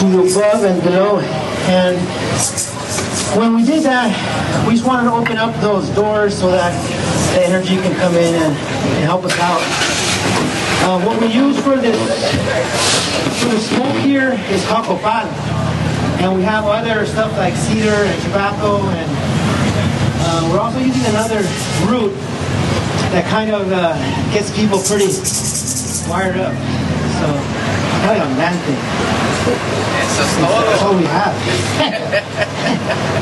To above and below, and when we did that, we just wanted to open up those doors so that the energy can come in and help us out. What we use for the smoke here is cacopal, and we have other stuff like cedar and tobacco, and we're also using another root that kind of gets people pretty wired up. So, probably a man thing. That's all we have.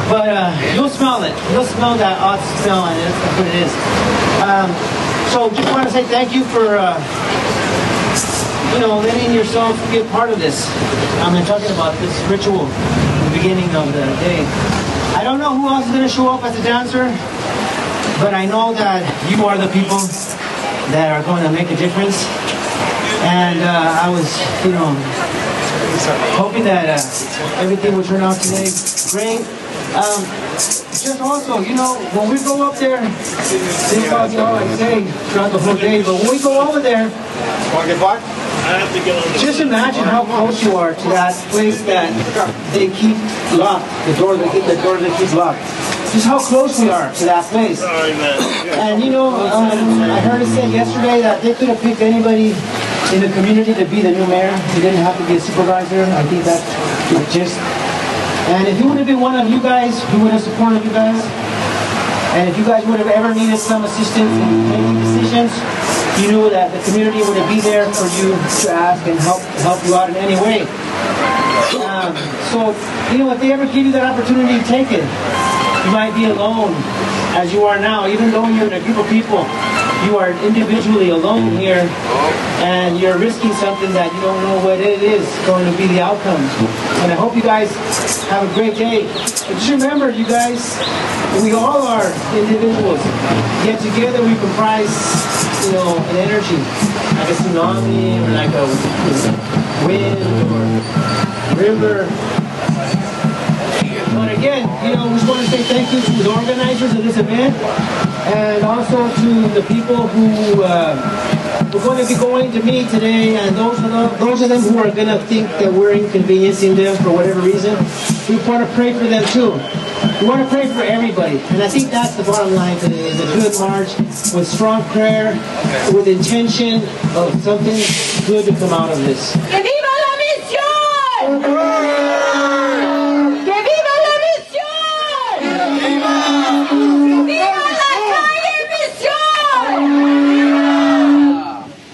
But you'll smell it. You'll smell that odd smell, and that's what it is. So just want to say thank you for, letting yourself be a part of this. I'm talking about this ritual at the beginning of the day. I don't know who else is going to show up as a dancer, but I know that you are the people that are going to make a difference. And I was, hoping that everything would turn out today great. Just also, when we go up there, this is all I say throughout the whole day, but when we go over there, just imagine how close you are to that place that they keep locked, the door that keep locked. Just how close we are to that place. Sorry, man. And I heard it said yesterday that they could have picked anybody in the community to be the new mayor. He didn't have to be a supervisor. I think that's the gist. And if he would have been one of you guys, we would have supported you guys. And if you guys would have ever needed some assistance in making decisions, you knew that the community would be there for you to ask and help you out in any way. So, if they ever give you that opportunity, take it. You might be alone, as you are now. Even though you're in a group of people, you are individually alone here, and you're risking something that you don't know what it is going to be the outcome. And I hope you guys have a great day. But just remember, you guys, we all are individuals, yet together we comprise, an energy, like a tsunami, or like a wind, or river. But again, we just want to say thank you to the organizers of this event, and also to the people who we're going to be going to meet today, and those of them who are going to think that we're inconveniencing them for whatever reason. We want to pray for them too. We want to pray for everybody, and I think that's the bottom line today, is a good march with strong prayer, with intention of something good to come out of this. ¡Que viva la misión! ¡Que viva la misión! ¡Que viva la calle misión!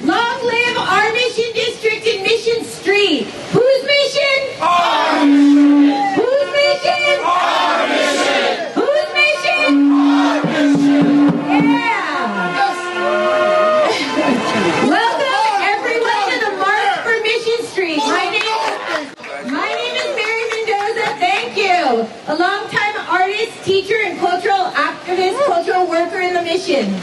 Long live our mission district in Mission Street. Whose mission? Our mission. Whose mission? Our mission. Whose mission? Our mission. Yeah. Welcome everyone to the March for Mission Street. My name is Mary Mendoza. Thank you. A longtime artist, teacher, and cultural activist, cultural worker in the mission.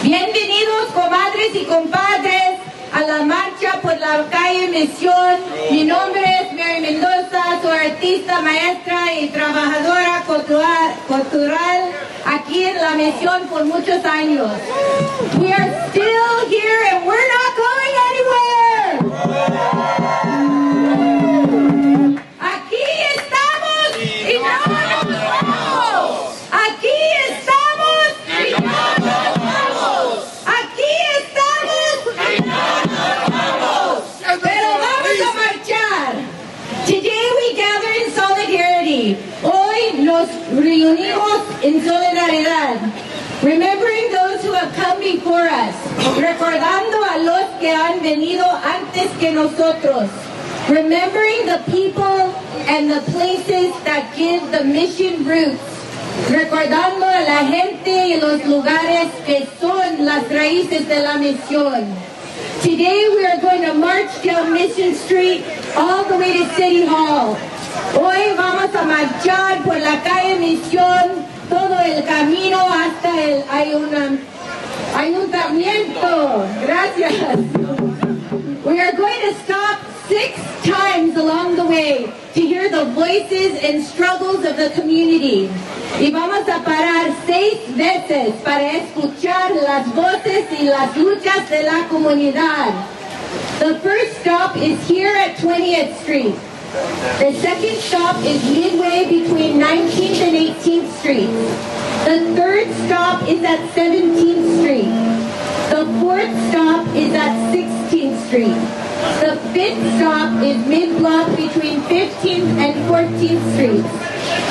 Bienvenidos, comadres y compadres, a la marcha por la calle Misión. Mi nombre es Mary Mendoza, soy artista, maestra y trabajadora cultural aquí en la Misión por muchos años. We are still here and we're not going anywhere. Aquí estamos y no nos vamos. Aquí estamos y no nos vamos. Aquí estamos y no nos vamos. Pero vamos a marchar. Today we gather in solidarity. Hoy nos reunimos en solidaridad. Remembering those who have come before us. Recordando a los que han venido antes que nosotros. Remembering the people and the places that give the mission roots. Recordando a la gente y los lugares que son las raíces de la misión. Today we are going to march down Mission Street all the way to City Hall. Hoy vamos a marchar por la calle Misión todo el camino hasta el ayuntamiento. Gracias. We are going to stop 6 times along the way to hear the voices and struggles of the community. Y vamos a parar 6 veces para escuchar las voces y las luchas de la comunidad. The first stop is here at 20th Street. The second stop is midway between 19th and 18th Street. The third stop is at 17th Street. The fourth stop is at 16th Street. The fifth stop is mid-block between 15th and 14th Streets.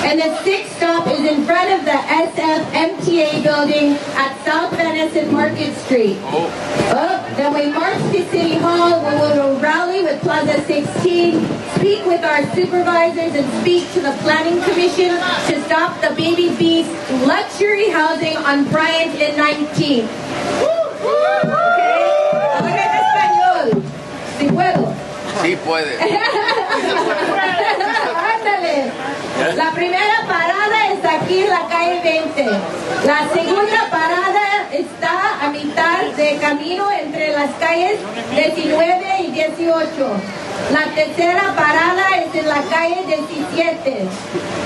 And the sixth stop is in front of the SFMTA building at South Venice and Market Street. Then we march to City Hall, where we will rally with Plaza 16, speak with our supervisors, and speak to the Planning Commission to stop the Baby Beast luxury housing on Bryant and 19th. Okay. Ahora en español. Si puedo. Sí puede. Ándale. La primera parada está aquí en la calle 20. La segunda parada está a mitad de camino entre las calles 19 y 18. La tercera parada es en la calle 17.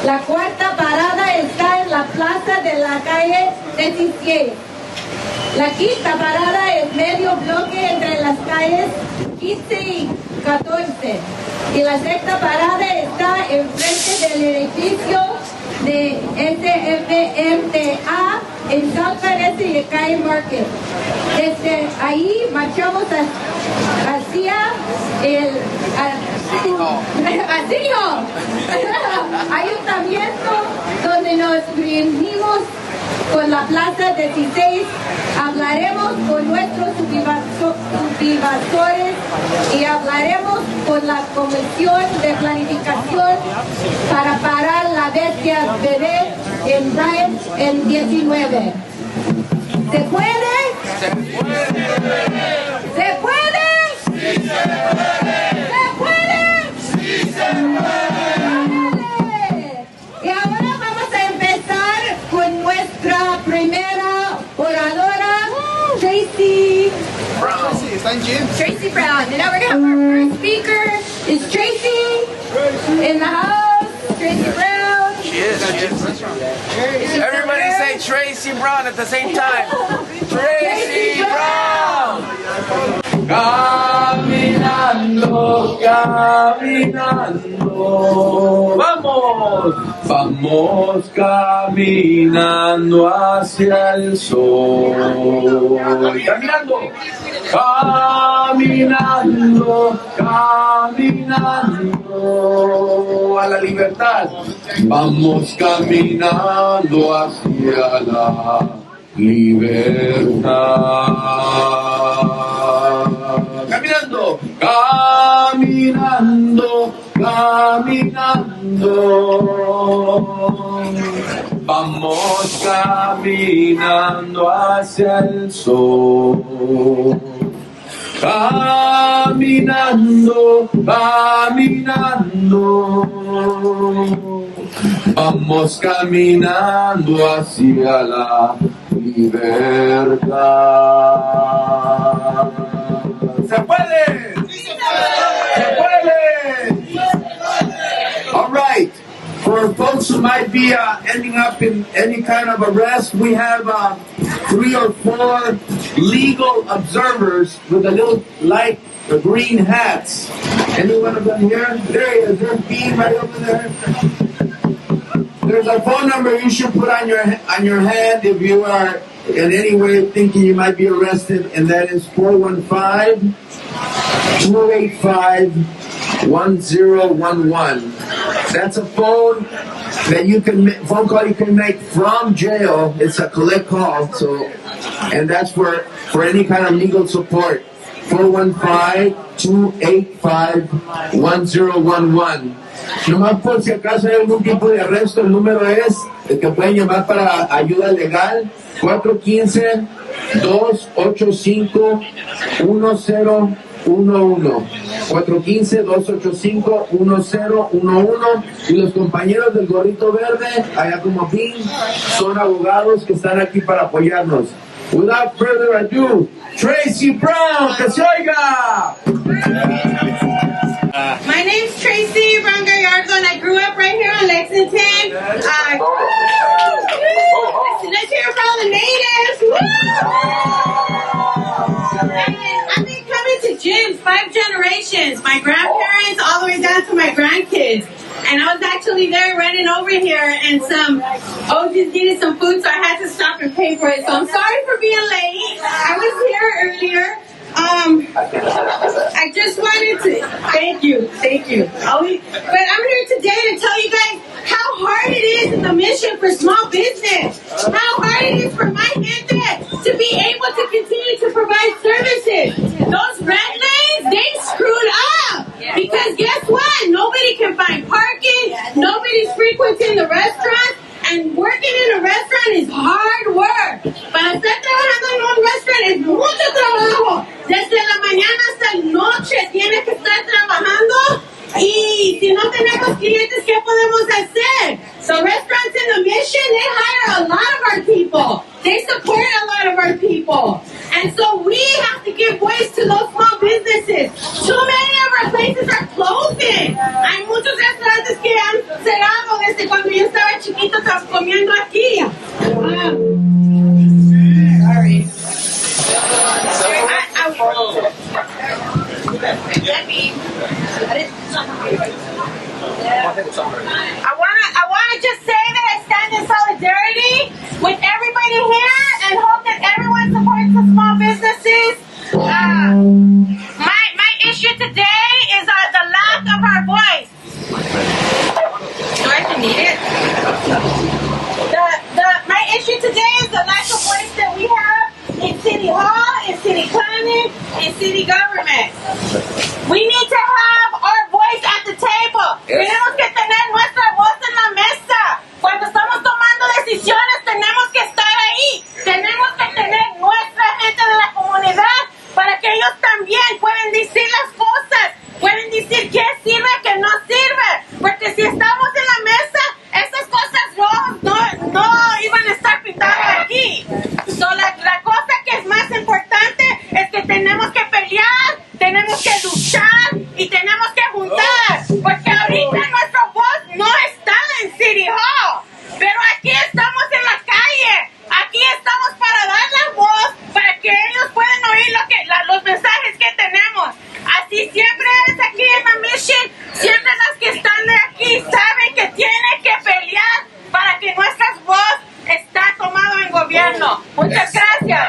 La cuarta parada está en la plaza de la calle 16. La quinta parada es medio bloque entre las calles 15 y 14. Y la sexta parada está enfrente del edificio de SFMTA en South Venice y Calle Market. Desde ahí marchamos hacia el City Hall, ayuntamiento, donde nos reunimos con la Plaza 16, hablaremos con nuestros supervisores y hablaremos con la Comisión de Planificación para parar la bestia bebé en Bryant en 19. ¿Se puede? ¡Se puede! ¿Se puede? ¡Sí se puede! ¿Se puede? ¡Sí se puede! Y ahora vamos a empezar con nuestra primera oradora, Tracy Brown. Está en gym. Tracy Brown. And now we're going to have our first speaker is Tracy in the house. Tracy Brown. She is. Everybody say Tracy Brown at the same time. Tracy Brown. Caminando, caminando, vamos, vamos caminando hacia el sol. Caminando, caminando, caminando a la libertad. Vamos caminando hacia la libertad. Caminando, caminando, caminando. Vamos caminando hacia el sol. Caminando, caminando. Vamos caminando hacia la libertad. ¡Se puede! ¡Se puede! All right. For folks who might be ending up in any kind of arrest, we have 3 or 4 legal observers with a little light green hats. Any one of them here? There he is. There's Bean right over there. There's a phone number you should put on your hand if you are in any way thinking you might be arrested, and that is 415-285-1011. That's a phone that phone call you can make from jail. It's a collect call, and that's for any kind of legal support. 415-285-1011. Nomás por si acaso hay algún tipo de arresto, el número es el que pueden llamar para ayuda legal, 415-285-1011. 415-285-1011. Y los compañeros del gorrito verde, allá como Pin, son abogados que están aquí para apoyarnos. Without further ado, Tracy Brown, que se oiga! My name's Tracy Brown Gallardo, and I grew up right here in Lexington. Let's hear from the natives. I've been coming to gyms 5 generations. My grandparents all the way down to my grandkids. And I was actually there running over here, and some OGs needed some food, so I had to stop and pay for it. So I'm sorry for being late. I was here earlier. I just wanted to thank you. But I'm here today to tell you guys how hard it is in the mission for small business. How hard it is for my gente to be able to continue to provide services. Those red lanes, they screwed up. Because guess what? Nobody can find parking. Nobody's frequenting the restaurants. And working in a restaurant is hard work. Para estar trabajando en un restaurant es mucho trabajo. Desde la mañana hasta la noche tienes que estar trabajando. Y si no tenemos clientes, ¿qué podemos hacer? So restaurants in the mission, they hire a lot of our people. They support a lot of our people. And so we have to give voice to those small businesses. Too many of our places are closing. Hay muchos restaurantes que han cerrado desde cuando yo estaba chiquito comiendo aquí. Sorry. I wanna just say that I stand in solidarity with everybody here and hope that everyone supports the small businesses. My issue today is the lack of our voice. Do I have to need it? My issue today is the lack of voice that we have in City Hall, in City Planning, in City Government. We need to have our voice at the table. Tenemos que tener nuestra voz en la mesa. Cuando estamos tomando decisiones, tenemos que estar ahí. Tenemos que tener nuestra gente de la comunidad para que ellos también puedan decir las cosas. Pueden decir qué sirve, qué no sirve. Porque si estamos en la mesa, estas cosas no iban a estar pintadas aquí. So, la cosa que es más importante es que tenemos que pelear, tenemos que gobierno. Muchas gracias.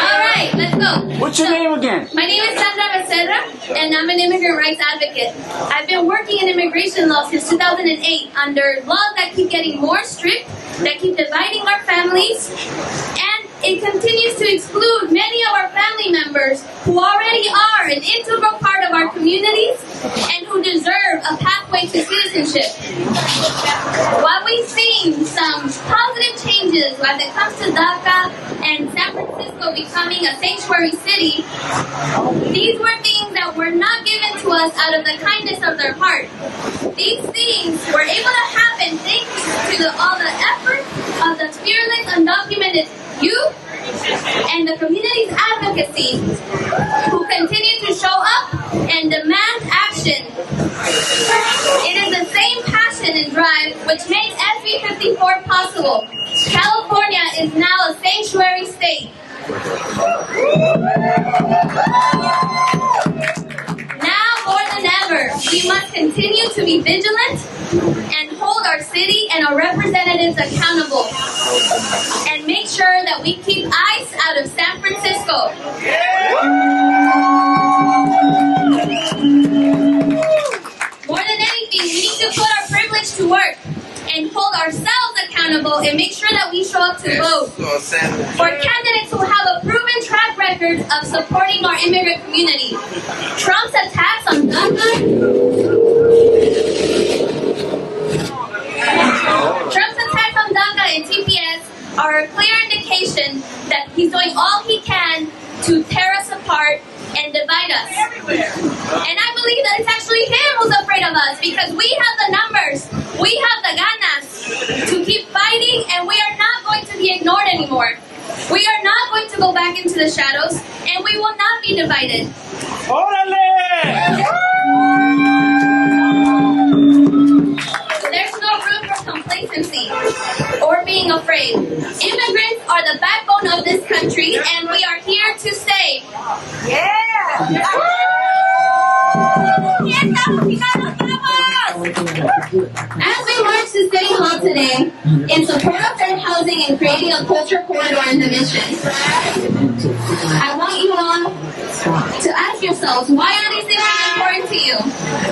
All right, let's go. What's your name again? My name is Sandra Becerra, and I'm an immigrant rights advocate. I've been working in immigration law since 2008 under laws that keep getting more strict, that keep dividing our families, and it continues to exclude many of our family members who already are an integral part of our communities and who deserve a pathway to citizenship. While we've seen some positive changes when it comes to DACA and San Francisco becoming a sanctuary city, these were things that were not given to us out of the kindness of their heart. These things were able to happen thanks to all the effort of the fearless, undocumented youth and the community's advocacy who continue to show up and demand action. It is the same passion and drive which made SB 54 possible. California is now a sanctuary state. Now more than ever, we must continue to be vigilant and hold our city and our representatives accountable, and make sure that we keep ICE out of San Francisco. More than anything, we need to put our privilege to work and hold ourselves accountable and make sure that we show up to vote for candidates who have a proven track record of supporting our immigrant community. Trump's attacks on DACA and TPS are a clear indication that he's doing all he can to tear us apart and divide us. And I believe that it's actually him who's afraid of us, because we have the numbers, we have the ganas to keep fighting, and we are not going to be ignored anymore. We are not going to go back into the shadows, and we will not be divided. There's no room for complacency or being afraid. Immigrants are the backbone of this country, and we are here to stay. As we march to City Hall today, in support of fair housing and creating a culture corridor in the mission, I want you all to ask yourselves, why are these things important to you?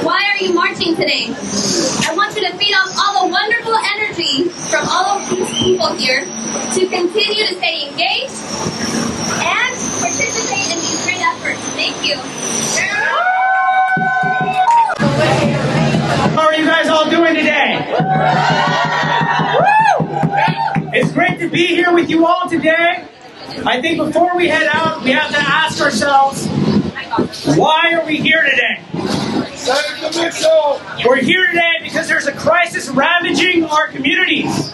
Why are you marching today? I want you to feed off all the wonderful energy from all of these people here to continue to stay engaged and participate in these great efforts. Thank you. How are you guys all doing today? It's great to be here with you all today. I think before we head out, we have to ask ourselves, why are we here today? We're here today because there's a crisis ravaging our communities.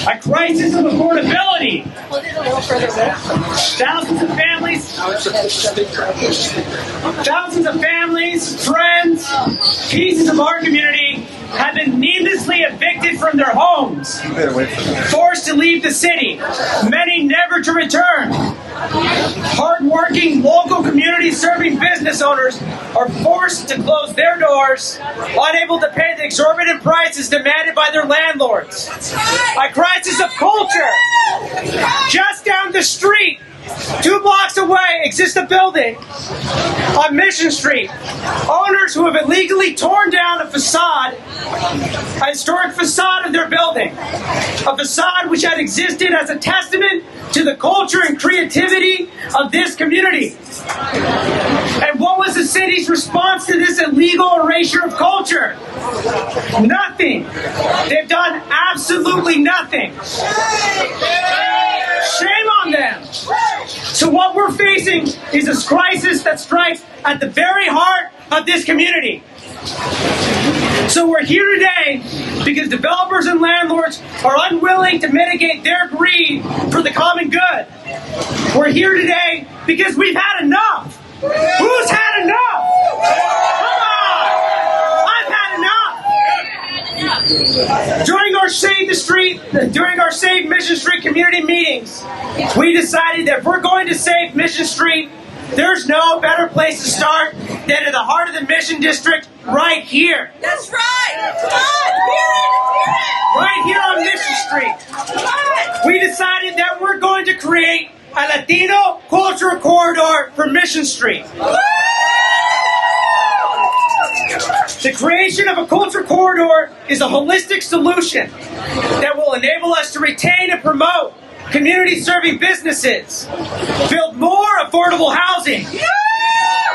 A crisis of affordability. Thousands of families, friends, pieces of our community have been needlessly evicted from their homes, forced to leave the city, many never to return. Hard-working local community-serving business owners are forced to close their doors, unable to pay the exorbitant prices demanded by their landlords. A crisis of culture. Just down the street, 2 blocks away, exists a building on Mission Street. Owners who have illegally torn down a facade, a historic facade of their building. A facade which had existed as a testament to the culture and creativity of this community. And what was the city's response to this illegal erasure of culture? Nothing. They've done absolutely nothing. Shame on them. So what we're facing is a crisis that strikes at the very heart of this community. So we're here today because developers and landlords are unwilling to mitigate their greed for the common good. We're here today because we've had enough. Who's had enough? Come on! I've had enough. During our Save Mission Street community meetings, we decided that if we're going to save Mission Street, there's no better place to start than in the heart of the Mission District right here. That's right. create a Latino cultural corridor for Mission Street. The creation of a cultural corridor is a holistic solution that will enable us to retain and promote community-serving businesses, build more affordable housing,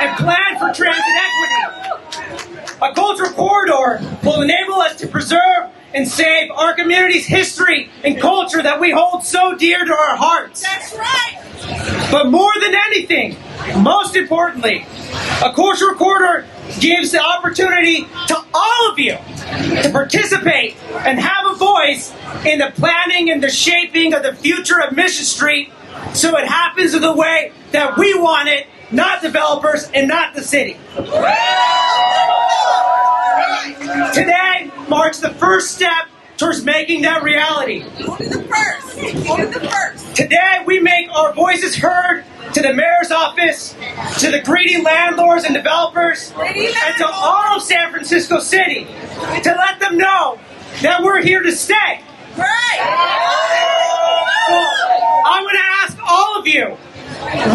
and plan for transit equity. A cultural corridor will enable us to preserve and save our community's history and culture that we hold so dear to our hearts. That's right. But more than anything, most importantly, a cultural corridor gives the opportunity to all of you to participate and have a voice in the planning and the shaping of the future of Mission Street so it happens in the way that we want it, not developers and not the city. Today marks the first step towards making that reality. Only the first. Only the first. Today we make our voices heard to the mayor's office, to the greedy landlords and developers, and to all of San Francisco City to let them know that we're here to stay. Right. So I'm going to ask all of you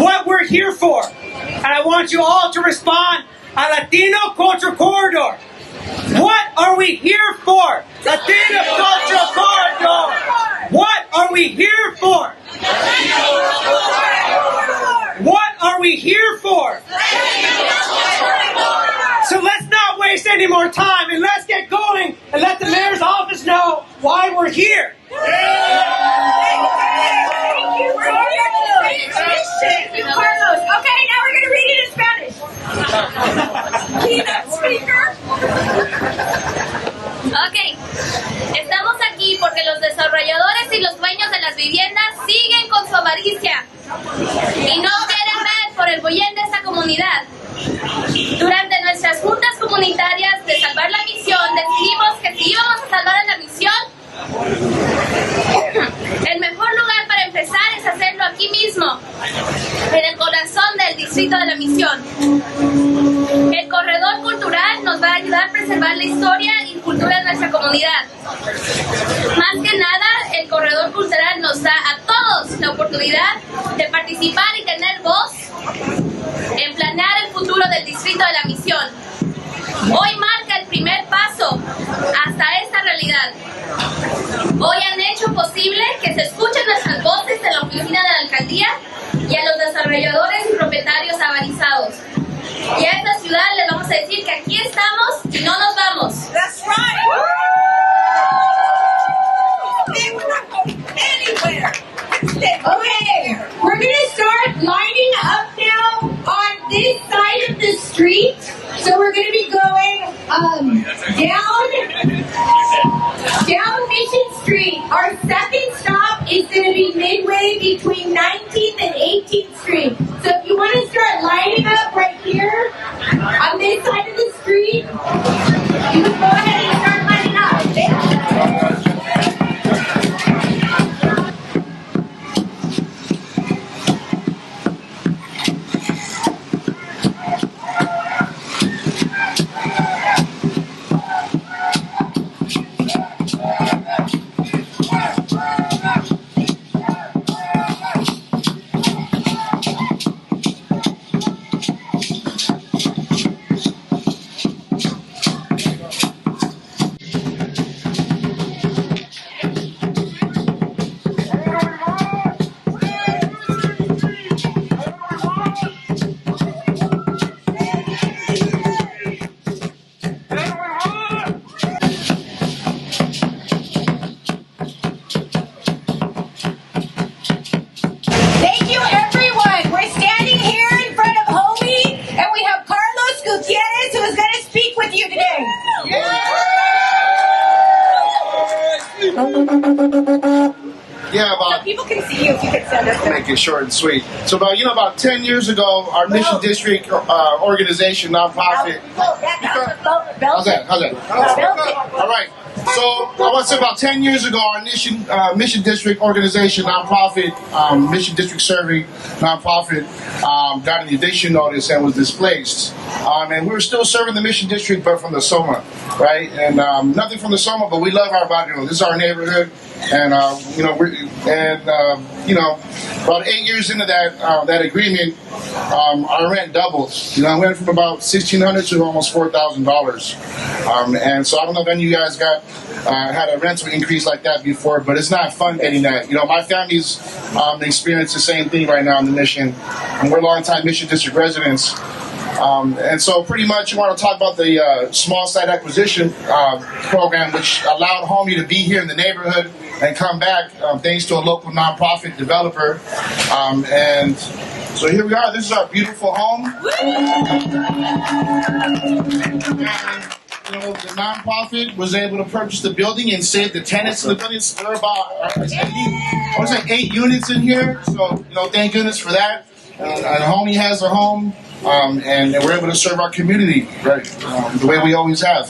what we're here for. And I want you all to respond, a Latino Cultural Corridor. What are we here for? Latino Cultural Corridor. What are we here for? What are we here for? So let's not waste any more time and let's get going and let the mayor's office know why we're here. Thank you, Carlos. Okay, now we're going to read it in Spanish. Keynote speaker. Ok, estamos aquí porque los desarrolladores y los dueños de las viviendas siguen con su avaricia y no quieren ver por el bien de esta comunidad. Durante nuestras juntas comunitarias de salvar la misión, decidimos que si íbamos a salvar la misión, el mejor lugar para empezar es hacerlo aquí mismo, en el corazón del distrito de la misión. El corredor cultural nos va a ayudar a preservar la historia y cultura de nuestra comunidad. Más que nada, el corredor cultural nos da a todos la oportunidad de participar y tener voz en planear el futuro del distrito de la misión. Hoy marca el primer paso hasta esta realidad. Hoy han hecho posible que se escuchen nuestras voces en la oficina de la alcaldía y a los desarrolladores y propietarios avarizados. Y a esta ciudad les vamos a decir que aquí estamos y no nos vamos. That's right. We're not going anywhere. Okay, we're going to start lining up now on this side of the street. So we're going to be going down Mission Street. Our second stop is going to be midway between 19th and 18th Street. So if you want to start lining up right here on this side of the street, you can go ahead and start lining up. Yeah, So people can see you if you can stand up. make it short and sweet. So about 10 years ago, our Mission District organization, nonprofit. How's that? All right. So I want to say about 10 years ago, our Mission District organization, nonprofit, Mission District serving nonprofit, got an eviction notice and was displaced. And we were still serving the Mission District, but from the Soma, right? And nothing from the Soma, but we love our barrio. This is our neighborhood. And about 8 years into that agreement, our rent doubled. I went from about $1,600 to almost $4,000. And so I don't know if any of you guys had a rental increase like that before, but it's not fun getting that. My family's experienced the same thing right now in the Mission, and we're longtime Mission District residents. And so pretty much you want to talk about the small site acquisition program, which allowed Homie to be here in the neighborhood and come back thanks to a local nonprofit developer. And so here we are. This is our beautiful home. And, the nonprofit was able to purchase the building and save the tenants in the building. There are about 8 units in here. So thank goodness for that. And Homie has a home. And we're able to serve our community, right, the way we always have.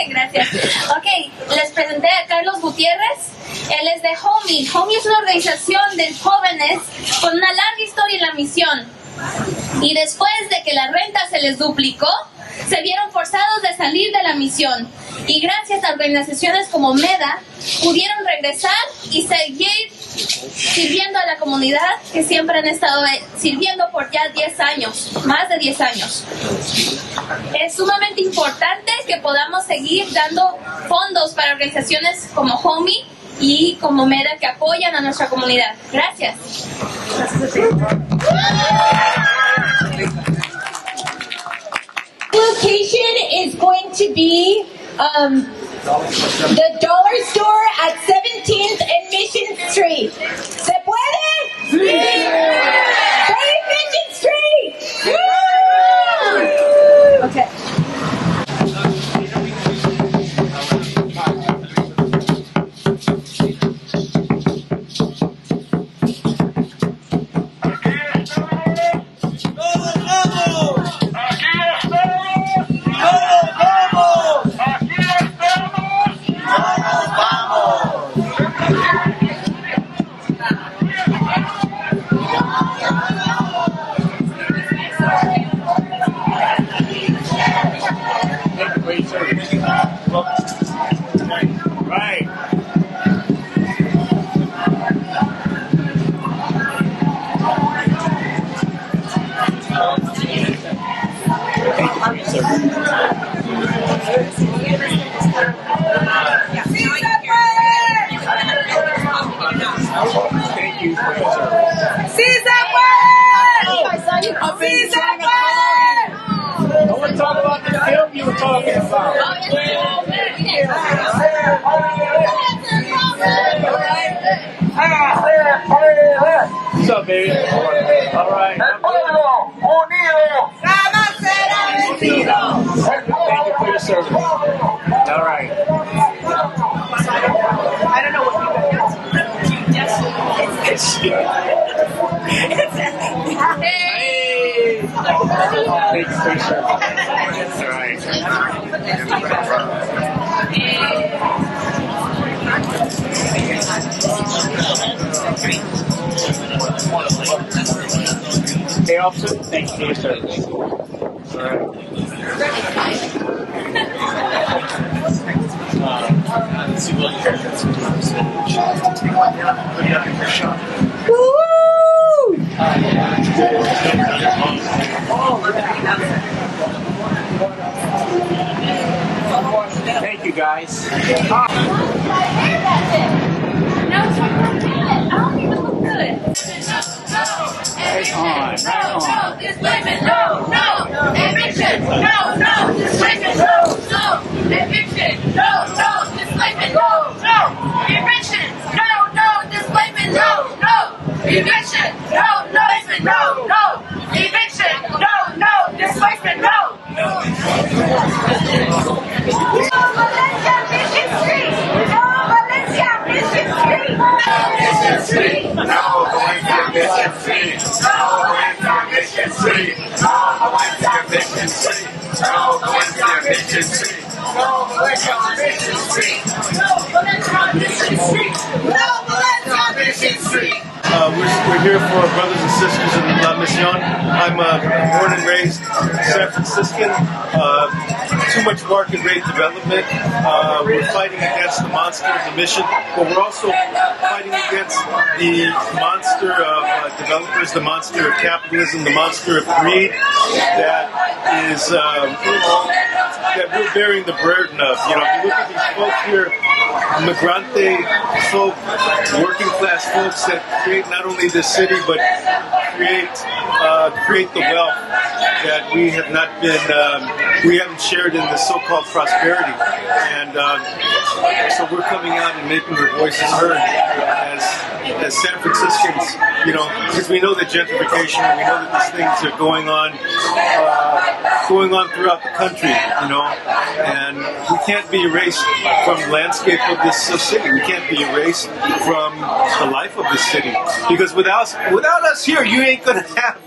Gracias. Ok, les presenté a Carlos Gutiérrez. Él es de Homie. Homie es una organización de jóvenes con una larga historia en la misión. Y después de que la renta se les duplicó, se vieron forzados de salir de la misión. Y gracias a organizaciones como MEDA, pudieron regresar y seguir sirviendo a la comunidad que siempre han estado sirviendo por ya 10 años, más de 10 años. Es sumamente importante que podamos seguir dando fondos para organizaciones como Homie y como MEDA que apoyan a nuestra comunidad. Gracias. Location is going to be the dollar store at 17th and Mission Street. ¿Se puede? Sí. Say Mission Street. Okay. Right. Thank you for your service. No one talk about the film you were talking about. What's up, baby? All right. Thank you for your service. All right. I don't know what Hey! Thank you for your service. All right. Hey, officer. Thank you for your service. All right. Thank you, guys. Right on. displacement, no, eviction, no, displacement, no, eviction, no, displacement, no, eviction, no, displacement, no, eviction, no, displacement, no, eviction, no, displacement, no. We're here for our brothers and sisters in La Mission. I'm born and raised San Franciscan. Too much market rate development. We're fighting against the monster of the mission, but we're also fighting against the monster of developers, the monster of capitalism, the monster of greed that is that we're bearing the burden of. You know, if you look at these folks here, migrante folk, working class folks that create not only this city but create the wealth that we have not been we haven't shared in the so-called prosperity, and so we're coming out and making our voices heard as San Franciscans, you know, because we know that gentrification, and we know that these things are going on throughout the country, you know, and we can't be erased from the landscape of this city. We can't be erased from the life of this city, because without us here, you ain't gonna have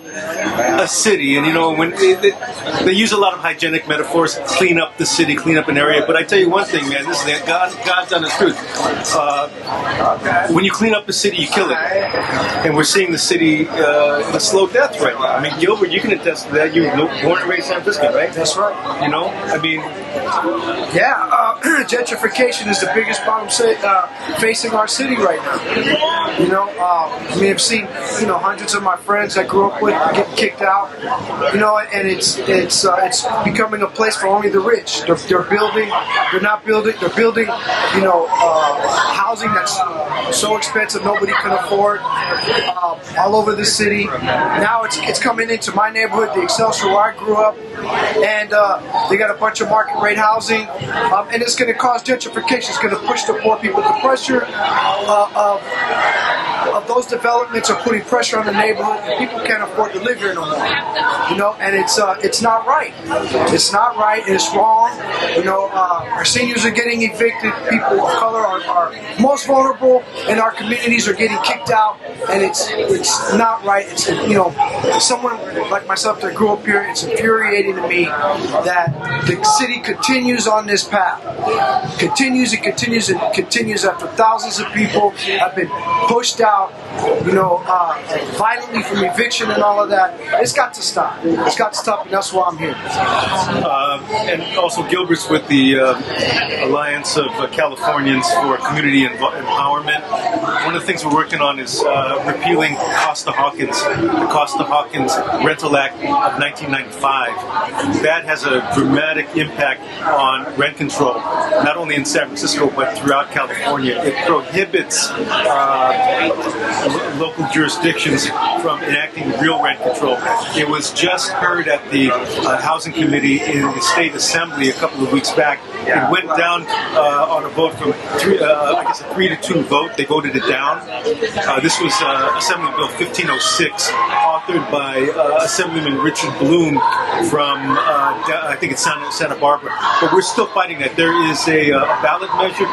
a city. And you know, when they use a lot of hygienic metaphors, clean up the city, clean up an area. But I tell you one thing, man, this is God's honest truth. When you clean up the city, you kill it, and we're seeing the city the slow death right now. I mean, Gilbert, you can attest to that. You were born and raised San Francisco, right? That's right. You know, I mean, yeah, gentrification is the biggest problem facing our city right now. You know, I mean, I've seen, you know, hundreds of my friends I grew up with get kicked out. You know, and it's becoming a place for only the rich. They're building, you know, housing that's so expensive nobody can afford all over the city. Now it's coming into my neighborhood, the Excelsior where I grew up, and they got a bunch of market rate housing, and it's going to cause gentrification. It's going to push the poor people. The pressure of those developments are putting pressure on the neighborhood, and people can't afford to live here no more. You know, and it's not right. It's not right, and it's wrong. You know, our seniors are getting evicted. People of color are most vulnerable in our communities are getting kicked out, and it's not right. It's, you know, someone like myself that grew up here, it's infuriating to me that the city continues on this path. Continues after thousands of people have been pushed out, you know, violently from eviction and all of that. It's got to stop. It's got to stop, and that's why I'm here. And also Gilbert's with the Alliance of Californians for Community Empowerment. One of the things we're working on is repealing Costa-Hawkins, the Costa-Hawkins Rental Act of 1995. That has a dramatic impact on rent control, not only in San Francisco but throughout California. It prohibits local jurisdictions from enacting real rent control. It was just heard at the Housing Committee in the State Assembly a couple of weeks back. It went down on a vote from I guess a 3-2 vote. They voted it down. This was Assembly Bill 1506, authored by Assemblyman Richard Bloom from I think it's Santa Barbara. But we're still fighting that. There is a ballot measure.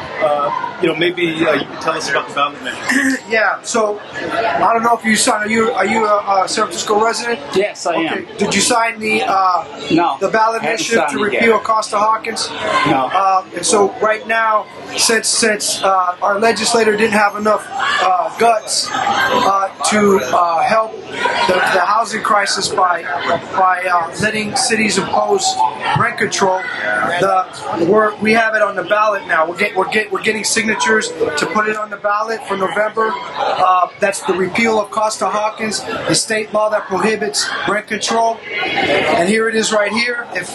You know, maybe you can tell us about the ballot measure. Yeah. So I don't know if you signed. Are you a San Francisco resident? Yes, I am. Did you sign the No, the ballot initiative to repeal Costa-Hawkins? No. And so right now, since our legislator didn't have enough guts to help the housing crisis by letting cities impose rent control, we have it on the ballot now. We're getting signatures to put it on the ballot for November. That's the repeal of Costa-Hawkins, the state law that prohibits rent control. And here it is right here. If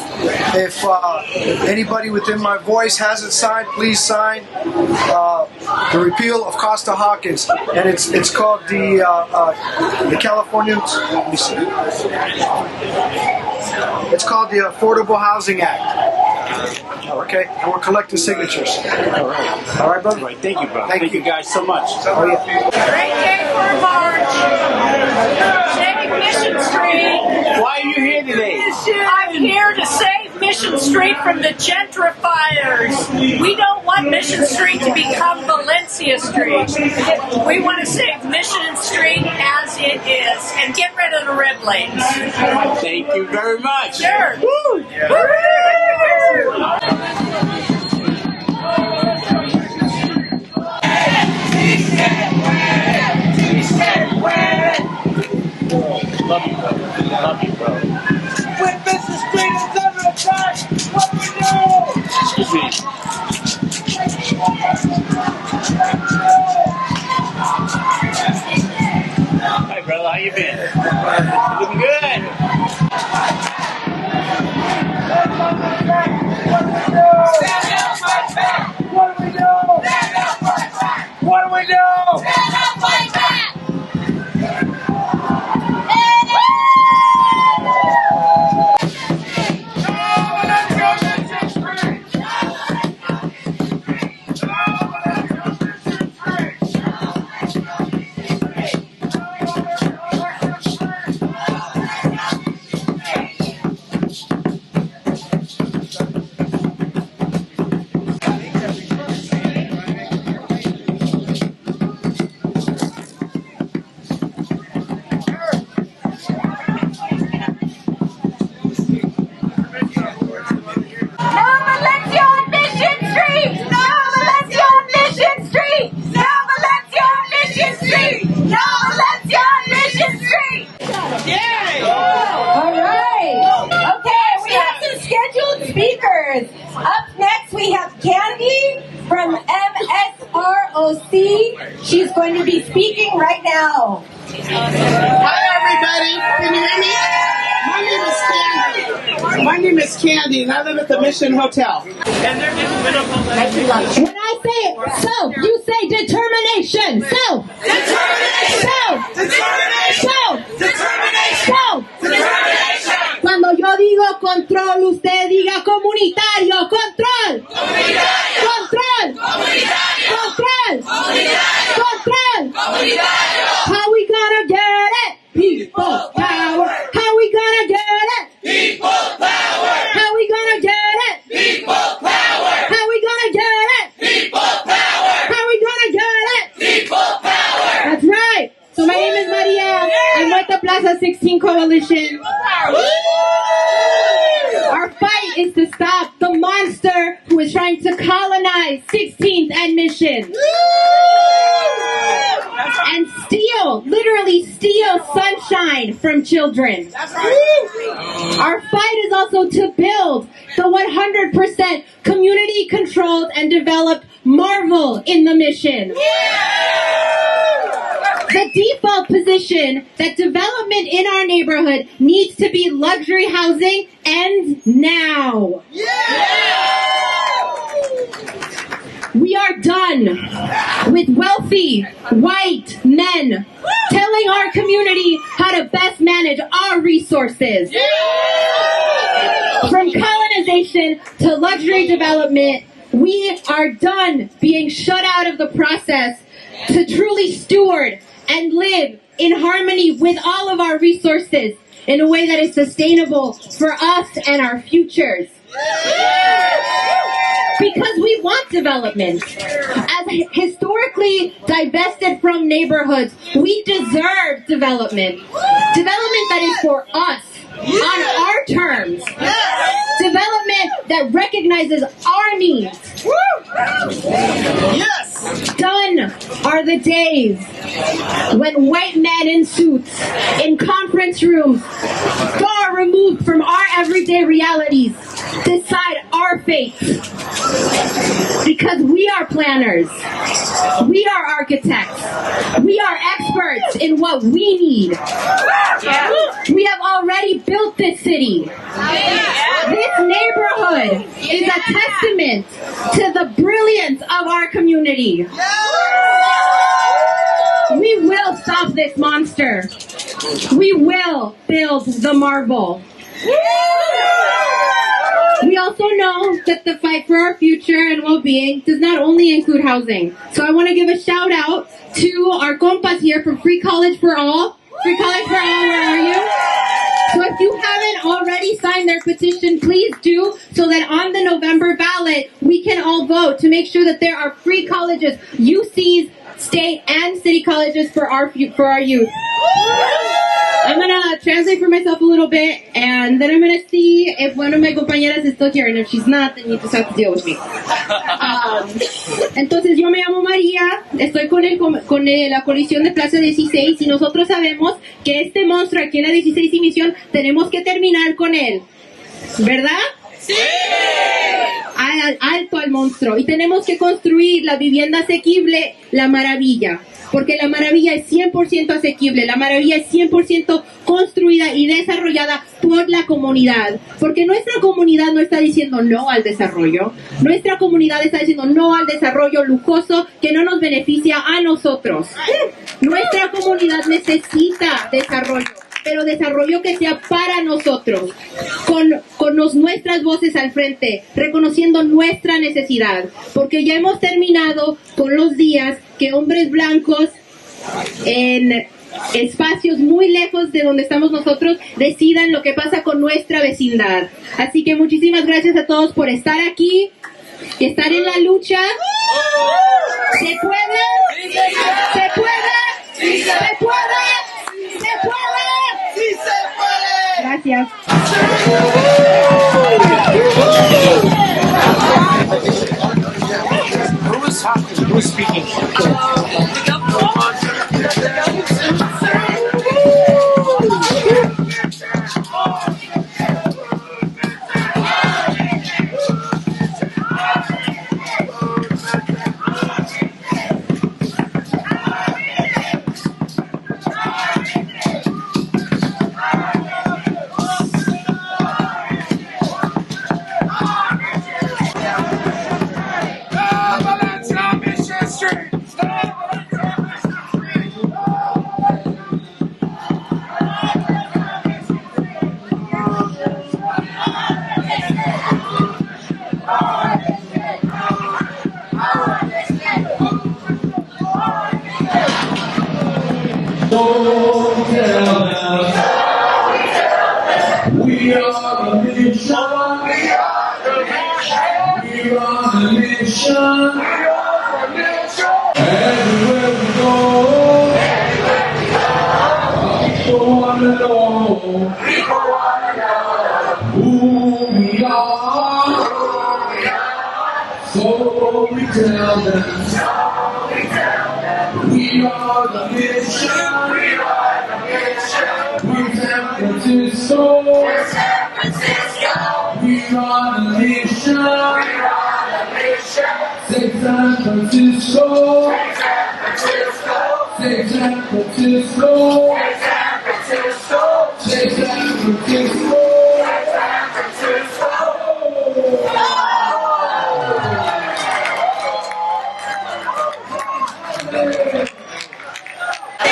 anybody within my voice hasn't signed, please sign the repeal of Costa-Hawkins. And it's called the Californians. Let me see. It's called the Affordable Housing Act. Okay, and we're collecting signatures. All right. All right, brother. All right. Thank you, brother. Thank you guys so much. Oh, yeah. Great day for a march. Save Mission Street. Why are you here today? I'm here to save Mission Street from the gentrifiers. We don't want Mission Street to become Valencia Street. We want to save Mission Street as it is and get rid of the red lanes. Thank you very much. Sure. Woo! Yeah. Woo! He said, brother. How you been? Looking good. Stand up, fight back. What do we do? Stand up, fight back. What do we do? Stand up, fight back. Up next, we have Candy from MSROC. She's going to be speaking right now. Hi, everybody. Can you hear me? My name is Candy, and I live at the Mission Hotel. When I say self, you say determination. Self. Determination. Self. Determination. Self. Determination. Self. Determination. Cuando yo digo control, usted diga comunitario. Control. Comunitario. Control. Comunitario. Control. Comunitario. Control. Comunitario. How we gonna get it? People power. How we gonna get it? People power. How we gonna get it? People power. How we gonna get it? People power. How we gonna get it? People power. That's right. So my name is Maria. I'm with the Plaza 16 Coalition. Our fight is to stop the monster who is trying to colonize 16th and Mission. And steal, literally steal sunshine from children. Our fight is also to build the 100% community-controlled and developed marvel in the Mission. The default position that development in our neighborhood needs to be luxury housing ends now. We are done with wealthy white men telling our community how to best manage our resources. From colonization to luxury development, we are done being shut out of the process to truly steward and live in harmony with all of our resources in a way that is sustainable for us and our futures. Because we want development. As historically divested from neighborhoods, we deserve development. Development that is for us, on our terms. Development that recognizes our needs. Yes! Done are the days when white men in suits, in conference rooms, far removed from our everyday realities, decide our fate. Because we are planners. We are architects. We are experts in what we need. We have already built this city. This neighborhood is a testament to the brilliance of our community. We will stop this monster. We will build the marvel. We also know that the fight for our future and well-being does not only include housing. So I want to give a shout out to our compas here from Free College for All. Free College for All, where are you? So if you haven't already signed their petition, please do, so that on the November ballot, we can all vote to make sure that there are free colleges, UCs, state and city colleges for our youth. I'm gonna translate for myself a little bit, and then I'm gonna see if one of my compañeras is still here, and if she's not, then you just have to deal with me. Entonces, yo me llamo María, estoy con la coalición de Plaza 16, y nosotros sabemos que este monstruo aquí en la 16 y Misión tenemos que terminar con él, ¿verdad? ¡Sí! Alto al monstruo. Y tenemos que construir la vivienda asequible, la maravilla. porque la maravilla es 100% asequible, la maravilla es 100% construida y desarrollada por la comunidad, porque nuestra comunidad no está diciendo no al desarrollo, nuestra comunidad está diciendo no al desarrollo lujoso que no nos beneficia a nosotros. Nuestra comunidad necesita desarrollo, pero desarrollo que sea para nosotros, con nuestras voces al frente, reconociendo nuestra necesidad, porque ya hemos terminado con los días que hombres blancos en espacios muy lejos de donde estamos nosotros decidan lo que pasa con nuestra vecindad. Así que muchísimas gracias a todos por estar aquí y estar en la lucha. ¿Se puede? ¿Se puede? ¡Sí se puede! ¡Se puede! ¡Sí se puede! Gracias. Who was talking? Who was speaking?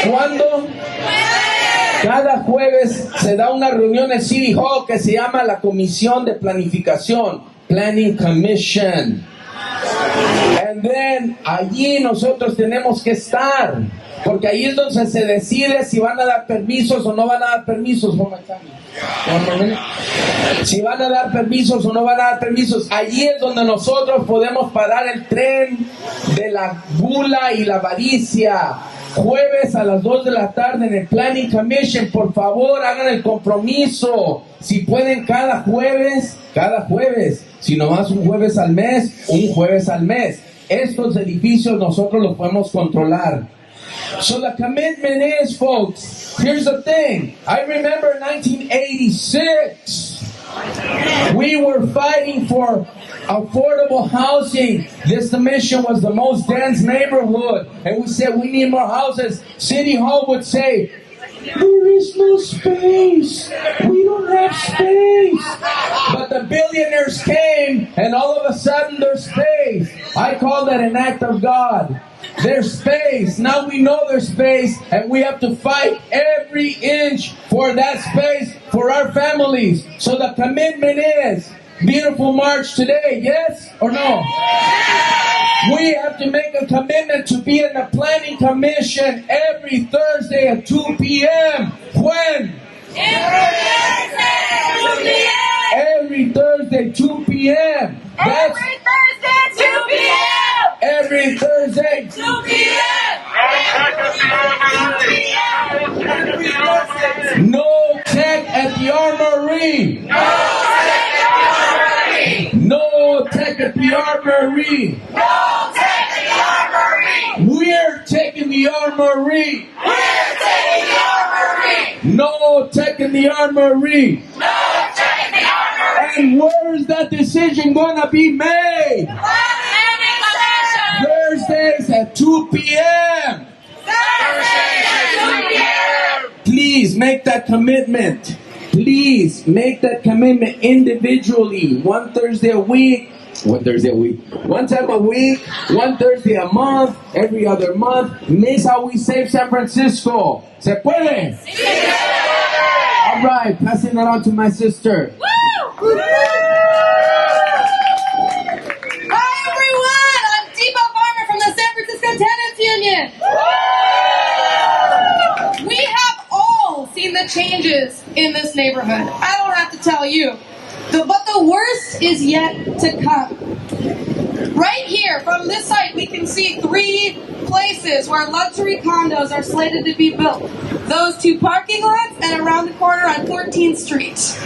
Cuando cada jueves se da una reunión en City Hall que se llama la Comisión de Planificación, Planning Commission. And then allí nosotros tenemos que estar, porque ahí es donde se decide si van a dar permisos o no van a dar permisos. Si van a dar permisos o no van a dar permisos. Allí es donde nosotros podemos parar el tren de la gula y la avaricia. Jueves a las 2 de la tarde en el Planning Commission, por favor hagan el compromiso. Si pueden cada jueves, si nomás un jueves al mes, un jueves al mes. Estos edificios nosotros los podemos controlar. So the commitment is, folks, here's the thing. I remember in 1986, we were fighting for affordable housing. This mission was the most dense neighborhood. And we said, we need more houses. City Hall would say, there is no space. We don't have space. But the billionaires came, and all of a sudden there's space. I call that an act of God. There's space. Now we know there's space, and we have to fight every inch for that space for our families. So the commitment is beautiful march today, yes or no? We have to make a commitment to be in the Planning Commission every Thursday at 2 p.m. When? Every Thursday, 2 p.m. Every Thursday, 2 p.m. Every Thursday, 2 p.m. No tech at the Armory. No tech at the Armory. No tech at the Armory. We're taking the Armory. We're taking the Armory. No tech in the Armory. No tech at the Armory. And where's that decision going to be made? Thursdays at 2 p.m. Please make that commitment. Please make that commitment individually. One Thursday a week. One time a week. One Thursday a month. Every other month. Miss how we save San Francisco. ¿Se puede? All right, passing that on to my sister. Woo! Hi everyone, I'm Deepa Farmer from the San Francisco Tenants Union. We have all seen the changes in this neighborhood. I don't have to tell you. But the worst is yet to come. Right here, from this site, we can see 3 places where luxury condos are slated to be built. Those 2 parking lots and around the corner on 14th Street.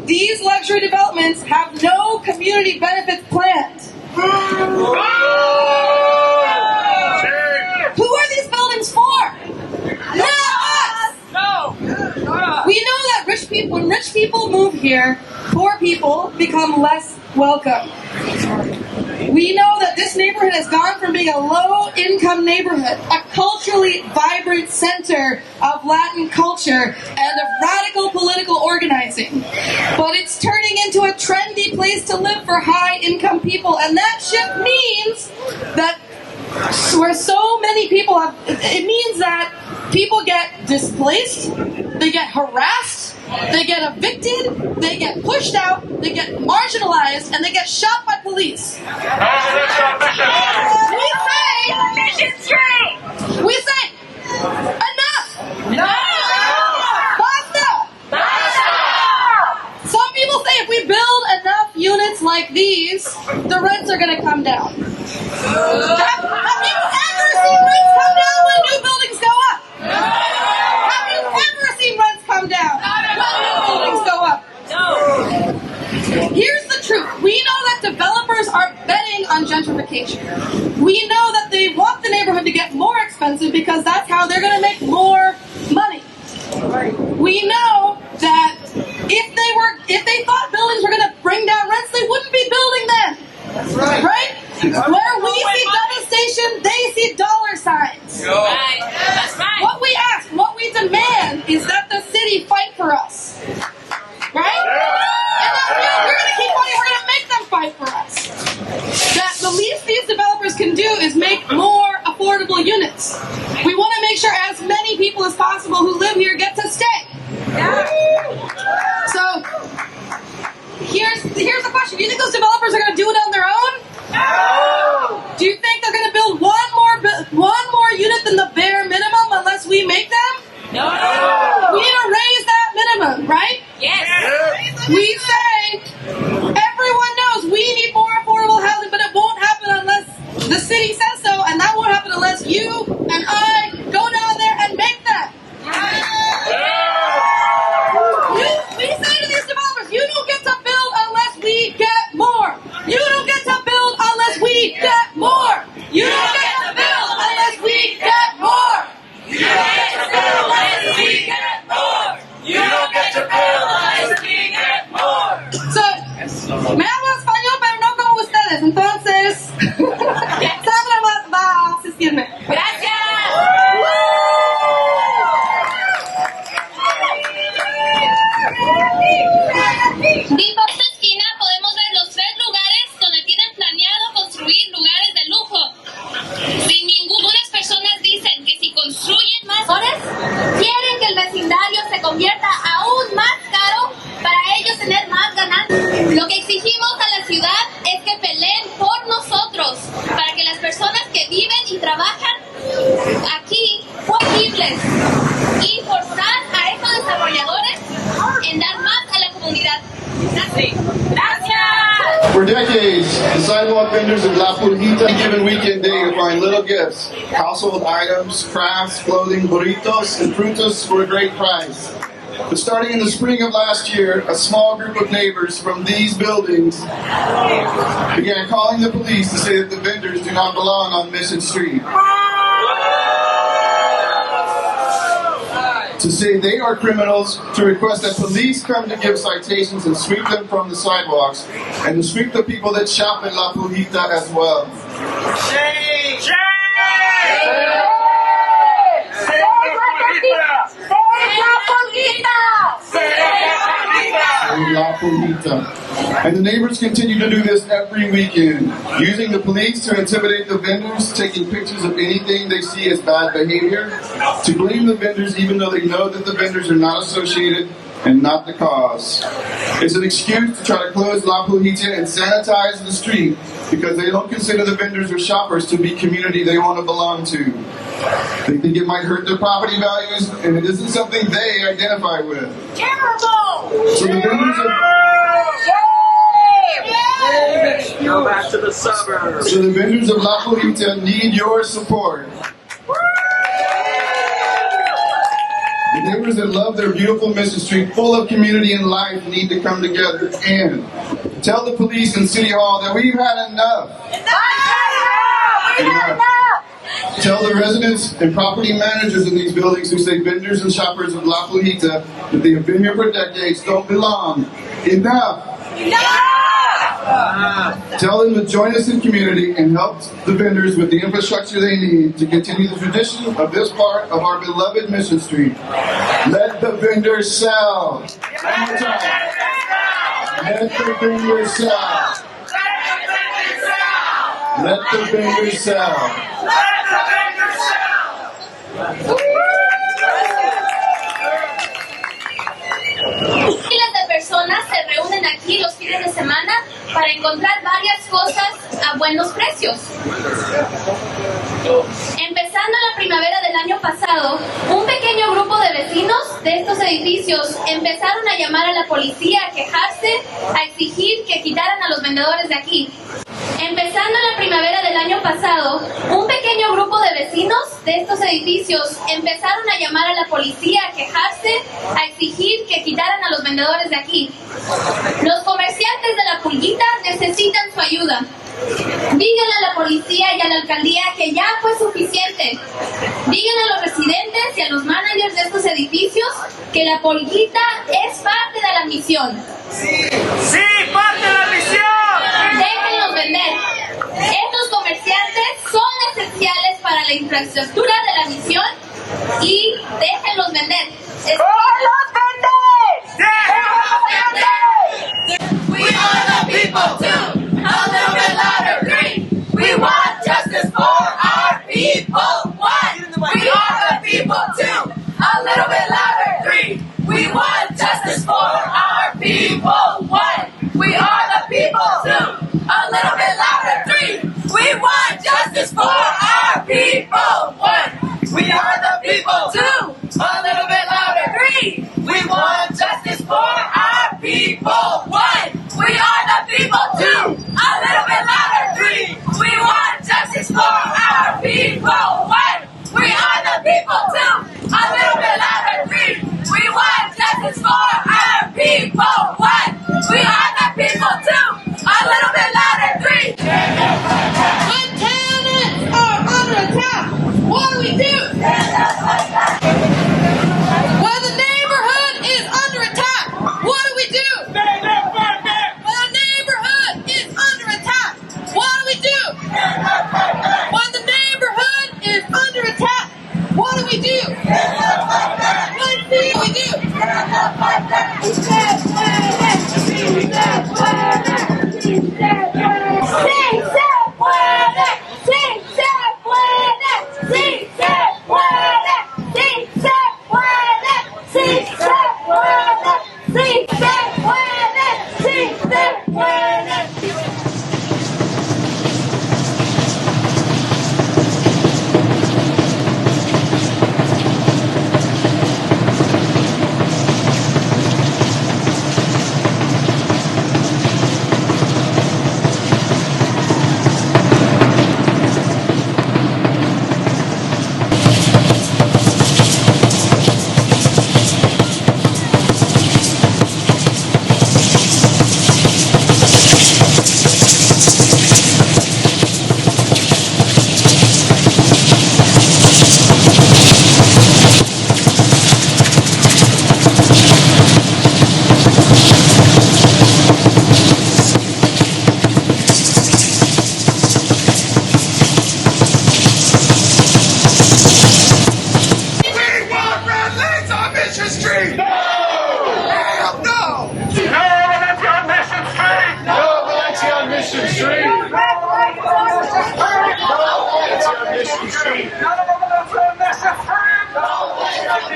These luxury developments have no community benefits planned. Who are these buildings for? Not us! No! We know that when rich people move here, poor people become less welcome. We know that this neighborhood has gone from being a low-income neighborhood, a culturally vibrant center of Latin culture, and of radical political organizing. But it's turning into a trendy place to live for high-income people, and that shift means that where so many people have, it means that people get displaced, they get harassed, they get evicted, they get pushed out, they get marginalized, and they get shot by police. We say, enough! No! Basta! Some people say if we build enough units like these, the rents are going to come down. Have you ever seen rents come down when new buildings go up? Have you ever seen rents come down when new buildings go up? Here's the truth. We know that developers are betting on gentrification. We know that they want the neighborhood to get more expensive because that's how they're going to make more money. We know that if they thought buildings were going to bring down rents, they wouldn't be building then. That's right. Right? Where we see devastation, they see dollar signs. Right. That's right. What we ask, what we demand is that the city fight for us. Right? And we're going to keep fighting. We're going to make them fight for us. That the least these developers can do is make more affordable units. We want to make sure as many people as possible who live here get to stay. So, here's the question. Do you think those developers are going to do it on their own? No! Do you think they're going to build one more unit than the bare minimum unless we make them? No! We need to raise that minimum, right? Yes! We say, everyone knows we need more affordable housing, but it won't happen unless the city says so, and that won't happen unless you and I go down there and make them. We say to these developers, you don't get to build unless we get more. You don't get to build unless we get more. You don't get to build unless we get more. You don't get to build unless we get more. You don't get to build unless we get more. So, me hablo español, pero no como ustedes. Entonces, Sandra va a asistirme. Gracias. Vivo esta esquina podemos ver los 3 lugares donde tienen planeado construir lugares de lujo. Si ningunas personas dicen que si construyen más horas, quieren que el vecindario se convierta aún más caro para ellos tener más ganancias. Lo que exigimos a la ciudad es que peleen por nosotros, para que las personas que viven y trabajan aquí posibles y forzar a estos desarrolladores en dar más a la comunidad. Gracias. For decades, the sidewalk vendors of La Pulguita any given weekend day to find little gifts, household items, crafts, clothing, burritos, and frutas for a great price. But starting in the spring of last year, a small group of neighbors from these buildings began calling the police to say that the vendors do not belong on Mission Street. To say they are criminals, to request that police come to give citations and sweep them from the sidewalks, and to sweep the people that shop in La Pulguita as well. Shame! Shame! La Pulita. And the neighbors continue to do this every weekend, using the police to intimidate the vendors, taking pictures of anything they see as bad behavior, to blame the vendors even though they know that the vendors are not associated and not the cause. It's an excuse to try to close La Pulita and sanitize the street because they don't consider the vendors or shoppers to be community they want to belong to. They think it might hurt their property values, and it isn't something they identify with. Terrible! So the vendors of Go back to the suburbs. So the vendors of La Pulita need your support. The neighbors that love their beautiful Mission Street, full of community and life, need to come together and tell the police and City Hall that we've had enough. Enough. Tell the residents and property managers in these buildings who say vendors and shoppers of La Pulita that they have been here for decades don't belong. Enough. Tell them to join us in community and help the vendors with the infrastructure they need to continue the tradition of this part of our beloved Mission Street. Let the vendors sell. One more time. Let the vendors sell. Let the vendors sell. Miles de personas se reúnen aquí los fines de semana para encontrar varias cosas a buenos precios. Empezando la primavera del año pasado, un pequeño grupo de vecinos de estos edificios empezaron a llamar a la policía a quejarse, a exigir que quitaran a los vendedores de aquí. Empezando la primavera del año pasado, un pequeño grupo de vecinos de estos edificios empezaron a llamar a la policía a quejarse, a exigir que quitaran a los vendedores de aquí. Los comerciantes de la Pulguita necesitan su ayuda. Díganle a la policía y a la alcaldía que ya fue suficiente. Digan a los residentes y a los managers de estos edificios que la Pulguita es parte de la misión. ¡Sí, parte de la misión! Déjenlos vender. Estos comerciantes son esenciales para la infraestructura de la misión y déjenlos vender. ¡Déjenlos vender! ¡Déjenlos vender! We are the people too. A little bit louder. 3. We want justice for our people. 1. We are the people too. A little bit louder. 3. We want justice for our people. 1. We are the people too. A little bit louder. 3. We want justice for our people. 1. We are the people too. A little bit louder. 3. We want justice for our people. 1. We are the people too. A little bit louder. 3. We want justice for our people. 1. We are the people too. A little bit louder. 3. We want justice for our people. 1. We are the people too. A little bit louder. 3. When tenants are under attack, what do we do? When the neighborhood is under attack, what do we do? When the neighborhood is under attack, what do we do? When the neighborhood is under attack, what do we do? What do we do?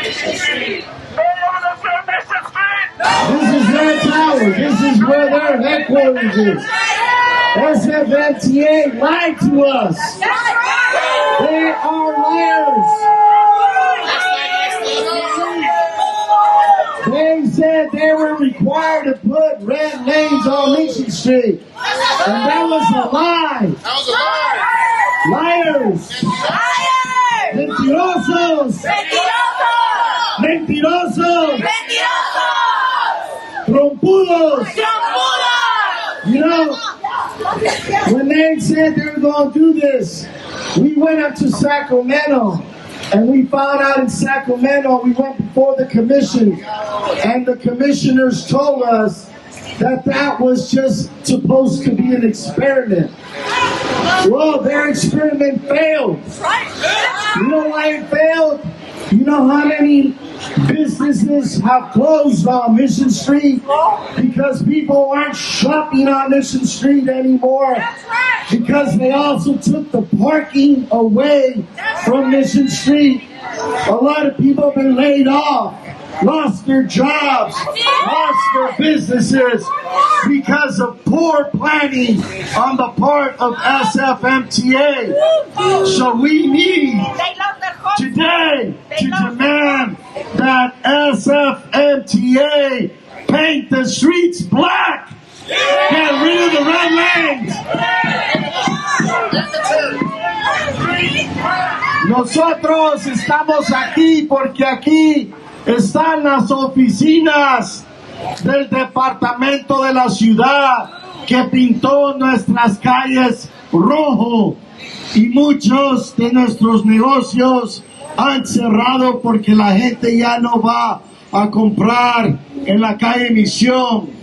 This is their tower. This is where their headquarters is. SFMTA lied to us. They are liars. They said they were required to put red lanes on Mission Street. And that was a lie. Liars. Mentirosos. Mentirosos. Trompudos. You know, when they said they were going to do this, we went up to Sacramento. And we found out in Sacramento, we went before the commission, and the commissioners told us that that was just supposed to be an experiment. Well, their experiment failed. You know why it failed? You know how many businesses have closed on Mission Street? Because people aren't shopping on Mission Street anymore. Because they also took the parking away from Mission Street. A lot of people have been laid off, lost their jobs, lost their businesses because of poor planning on the part of SFMTA. So we need today to demand that SFMTA paint the streets black. Get rid of the red lanes. Nosotros estamos aquí porque aquí están las oficinas del departamento de la ciudad que pintó nuestras calles rojo, y muchos de nuestros negocios han cerrado porque la gente ya no va a comprar en la calle Misión.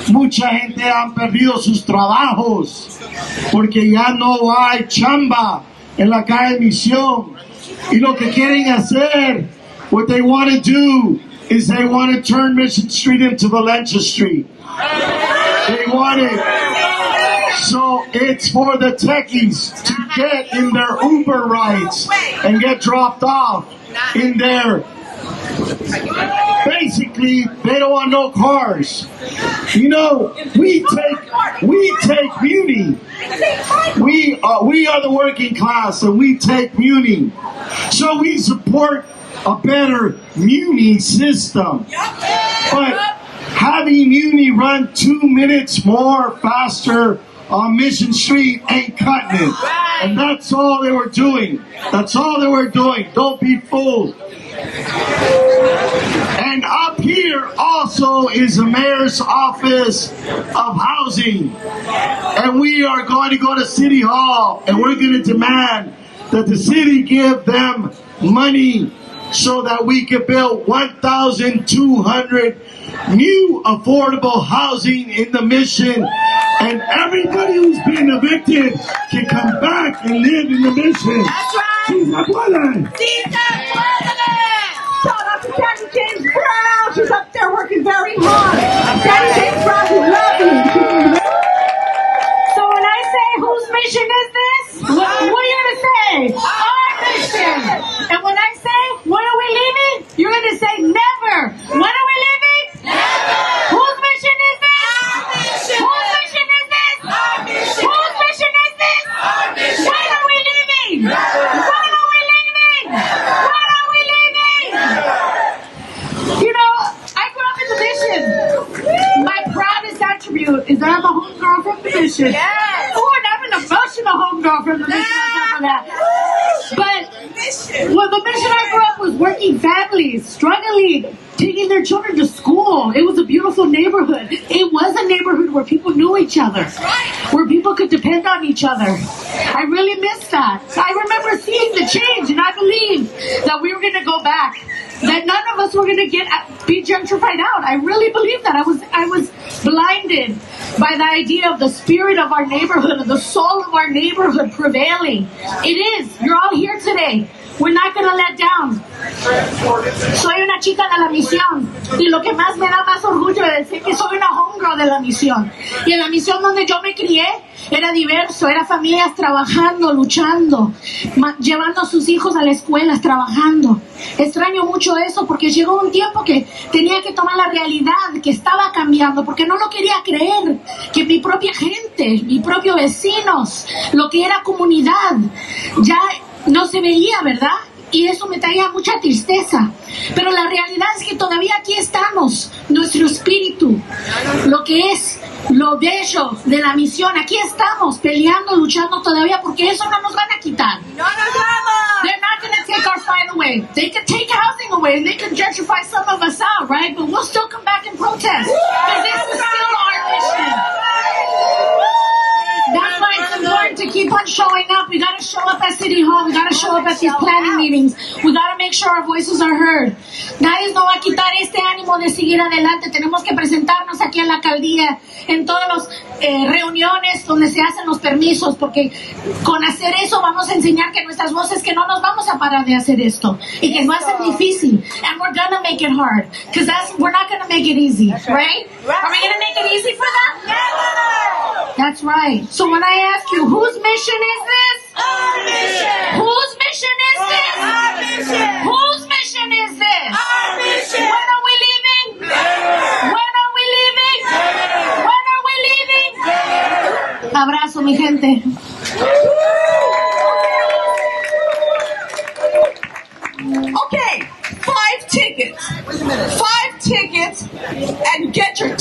Mucha gente han perdido sus trabajos porque ya no hay chamba en la calle Misión. Y lo que quieren hacer, what they want to do is they want to turn Mission Street into Valencia Street. They want it. So it's for the techies to get in their Uber rides and get dropped off in there. Basically, they don't want no cars. You know, we take muni. We are the working class, and we take muni. So we support a better muni system. But having muni run 2 minutes more faster on Mission Street ain't cutting it. And that's all they were doing. That's all they were doing. Don't be fooled. And up here also is the mayor's office of housing. And we are going to go to City Hall, and we're going to demand that the city give them money so that we can build 1,200 new affordable housing in the Mission. And everybody who's been evicted can come back and live in the Mission. That's right. Sí se puede. Sí se puede. Shout out to Daddy James Brown. She's up there working very hard. Daddy James Brown, we love you. So when I say whose mission is this, what are you going to say? Our mission. And when I say, when are we leaving? You're going to say never. When are we leaving? Never. Whose mission is this? Our mission. Whose mission is this? Our mission. Whose mission is this? Our mission. When are we leaving? Never. When are we leaving? Never. When are we leaving? You know, I grew up in the Mission. My proudest attribute is that I'm a homegirl from the Mission. Yes. Oh, and I'm an emotional homegirl from the Mission on top of that. But well, the Mission I grew up was working families, struggling, taking their children to school. It was a beautiful neighborhood. It was a neighborhood where people knew each other, where people could depend on each other. I really miss that. I remember seeing the change, and I believe that we were going to go back. That none of us were going to be gentrified out. I really believe that. I was blinded by the idea of the spirit of our neighborhood, of the soul of our neighborhood prevailing. It is. You're all here today. We're not going to let down. Soy una chica de la misión. Y lo que más me da más orgullo es decir que soy una homegirl de la misión. Y en la misión donde yo me crié, era diverso, era familias trabajando, luchando, llevando a sus hijos a la escuela, trabajando. Extraño mucho eso porque llegó un tiempo que tenía que tomar la realidad que estaba cambiando, porque no lo quería creer, que mi propia gente, mis propios vecinos, lo que era comunidad, ya no se veía, ¿verdad? Y eso me traía mucha tristeza. Pero la realidad es que todavía aquí estamos, nuestro espíritu, lo que es lo bello de la misión. Aquí estamos peleando, luchando todavía, porque eso no nos van a quitar. ¡No nos vamos! They're not going to take our fight away. They can take housing away, and they can gentrify some of us out, right? But we'll still come back and protest, because this is still our mission. That's why it's important to keep on showing up. We got to show up at City Hall. We got to show up at these planning meetings. We got to make sure our voices are heard. Nadie nos va a quitar este ánimo de seguir adelante. Tenemos que presentarnos aquí en la alcaldía, en todas las reuniones donde se hacen los permisos, porque con hacer eso vamos a enseñar que nuestras voces, que no nos vamos a parar de hacer esto, y que va a ser difícil. And we're gonna make it hard, because we're not gonna make it easy, right? Are we gonna make it easy for them? That's right. So when I ask you, whose mission is this? Our mission! Whose mission is this? Our mission! Whose mission is this? Our mission! When are we leaving? When are we leaving? When are we leaving? Abrazo, mi gente. Okay, 5 tickets. 5 tickets and get your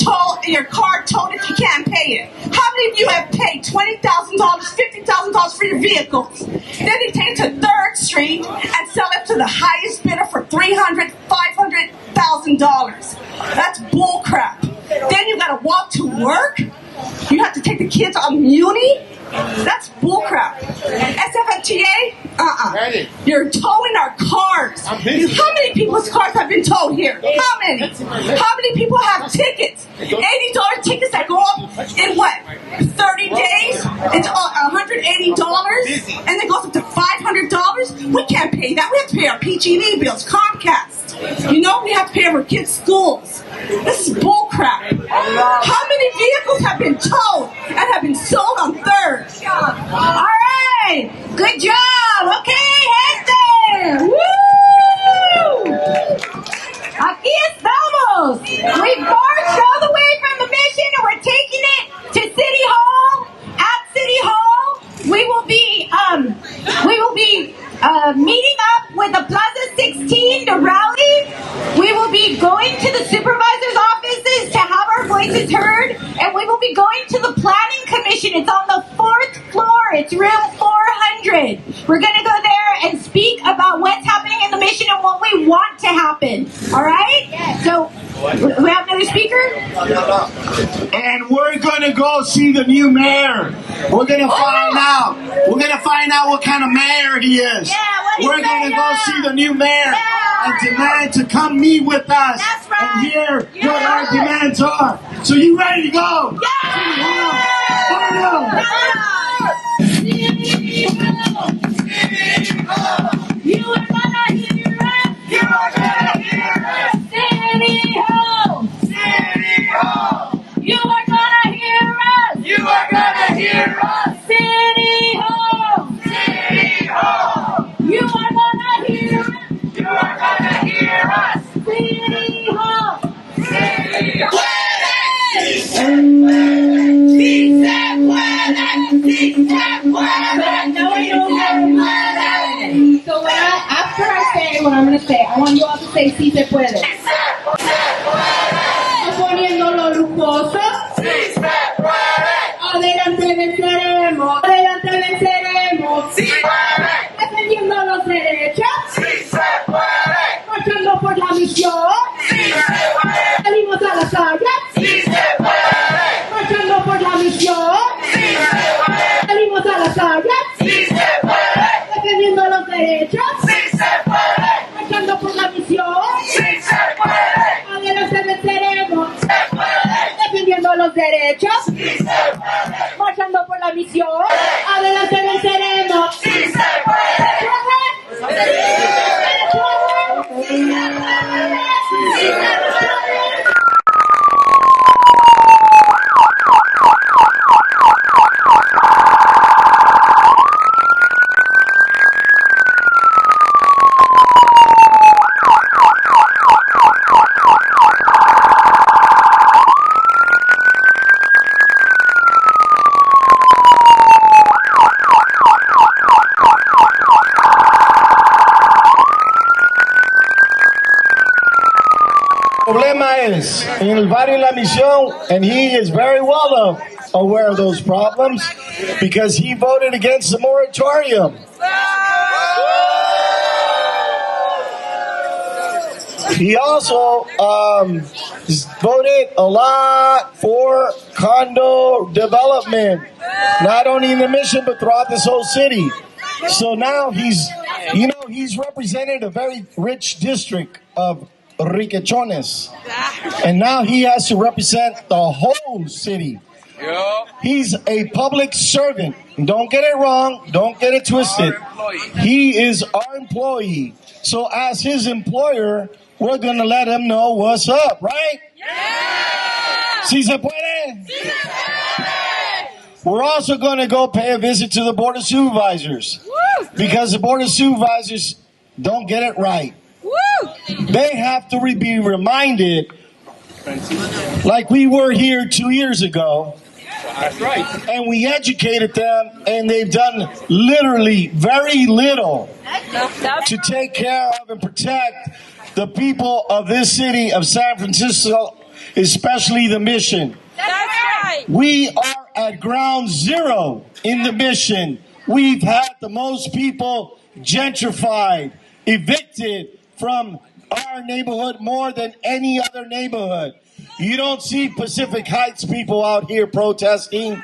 car towed if you can't pay it. How many of you have paid $20,000, $50,000 for your vehicles? Then you take it to 3rd Street and sell it to the highest bidder for $300,000, $500,000. That's bullcrap. Then you gotta walk to work. You have to take the kids on Muni. That's bullcrap. SFMTA? You're towing our cars. How many people's cars have been towed here? How many? How many people have tickets? $80 tickets that go up in what? 30 days? It's $180? And it goes up to $500? We can't pay that. We have to pay our PG&E bills, Comcast. You know, we have to pay our kids' schools. This is bullcrap. How many vehicles have been towed and have been sold on 3rd? All right. Good job. Okay, gente. Woo! Aquí estamos. We marched all the way from the mission and we're taking it to City Hall. At City Hall, we will be meeting up with the Plaza 16 to rally. We will be going to the supervisor's offices to have our voices heard, and we will be going to the planning commission. It's on the 4th floor. It's room 400. We're going to go there and speak about what's happening in the mission and what we want to happen. All right? Yes. So, we have another speaker? And we're going to go see the new mayor. We're going to find out. We're going to find out what kind of mayor he is. We're going to go see the new mayor and demand to come meet with us and hear what our demands are. So you ready to go? You are gonna hear us. You are gonna hear us. City Hall. City Hall. You are gonna hear us. You are gonna hear us. City Hall. City Hall. You are gonna hear us. You are gonna hear us. City Hall. City Hall. Sí se puede. Sí se puede. So after I say what I'm going to say, I want you all to say sí se puede. Poniéndolo lujoso. Sí se puede. Adelante venceremos. Adelante venceremos. Sí se puede. Defendiendo los derechos. Sí se puede. Marchando por la misión. Sí se puede. Salimos a las calles. Sí se puede. Marchando por la misión. Sí se puede. Salimos a las calles. Sí se puede. Defendiendo los derechos. Sí se puede. Marchando por la misión. Sí se puede. Adelante venceremos. Se puede. Defendiendo los derechos. Sí se puede. Marchando por la misión. Adelante venceremos. Sí se puede. Sí se puede. Sí se puede. Problema es en el barrio La Misión, and he is very well aware of those problems because he voted against the moratorium. He also voted a lot for condo development, not only in the Mission but throughout this whole city. So now he's represented a very rich district of riquechones, and now he has to represent the whole city. He's a public servant. Don't get it wrong. Don't get it twisted. He is our employee. So as his employer, we're going to let him know what's up, right? Yeah! Si se puede? Si se puede! We're also going to go pay a visit to the Board of Supervisors. Woo! Because the Board of Supervisors don't get it right. Woo! They have to be reminded, like we were here 2 years ago. That's right. And we educated them, and they've done literally very little to take care of and protect the people of this city of San Francisco, especially the Mission. That's right. We are at ground zero in the Mission. We've had the most people gentrified, evicted from our neighborhood more than any other neighborhood. You don't see Pacific Heights people out here protesting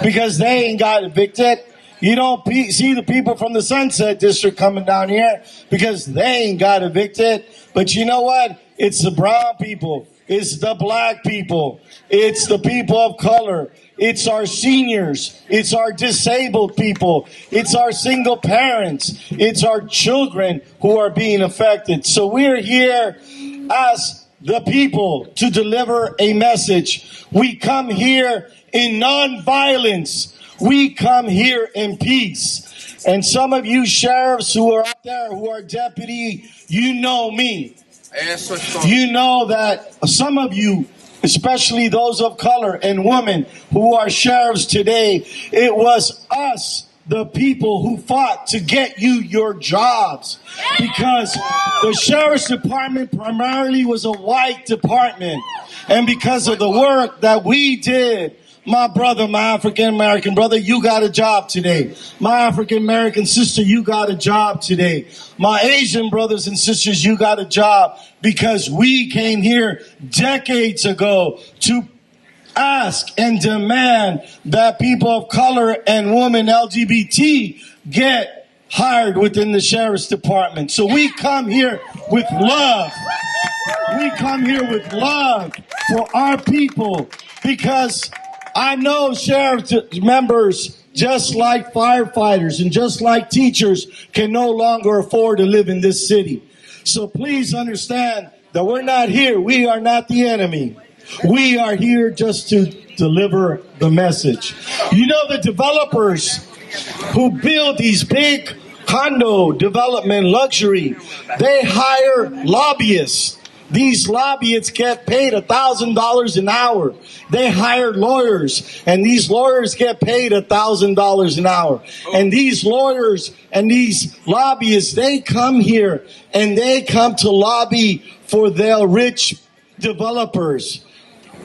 because they ain't got evicted. You don't see the people from the Sunset District coming down here because they ain't got evicted. But you know what? It's the brown people. It's the black people. It's the people of color. It's our seniors. It's our disabled people. It's our single parents. It's our children who are being affected. So we're here as the people to deliver a message. We come here in nonviolence. We come here in peace. And some of you sheriffs who are up there, who are deputy, you know me. You know that some of you, especially those of color and women who are sheriffs today, it was us, the people, who fought to get you your jobs. Because the sheriff's department primarily was a white department. And because of the work that we did, my brother, my African-American brother, you got a job today. My African-American sister, you got a job today. My Asian brothers and sisters, you got a job because we came here decades ago to ask and demand that people of color and women LGBT get hired within the sheriff's department. So we come here with love. We come here with love for our people because I know sheriff members, just like firefighters and just like teachers, can no longer afford to live in this city. So please understand that we're not here. We are not the enemy. We are here just to deliver the message. You know, the developers who build these big condo development luxury, they hire lobbyists. These lobbyists get paid $1,000 an hour. They hire lawyers, and these lawyers get paid $1,000 an hour. And these lawyers and these lobbyists, they come here and they come to lobby for their rich developers.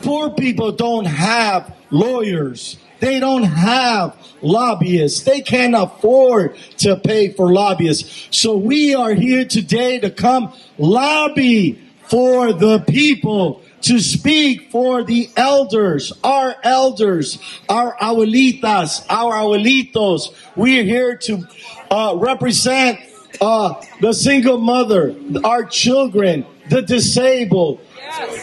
Poor people don't have lawyers. They don't have lobbyists. They can't afford to pay for lobbyists. So we are here today to come lobby for the people, to speak for the elders, our abuelitas, our abuelitos. We're here to represent the single mother, our children, the disabled,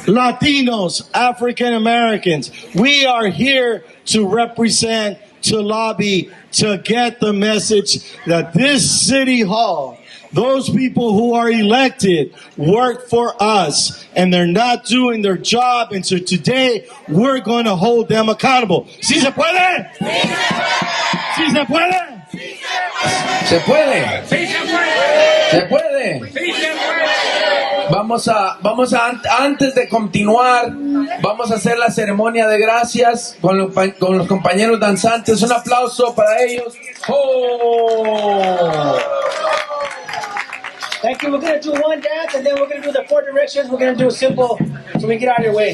Latinos, African Americans. We are here to represent, to lobby, to get the message that this city hall, those people who are elected, work for us, and they're not doing their job. And so today, we're going to hold them accountable. ¿Sí se puede? ¿Sí se puede? ¿Se puede? ¿Se puede? Vamos a antes de continuar, vamos a hacer la ceremonia de gracias con los compañeros danzantes. Un aplauso para ellos. ¡Oh! Thank you. We're going to do one dance, and then we're going to do the 4 directions. We're going to do a simple, so we get out of your way.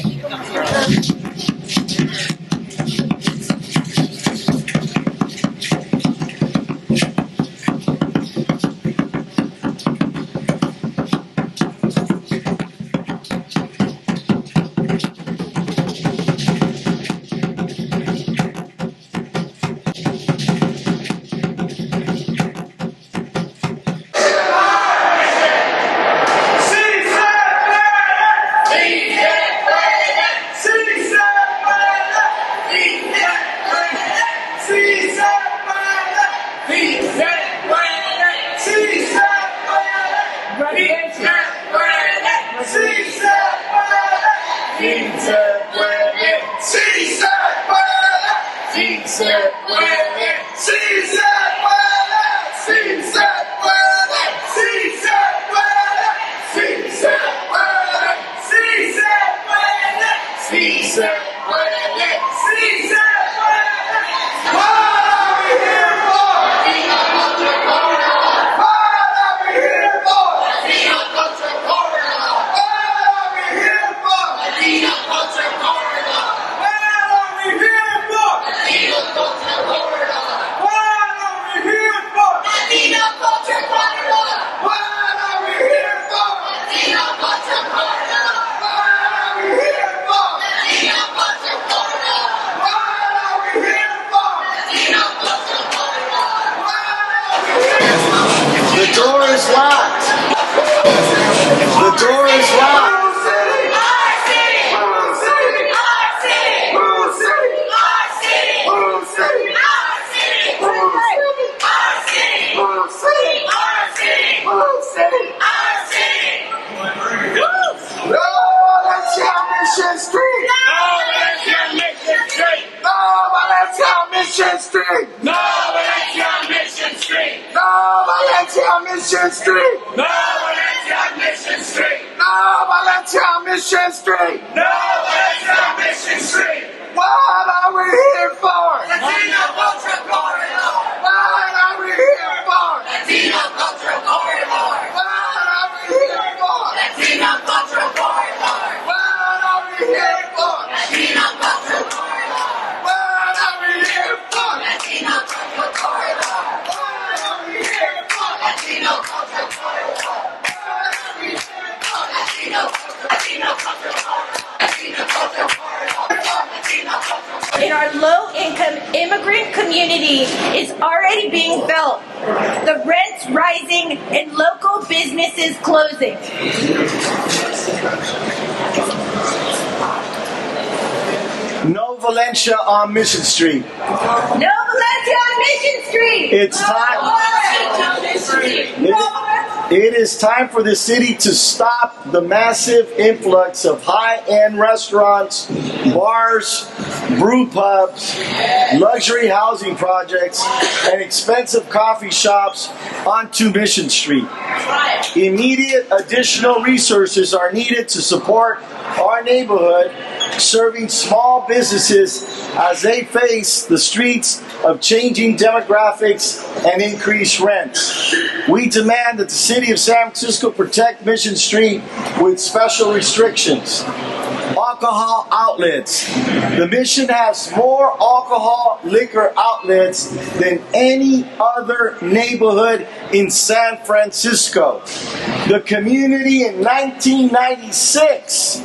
In our low-income immigrant community is already being felt. The rents rising and local businesses closing. No Valencia on Mission Street. No Valencia on Mission Street. It's time. It is time for the city to stop the massive influx of high-end restaurants, bars, brew pubs, luxury housing projects, and expensive coffee shops onto Mission Street. Immediate additional resources are needed to support our neighborhood, serving small businesses as they face the streets of changing demographics and increased rents. We demand that the City of San Francisco protect Mission Street with special restrictions. Alcohol outlets. The Mission has more alcohol liquor outlets than any other neighborhood in San Francisco. The community in 1996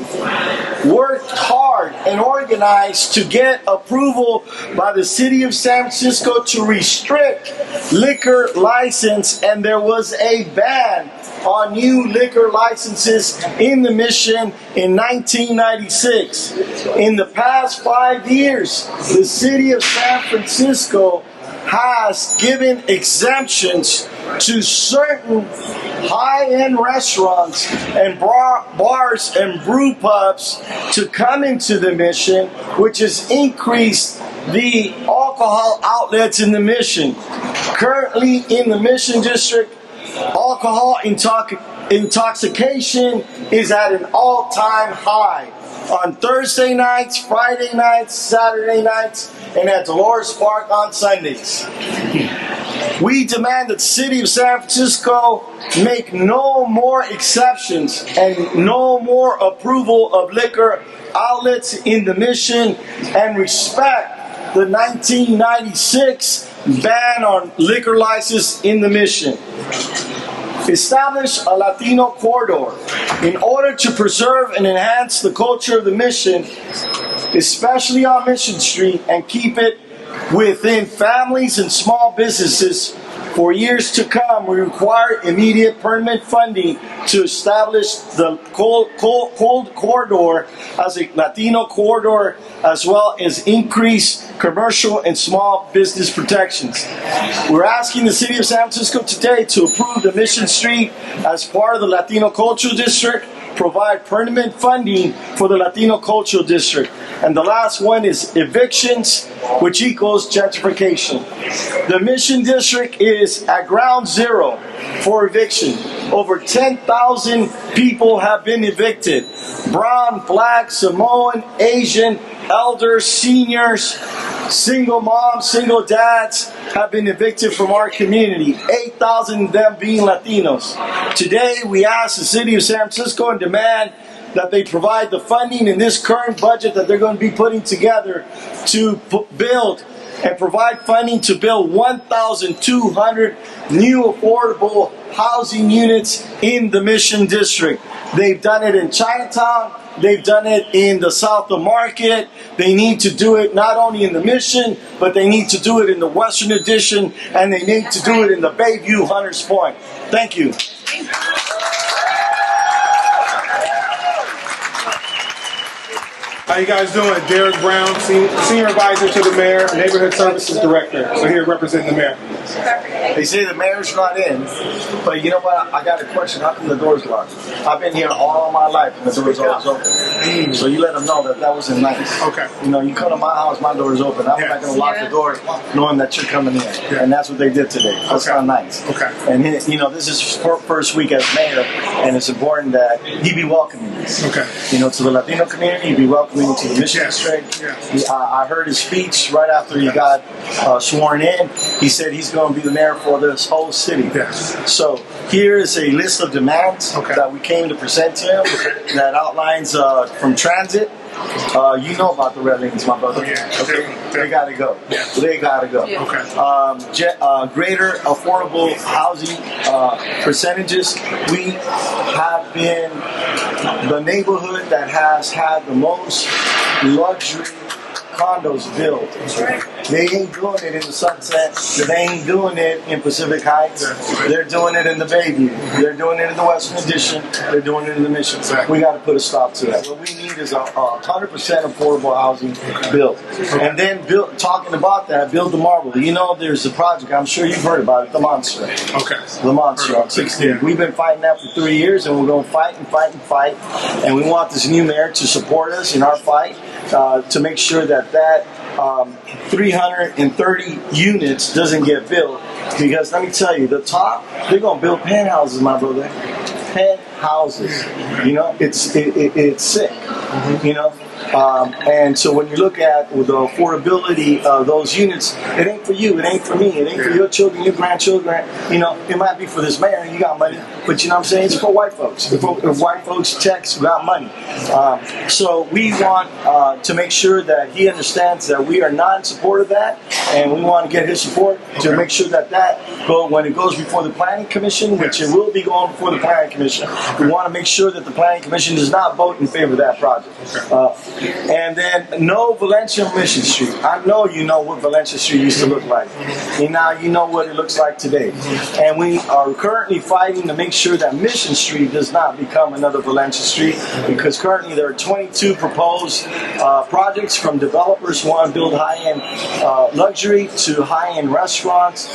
worked hard and organized to get approval by the City of San Francisco to restrict liquor license, and there was a ban on new liquor licenses in the Mission in 1996. In the past 5 years, the City of San Francisco has given exemptions to certain high-end restaurants and bars and brew pubs to come into the Mission, which has increased the alcohol outlets in the Mission. Currently in the Mission District, alcohol intoxication is at an all-time high. On Thursday nights, Friday nights, Saturday nights, and at Dolores Park on Sundays. We demand that the City of San Francisco make no more exceptions and no more approval of liquor outlets in the Mission, and respect the 1996 ban on liquor license in the Mission. Establish a Latino corridor in order to preserve and enhance the culture of the Mission, especially on Mission Street, and keep it within families and small businesses for years to come. We require immediate permanent funding to establish the cold corridor as a Latino corridor, as well as increase commercial and small business protections. We're asking the City of San Francisco today to approve the Mission Street as part of the Latino Cultural District, provide permanent funding for the Latino Cultural District. And the last one is evictions, which equals gentrification. The Mission District is at ground zero for eviction. Over 10,000 people have been evicted. Brown, Black, Samoan, Asian, elders, seniors, single moms, single dads have been evicted from our community, 8,000 of them being Latinos. Today, we ask the City of San Francisco and demand that they provide the funding in this current budget that they're going to be putting together to build and provide funding to build 1,200 new affordable housing units in the Mission District. They've done it in Chinatown. They've done it in the South of Market. They need to do it not only in the Mission, but they need to do it in the Western Addition, and they need to do it in the Bayview Hunters Point. Thank you. How you guys doing? Derek Brown, Senior Advisor to the Mayor, Neighborhood Services Director. So here representing the Mayor. They say the mayor's not in, but you know what? I got a question. How come the door's locked? I've been here all my life and the door's always open. So you let them know that wasn't nice. Okay. You know, you come to my house, my door's open. I'm not going to lock the door knowing that you're coming in. Yeah. And that's what they did today. That's not nice. Okay. And, you know, this is first week as mayor, and it's important that he be welcoming us. Okay. You know, to the Latino community, he be welcoming to the Mission District. Yes. I heard his speech right after he got sworn in. He said he's going to be the mayor for this whole city. Yes. So here is a list of demands that we came to present to him that outlines from transit. You know about the red lanes, my brother. They got to go. They got to go. Greater affordable housing percentages. We have been the neighborhood that has had the most luxury condos built. They ain't doing it in the Sunset. They ain't doing it in Pacific Heights. They're doing it in the Bayview. They're doing it in the Western Addition. They're doing it in the Mission. We got to put a stop to that. What we need is 100% affordable housing built. And then talking about that, build the marble. You know, there's a project, I'm sure you've heard about it, the Monster. Okay. The Monster on 16th. We've been fighting that for 3 years, and we're going to fight and fight and fight. And we want this new mayor to support us in our fight to make sure that 330 units doesn't get built, because let me tell you, the top, they're going to build penthouses, my brother. Penthouses. You know, it's sick. You know, and so when you look at the affordability of those units, it ain't for you, it ain't for me, it ain't for your children, your grandchildren. You know, it might be for this mayor, you got money, but you know what I'm saying, it's for white folks. If white folks checks who got money. So we want to make sure that he understands that we are not in support of that, and we want to get his support to make sure that when it goes before the Planning Commission, which it will be going before the Planning Commission, we want to make sure that the Planning Commission does not vote in favor of that project. And then no Valencia Mission Street. I know you know what Valencia Street used to look like. And now you know what it looks like today. And we are currently fighting to make sure that Mission Street does not become another Valencia Street, because currently there are 22 proposed projects from developers who want to build high-end luxury to high-end restaurants,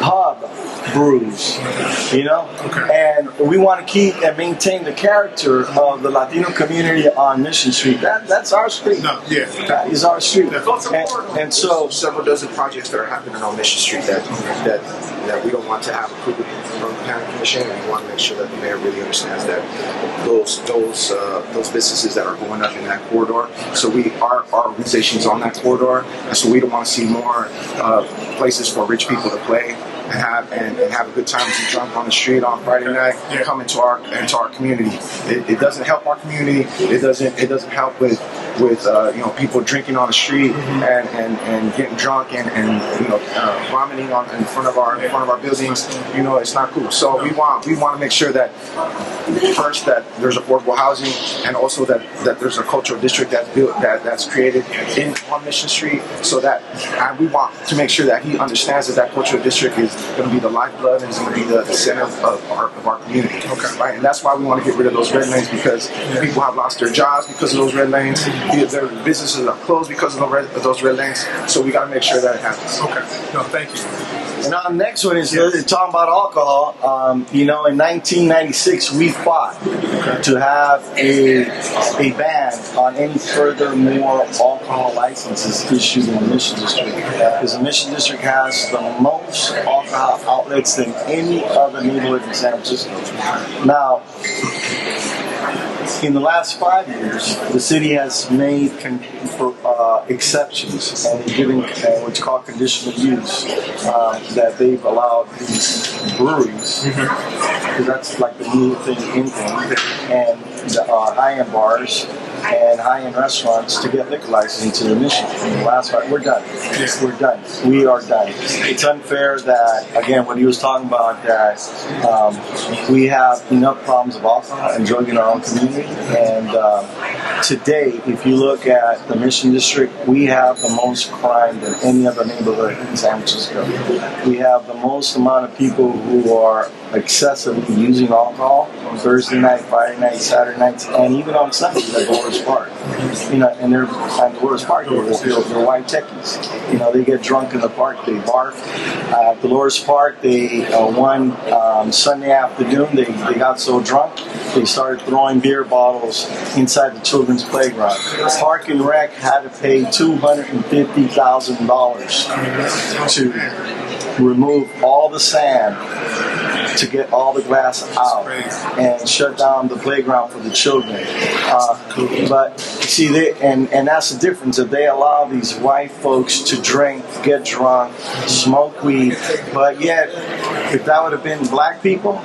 hub, brews, you know? And we want to keep and maintain the character of the Latino community on Mission Street. That's our street. That is our street. And so several dozen projects that are happening on Mission Street that we don't want to have approved from the planning commission, and we want to make sure that the mayor really understands that those businesses that are going up in that corridor. So our organization's on that corridor, and so we don't want to see more places for rich people to play and have a good time and be drunk on the street on Friday night. Come into our community. It doesn't help our community. It doesn't help with people drinking on the street and getting drunk and vomiting in front of our buildings. It's not cool. So we want to make sure that first that there's affordable housing, and also that there's a cultural district that's created on Mission Street, so that we want to make sure that he understands that cultural district is going to be the lifeblood and is going to be the center of our community. Right? And that's why we want to get rid of those red lanes, because people have lost their jobs because of those red lanes. Their businesses are closed because of those red lanes. So we got to make sure that it happens. No, thank you. And our next one is talking about alcohol. In 1996, we fought to have a ban on any further more alcohol licenses issued in the Mission District, because the Mission District has the most alcohol outlets than any other neighborhood in San Francisco. Now, in the last 5 years, the city has made exceptions and giving what's called conditional use, that they've allowed these breweries, because that's like the new thing in thing, and the high-end bars and high-end restaurants to get liquor license into the Mission. In the last 5, we're done. We're done. We are done. It's unfair that, again, what he was talking about, that we have enough problems of alcohol and drug in our own community. And today, if you look at the Mission District, we have the most crime than any other neighborhood in San Francisco. We have the most amount of people who are excessively using alcohol on Thursday night, Friday night, Saturday nights, and even on Sundays at Dolores Park. And they're at Dolores Park, they're white techies. They get drunk in the park, they barf. At Dolores Park, one Sunday afternoon, they got so drunk, they started throwing beer bottles inside the children's playground. Park and Rec had to pay $250,000 to remove all the sand, to get all the glass out and shut down the playground for the children. But see, and that's the difference. If they allow these white folks to drink, get drunk, smoke weed, but yet, if that would have been black people,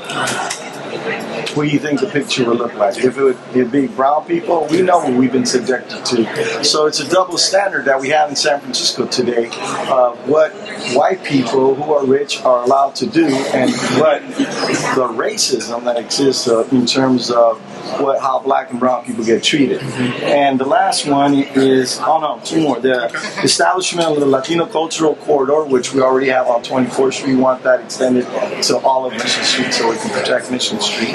what do you think the picture would look like? If it'd be brown people, we know what we've been subjected to. So it's a double standard that we have in San Francisco today of what white people who are rich are allowed to do, and what the racism that exists in terms of how black and brown people get treated. And the last one is, two more. The establishment of the Latino Cultural Corridor, which we already have on 24th Street. We want that extended to all of Mission Street so we can protect Mission Street.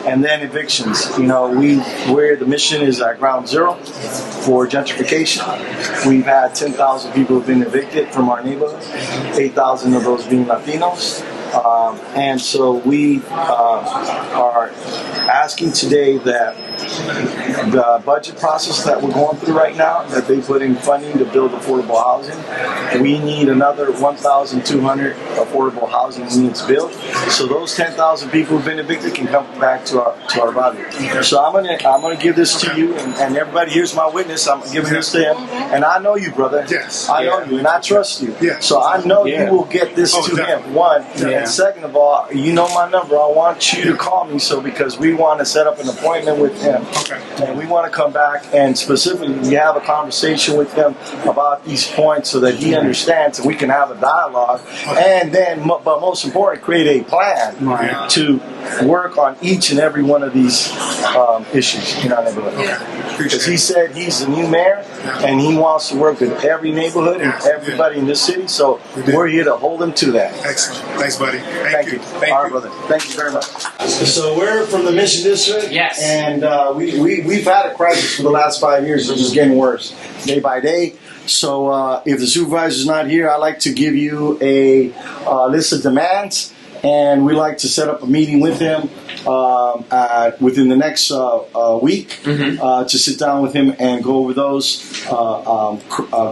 And then evictions. Where the Mission is at ground zero for gentrification. We've had 10,000 people who've been evicted from our neighborhood, 8,000 of those being Latinos. And so we are asking today that the budget process that we're going through right now, that they put in funding to build affordable housing, we need another 1,200 affordable housing units built. So those 10,000 people who've been evicted can come back to our body. So I'm gonna give this to you, and everybody here's my witness. I'm giving this to him, and I know you, brother. Yes. I know you, and I trust you. Yes. So I know you will get this to him. One. And second of all, you know my number. I want you to call me because we want to set up an appointment with him. And we want to come back and specifically have a conversation with him about these points so that he understands and we can have a dialogue. And then, but most important, create a plan to work on each and every one of these issues in our neighborhood. Because he said he's the new mayor and he wants to work with every neighborhood and everybody in this city. So we're here to hold him to that. Excellent. Thanks, buddy. Thank you. All right, brother. Thank you very much. So we're from the Mission District. Yes. And we've had a crisis for the last 5 years. It's just getting worse day by day. So if the supervisor's not here, I'd like to give you a list of demands and we like to set up a meeting with him within the next week to sit down with him and go over those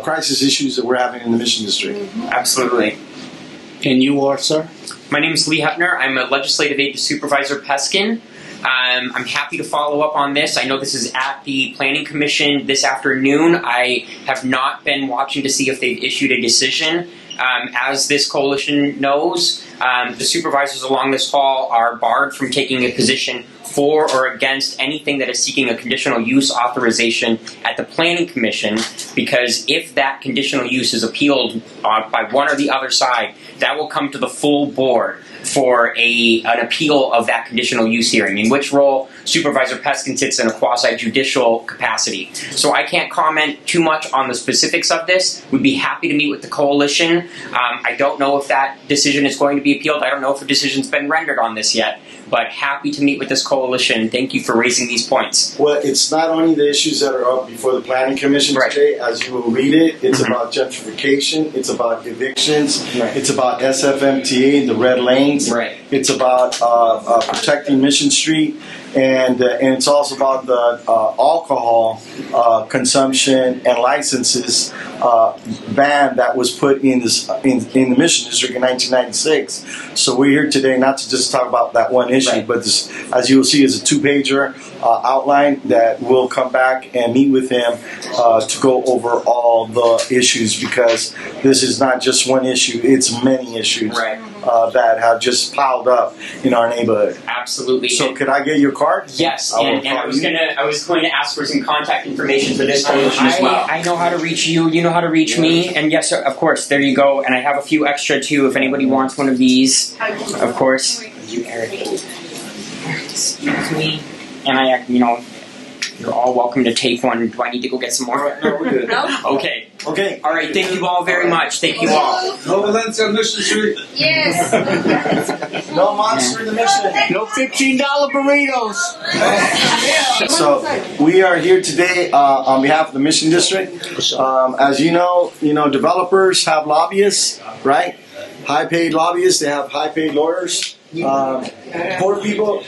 crisis issues that we're having in the Mission District. Absolutely. And you are, sir? My name is Lee Hutner. I'm a legislative aide to Supervisor Peskin. I'm happy to follow up on this. I know this is at the Planning Commission this afternoon. I have not been watching to see if they've issued a decision. As this coalition knows, the supervisors along this hall are barred from taking a position for or against anything that is seeking a conditional use authorization at the Planning Commission, because if that conditional use is appealed by one or the other side, that will come to the full board for an appeal of that conditional use hearing, in which role Supervisor Peskin sits in a quasi-judicial capacity. So I can't comment too much on the specifics of this. We'd be happy to meet with the coalition. I don't know if that decision is going to be appealed. I don't know if a decision's been rendered on this yet, but happy to meet with this coalition. Thank you for raising these points. Well, it's not only the issues that are up before the Planning Commission today, as you will read it. It's about gentrification. It's about evictions. It's about SFMTA, the red lanes. It's about protecting Mission Street. And it's also about the alcohol consumption and licenses ban that was put in the Mission District in 1996. So we're here today not to just talk about that one issue, but this, as you will see, is a two-pager outline that will come back and meet with him to go over all the issues, because this is not just one issue; it's many issues that have just piled up in our neighborhood. Absolutely. So, could I get your card? Yes, and I was going to ask for some contact information for this coalition as well. I know how to reach you. You know how to reach me, and yes, of course. There you go. And I have a few extra too. If anybody wants one of these, of course. You, Eric. Excuse me. And I, you're all welcome to take one. Do I need to go get some more? No, we're good. Okay. Okay. All right. Thank you all very much. Thank you all. No Valencia on Mission Street. Yes. No monster in the Mission. No $15 burritos. So we are here today on behalf of the Mission District. As you know, developers have lobbyists, right? High-paid lobbyists. They have high-paid lawyers. Poor people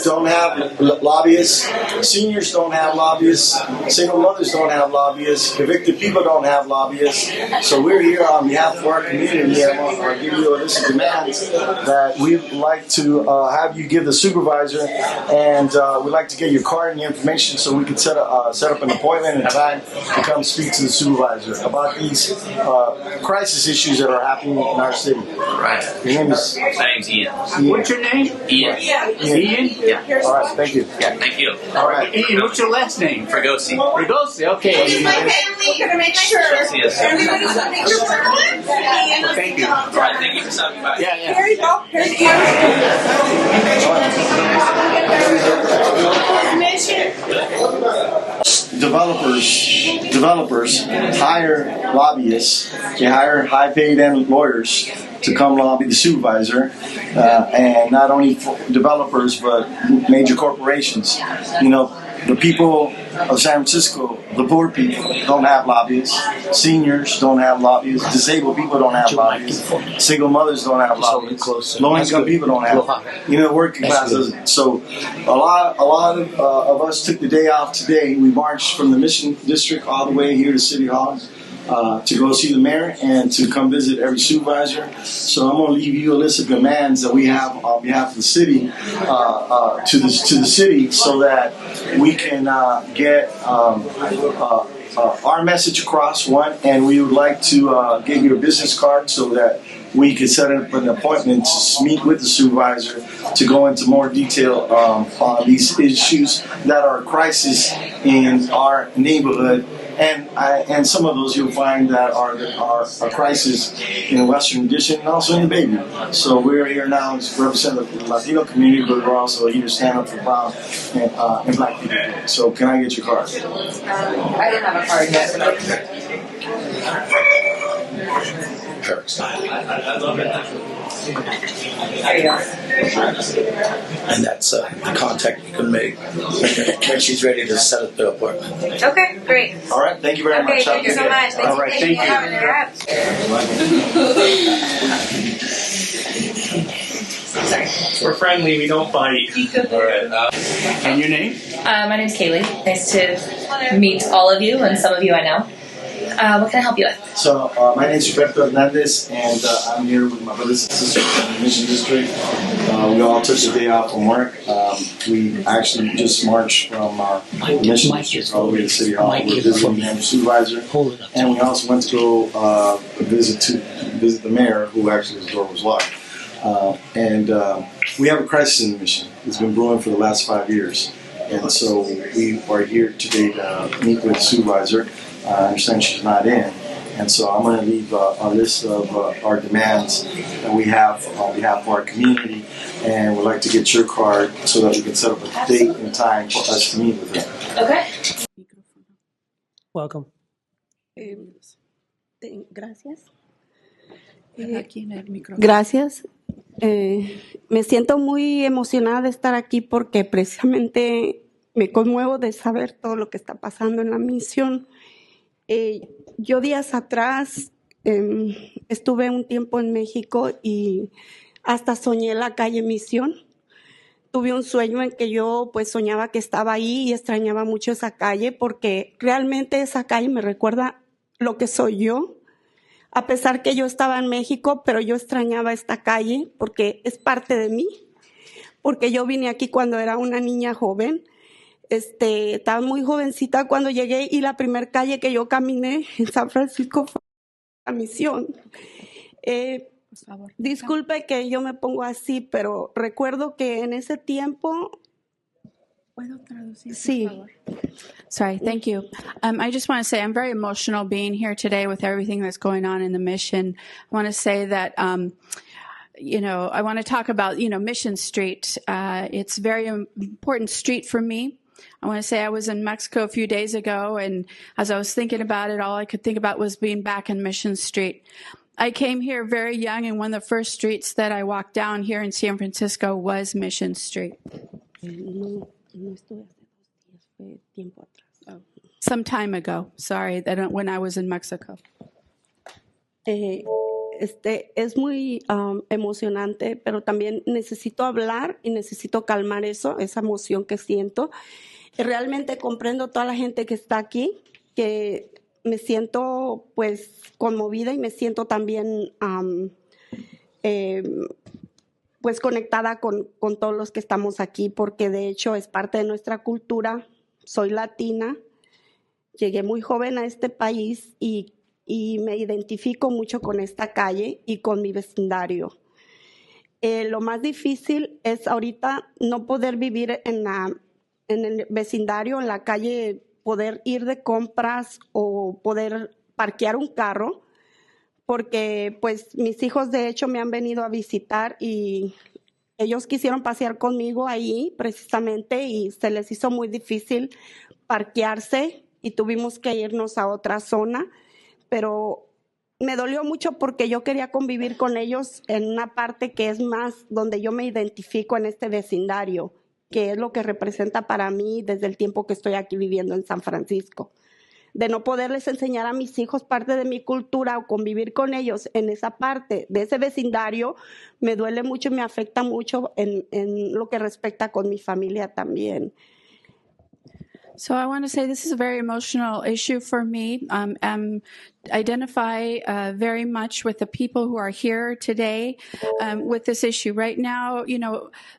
don't have lobbyists. Seniors don't have lobbyists. Single mothers don't have lobbyists. Evicted people don't have lobbyists. So we're here on behalf of our community, and I'll give you a list of demands that we'd like to have you give the supervisor, and we'd like to get your card and your information so we can set up an appointment and time to come speak to the supervisor about these crisis issues that are happening in our city. Right. Your name is? My name's Ian. What's your name? Ian. Ian? Yeah. All right, thank you. Yeah, thank you. All right. Ian, what's your last name? Fregosi. Fregosi, okay. Make sure. Everybody's gonna make sure. Thank you. All right, thank you for stopping by. Yeah. Here you go. Here's Developers hire lobbyists. They hire high-paid lawyers to come lobby the supervisor, and not only developers but major corporations. The people of San Francisco, the poor people, don't have lobbyists. Seniors don't have lobbyists. Disabled people don't have lobbyists. Single mothers don't have lobbyists. Low-income people don't have. Working class doesn't. So a lot of us took the day off today. We marched from the Mission District all the way here to City Hall to go see the mayor and to come visit every supervisor. So I'm going to leave you a list of demands that we have on behalf of the city to the city, so that we can get our message across. One, and we would like to get you a business card so that we could set up an appointment to meet with the supervisor to go into more detail on these issues that are a crisis in our neighborhood. And some of those you'll find that are a crisis in the Western Addition and also in the Bayview. So we're here now to represent the Latino community, but we're also here to stand up for brown and black people. So can I get your card? I don't have a card yet. There you go. And that's the contact you can make when she's ready to set up the appointment. Okay, great. All right, thank you very much. Okay, thank you so much. All right, thank you. Thank you. Sorry. We're friendly. We don't bite. All right. And your name? My name's Kaylee. Nice to meet all of you, and some of you I know. What can I help you with? So, my name is Roberto Hernandez, and I'm here with my brothers and sisters from the Mission District. We all took the day off from work. We actually just marched from the Mission District all the way to City Hall. We're visiting the supervisor, and we also went to go visit the mayor, who actually his door was locked. We have a crisis in the Mission. It's been brewing for the last 5 years, and so we are here today to meet with the supervisor. I understand she's not in, and so I'm going to leave a list of our demands that we have on behalf of our community, and we'd like to get your card so that we can set up a date and time for us to meet with her. Okay. Welcome. Gracias. Gracias. Me siento muy emocionada de estar aquí porque precisamente me conmuevo de saber todo lo que está pasando en la misión. Yo días atrás estuve un tiempo en México y hasta soñé la calle Misión. Tuve un sueño en que yo pues soñaba que estaba ahí y extrañaba mucho esa calle porque realmente esa calle me recuerda lo que soy yo. A pesar que yo estaba en México, pero yo extrañaba esta calle porque es parte de mí. Porque yo vine aquí cuando era una niña joven. Estaba muy jovencita cuando llegué y la primera calle que yo caminé en San Francisco fue la Misión. Disculpe que yo me pongo así, pero recuerdo que en ese tiempo... ¿Puedo traducir, sí. por favor? Sorry, thank you. I just want to say I'm very emotional being here today with everything that's going on in the mission. I want to say that... I want to talk about, Mission Street. It's a very important street for me. I want to say I was in Mexico a few days ago, and as I was thinking about it, all I could think about was being back in Mission Street. I came here very young, and one of the first streets that I walked down here in San Francisco was Mission Street. Some time ago, sorry, when I was in Mexico. Es muy emocionante, pero también necesito hablar y necesito calmar esa emoción que siento. Realmente comprendo toda la gente que está aquí, que me siento pues conmovida y me siento también pues conectada con todos los que estamos aquí, porque de hecho es parte de nuestra cultura. Soy latina, llegué muy joven a este país y me identifico mucho con esta calle y con mi vecindario. Lo más difícil es ahorita no poder vivir en el vecindario, en la calle, poder ir de compras o poder parquear un carro, porque pues mis hijos de hecho me han venido a visitar y ellos quisieron pasear conmigo ahí precisamente y se les hizo muy difícil parquearse y tuvimos que irnos a otra zona. Pero me dolió mucho porque yo quería convivir con ellos en una parte que es más donde yo me identifico en este vecindario, que es lo que representa para mí desde el tiempo que estoy aquí viviendo en San Francisco. De no poderles enseñar a mis hijos parte de mi cultura o convivir con ellos en esa parte de ese vecindario, me duele mucho y me afecta mucho en lo que respecta con mi familia también. So I want to say this is a very emotional issue for me. Identify very much with the people who are here today with this issue. Right now,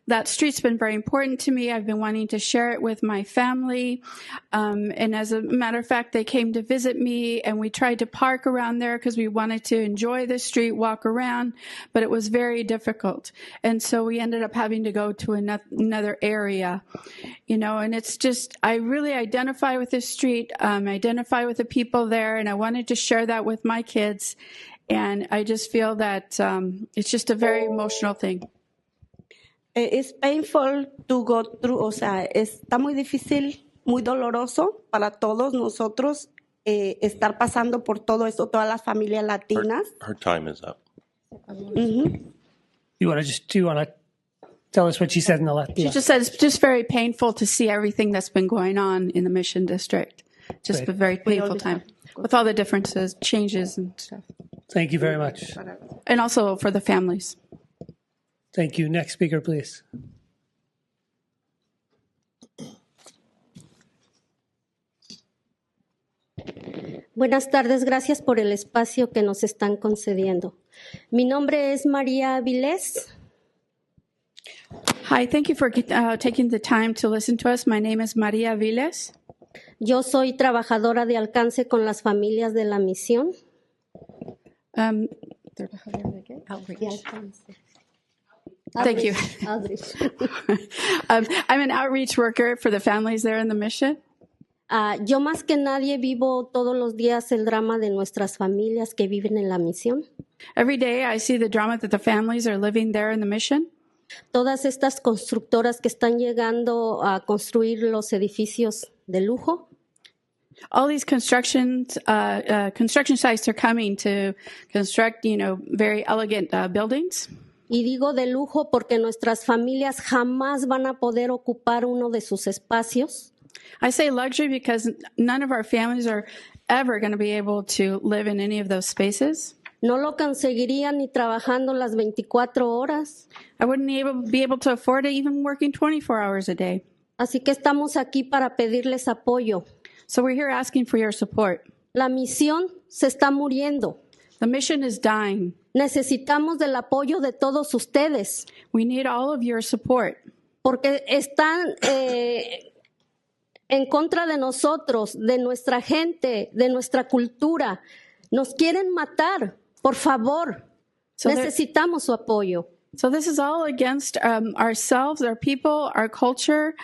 that street's been very important to me. I've been wanting to share it with my family. And as a matter of fact, they came to visit me and we tried to park around there because we wanted to enjoy the street, walk around, but it was very difficult. And so we ended up having to go to another area, and it's just, I really identify with this street, identify with the people there, and I wanted to share that with my kids, and I just feel that it's just a very emotional thing. It's painful to go through, está muy difícil, muy doloroso para todos nosotros estar pasando por todo esto, todas las familias latinas. Her time is up. Mm-hmm. Do you want to tell us what she said in the last? She just said it's just very painful to see everything that's been going on in the Mission District. Just a very painful time with all the differences, changes, and stuff. Thank you very much. And also for the families. Thank you. Next speaker, please. Buenas tardes, gracias por el espacio que nos están concediendo. Mi nombre es María Avilés. Hi, thank you for taking the time to listen to us. My name is María Viles. Yo soy trabajadora de alcance con las familias de la misión. Outreach. Thank you. Outreach. I'm an outreach worker for the families there in the mission. Yo más que nadie vivo todos los días el drama de nuestras familias que viven en la misión. Every day I see the drama that the families are living there in the mission. Todas estas constructoras que están llegando a construir los edificios de lujo. All these construction sites are coming to construct, very elegant buildings. Y digo de lujo porque nuestras familias jamás van a poder ocupar uno de sus espacios. I say luxury because none of our families are ever going to be able to live in any of those spaces. No lo conseguirían ni trabajando las 24 horas. I wouldn't be able to afford it even working 24 hours a day. Así que estamos aquí para pedirles apoyo. So we're here asking for your support. La misión se está muriendo. The mission is dying. Necesitamos del apoyo de todos ustedes. We need all of your support. Porque están en contra de nosotros, de nuestra gente, de nuestra cultura. Nos quieren matar. Por favor, necesitamos su apoyo. So this is all against ourselves, our people, our culture,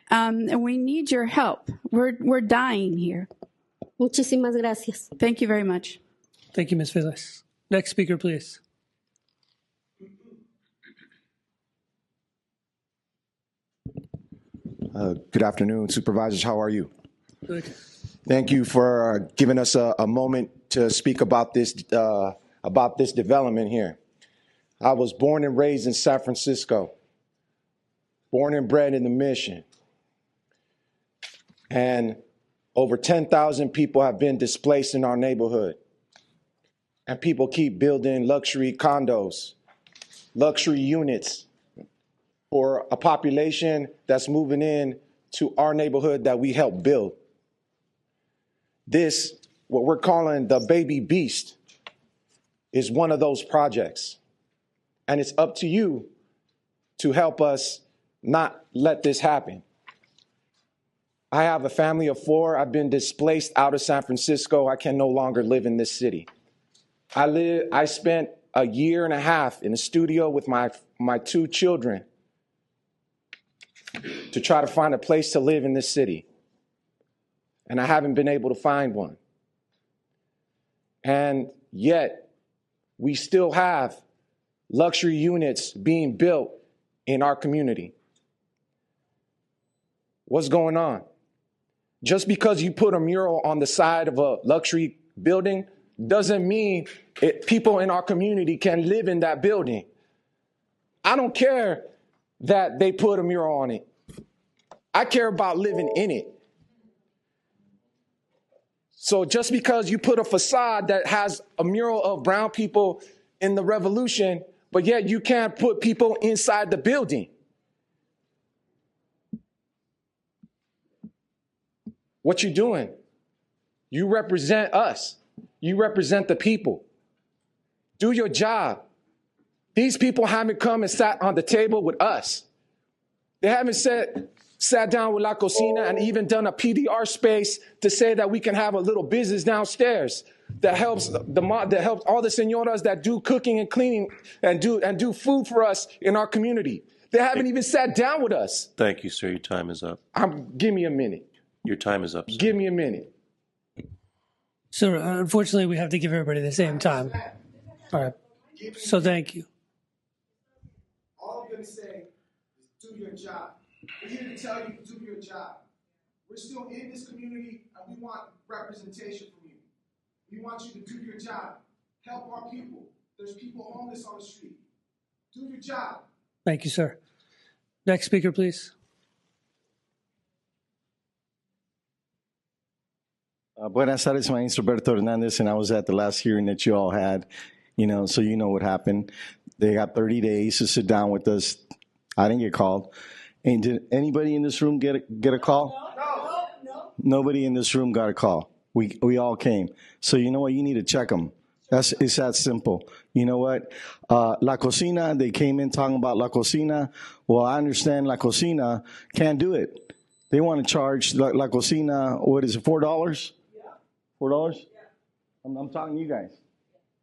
and we need your help. We're dying here. Muchísimas gracias. Thank you very much. Thank you, Ms. Vilas. Next speaker, please. Good afternoon, supervisors. How are you? Good. Thank you for giving us a moment to speak about this development here. I was born and raised in San Francisco, born and bred in the Mission. And over 10,000 people have been displaced in our neighborhood. And people keep building luxury condos, luxury units for a population that's moving in to our neighborhood that we helped build. This, what we're calling the baby beast, is one of those projects. And it's up to you to help us not let this happen. I have a family of 4. I've been displaced out of San Francisco. I can no longer live in this city. I spent a year and a half in the studio with my 2 children to try to find a place to live in this city. And I haven't been able to find one. And yet, we still have luxury units being built in our community. What's going on? Just because you put a mural on the side of a luxury building doesn't mean people in our community can live in that building. I don't care that they put a mural on it. I care about living in it. So just because you put a facade that has a mural of brown people in the revolution, but yet you can't put people inside the building. What you doing? You represent us. You represent the people. Do your job. These people haven't come and sat on the table with us. They haven't sat down with La Cocina and even done a PDR space to say that we can have a little business downstairs that helps all the señoras that do cooking and cleaning and do food for us in our community. They haven't even sat down with us. Thank you, sir. Your time is up. Give me a minute. Your time is up, sir. Give me a minute. Sir, unfortunately, we have to give everybody the same time. All right. So thank you. All I'm going to say is do your job. We're here to tell you to do your job. We're still in this community, and we want representation from you. We want you to do your job. Help our people. There's people homeless on the street. Do your job. Thank you, sir. Next speaker, please. Buenas tardes, my name is Roberto Hernandez, and I was at the last hearing that you all had, so you know what happened. They got 30 days to sit down with us. I didn't get called. And did anybody in this room get a call? No. Nobody in this room got a call. We all came. So you know what? You need to check them. It's that simple. You know what? La Cocina, they came in talking about La Cocina. Well, I understand La Cocina can't do it. They want to charge La Cocina, what is it, $4? Yeah. $4? Yeah. I'm talking to you guys.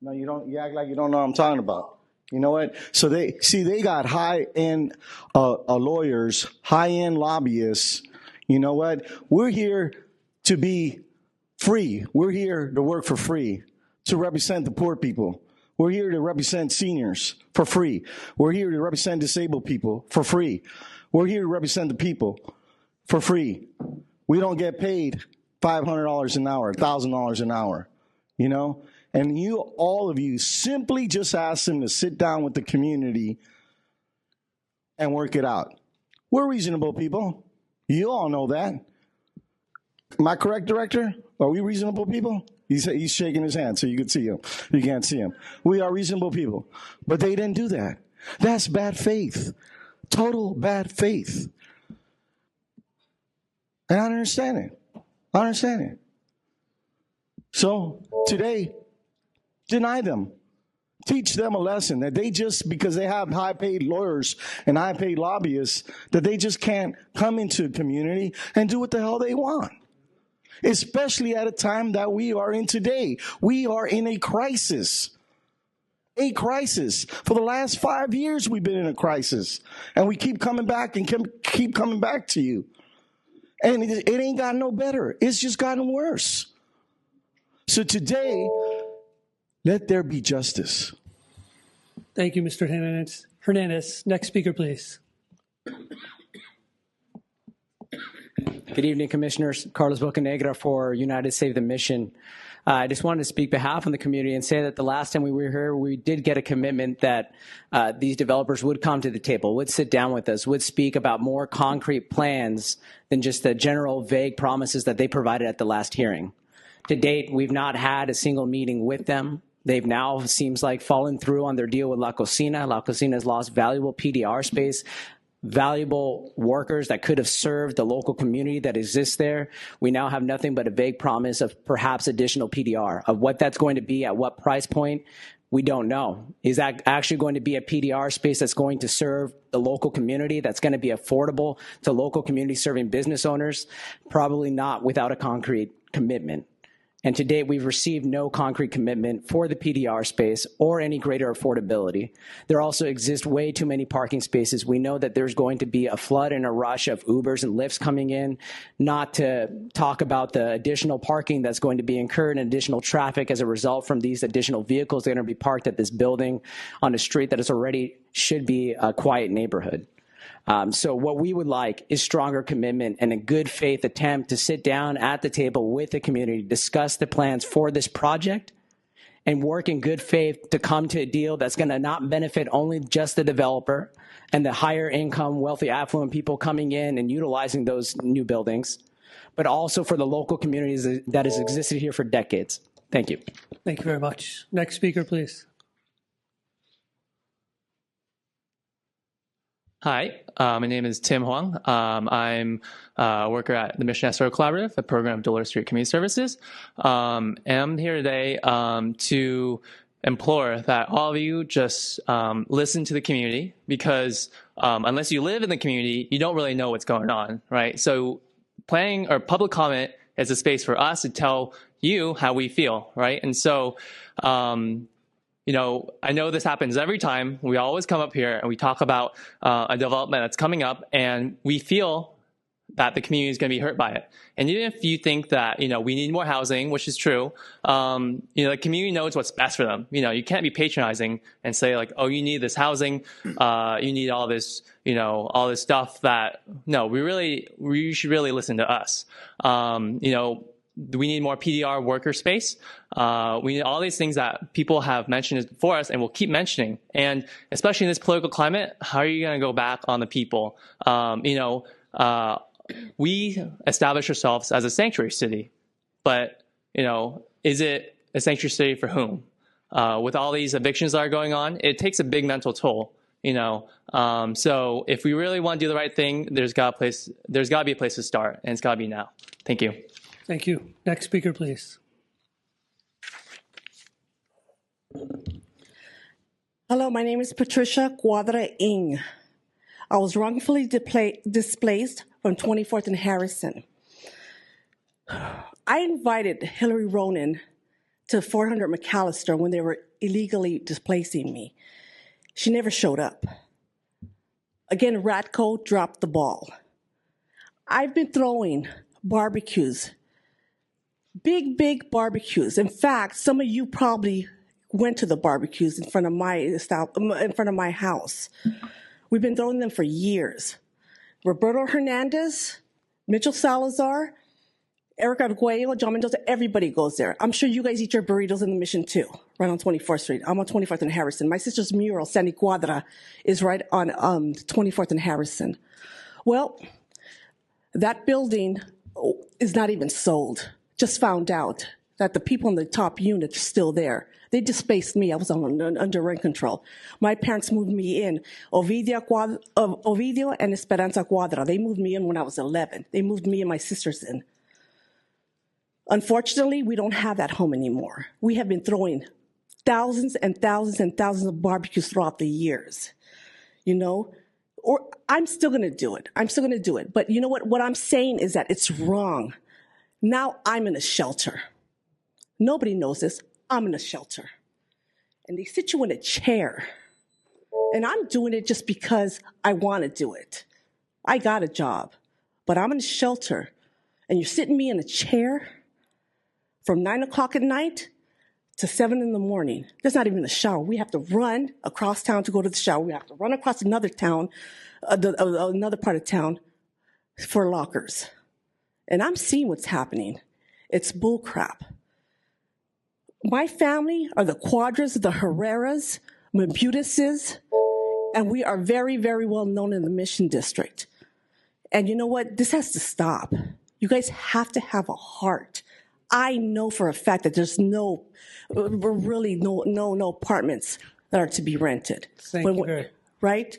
No, you don't. You act like you don't know what I'm talking about. You know what? So they got high-end lawyers, high-end lobbyists. You know what? We're here to be free. We're here to work for free, to represent the poor people. We're here to represent seniors for free. We're here to represent disabled people for free. We're here to represent the people for free. We don't get paid $500 an hour, $1,000 an hour, you know? And you, all of you, simply just ask them to sit down with the community and work it out. We're reasonable people. You all know that. Am I correct, Director? Are we reasonable people? He's shaking his hand so you can see him. You can't see him. We are reasonable people. But they didn't do that. That's bad faith. Total bad faith. And I understand it. I understand it. So today, deny them. Teach them a lesson that they just, because they have high-paid lawyers and high-paid lobbyists, that they just can't come into the community and do what the hell they want. Especially at a time that we are in today. We are in a crisis. A crisis. For the last 5 years, we've been in a crisis. And we keep coming back and keep coming back to you. And it ain't gotten no better. It's just gotten worse. So today, let there be justice. Thank you, Mr. Hernandez. Next speaker, please. Good evening, Commissioners. Carlos Bocanegra for United Save the Mission. I just wanted to speak behalf of the community and say that the last time we were here, we did get a commitment that these developers would come to the table, would sit down with us, would speak about more concrete plans than just the general vague promises that they provided at the last hearing. To date, we've not had a single meeting with them. They've now, seems like, fallen through on their deal with La Cocina. La Cocina has lost valuable PDR space, valuable workers that could have served the local community that exists there. We now have nothing but a vague promise of perhaps additional PDR. Of what that's going to be, at what price point, we don't know. Is that actually going to be a PDR space that's going to serve the local community, that's going to be affordable to local community serving business owners? Probably not without a concrete commitment. And to date, we've received no concrete commitment for the PDR space or any greater affordability. There also exist way too many parking spaces. We know that there's going to be a flood and a rush of Ubers and Lyfts coming in, not to talk about the additional parking that's going to be incurred and additional traffic as a result from these additional vehicles that are going to be parked at this building on a street that is already should be a quiet neighborhood. So what we would like is stronger commitment and a good faith attempt to sit down at the table with the community, discuss the plans for this project, and work in good faith to come to a deal that's going to not benefit only just the developer and the higher income, wealthy, affluent people coming in and utilizing those new buildings, but also for the local communities that has existed here for decades. Thank you. Thank you very much. Next speaker, please. Hi, my name is Tim Huang. I'm a worker at the Mission Escrow Collaborative, a program of Dolores Street Community Services. And I'm here today to implore that all of you just listen to the community, because unless you live in the community, you don't really know what's going on, right? So planning or public comment is a space for us to tell you how we feel, right? And so you know, I know this happens every time. We always come up here and we talk about a development that's coming up, and we feel that the community is going to be hurt by it. And even if you think that, you know, we need more housing, which is true, you know, the community knows what's best for them. You know, you can't be patronizing and say like, oh, you need this housing, you need all this, you know, all this stuff that, no, we should really listen to us. You know, we need more PDR worker space. We need all these things that people have mentioned before us and will keep mentioning. And especially in this political climate, how are you going to go back on the people? You know, we establish ourselves as a sanctuary city, but, you know, is it a sanctuary city for whom? with all these evictions that are going on, it takes a big mental toll. So if we really want to do the right thing, there's got to be a place to start, and it's got to be now. Thank you. Thank you. Next speaker, please. Hello, my name is Patricia Cuadra Ng. I was wrongfully displaced from 24th and Harrison. I invited Hillary Ronan to 400 McAllister when they were illegally displacing me. She never showed up. Again, Ratco dropped the ball. I've been throwing barbecues, big barbecues. In fact, some of you probably went to the barbecues in front of my house. We've been throwing them for years. Roberto Hernandez, Mitchell Salazar, Eric Arguello, John Mendoza, everybody goes there. I'm sure you guys eat your burritos in the Mission too, right on 24th Street. I'm on 24th and Harrison. My sister's mural, Sandy Cuadra, is right on 24th and Harrison. Well, that building is not even sold. Just found out that the people in the top unit are still there. They displaced me. I was under rent control. My parents moved me in. Ovidio and Esperanza Cuadra, they moved me in when I was 11. They moved me and my sisters in. Unfortunately, we don't have that home anymore. We have been throwing thousands and thousands and thousands of barbecues throughout the years, or I'm still going to do it. But you know what? What I'm saying is that it's wrong. Now I'm in a shelter. Nobody knows this. I'm in a shelter. And they sit you in a chair. And I'm doing it just because I want to do it. I got a job, but I'm in a shelter. And you're sitting me in a chair from 9 o'clock at night to 7 in the morning. There's not even a shower. We have to run across town to go to the shower. We have to run across another town, another part of town for lockers. And I'm seeing what's happening. It's bull crap. My family are the Cuadras, the Herreras, Mabudises, and we are very, very well known in the Mission District. And you know what? This has to stop. You guys have to have a heart. I know for a fact that there's no apartments that are to be rented. Thank you very much. Right?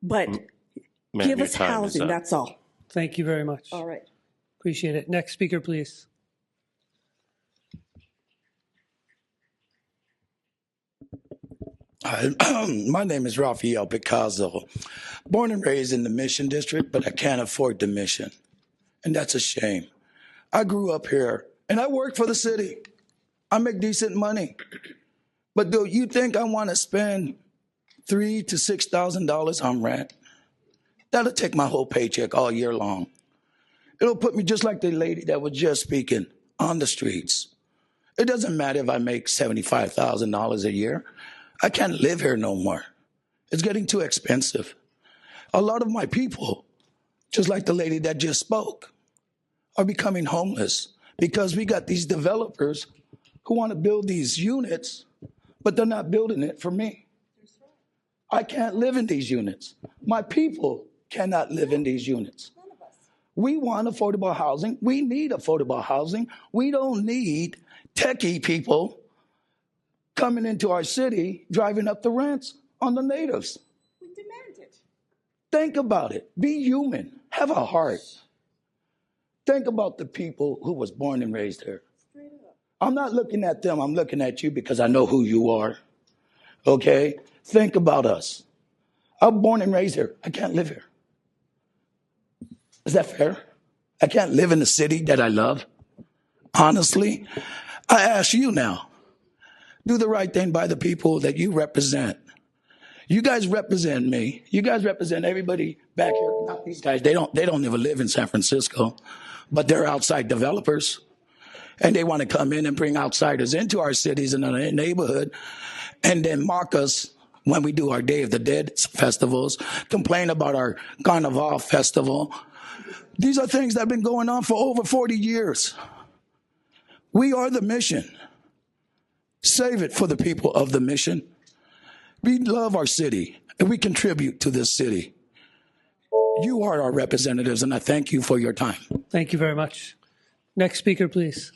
But give us housing, that's all. Thank you very much. All right. Appreciate it. Next speaker, please. My name is Rafael Picasso. Born and raised in the Mission District, but I can't afford the Mission. And that's a shame. I grew up here, and I work for the city. I make decent money. But do you think I want to spend $3,000 to $6,000 on rent? That'll take my whole paycheck all year long. It'll put me just like the lady that was just speaking, on the streets. It doesn't matter if I make $75,000 a year. I can't live here no more. It's getting too expensive. A lot of my people, just like the lady that just spoke, are becoming homeless because we got these developers who want to build these units, but they're not building it for me. I can't live in these units. My people cannot live in these units. We want affordable housing. We need affordable housing. We don't need techie people coming into our city, driving up the rents on the natives. We demand it. Think about it. Be human. Have a heart. Think about the people who was born and raised here. I'm not looking at them. I'm looking at you because I know who you are. Okay? Think about us. I'm born and raised here. I can't live here. Is that fair? I can't live in the city that I love. Honestly, I ask you now. Do the right thing by the people that you represent. You guys represent me. You guys represent everybody back here. Not these guys. They don't even live in San Francisco, but they're outside developers. And they want to come in and bring outsiders into our cities and our neighborhood and then mock us when we do our Day of the Dead festivals, complain about our Carnival festival. These are things that have been going on for over 40 years. We are the Mission. Save it for the people of the Mission. We love our city, and we contribute to this city. You are our representatives, and I thank you for your time. Thank you very much. Next speaker, please.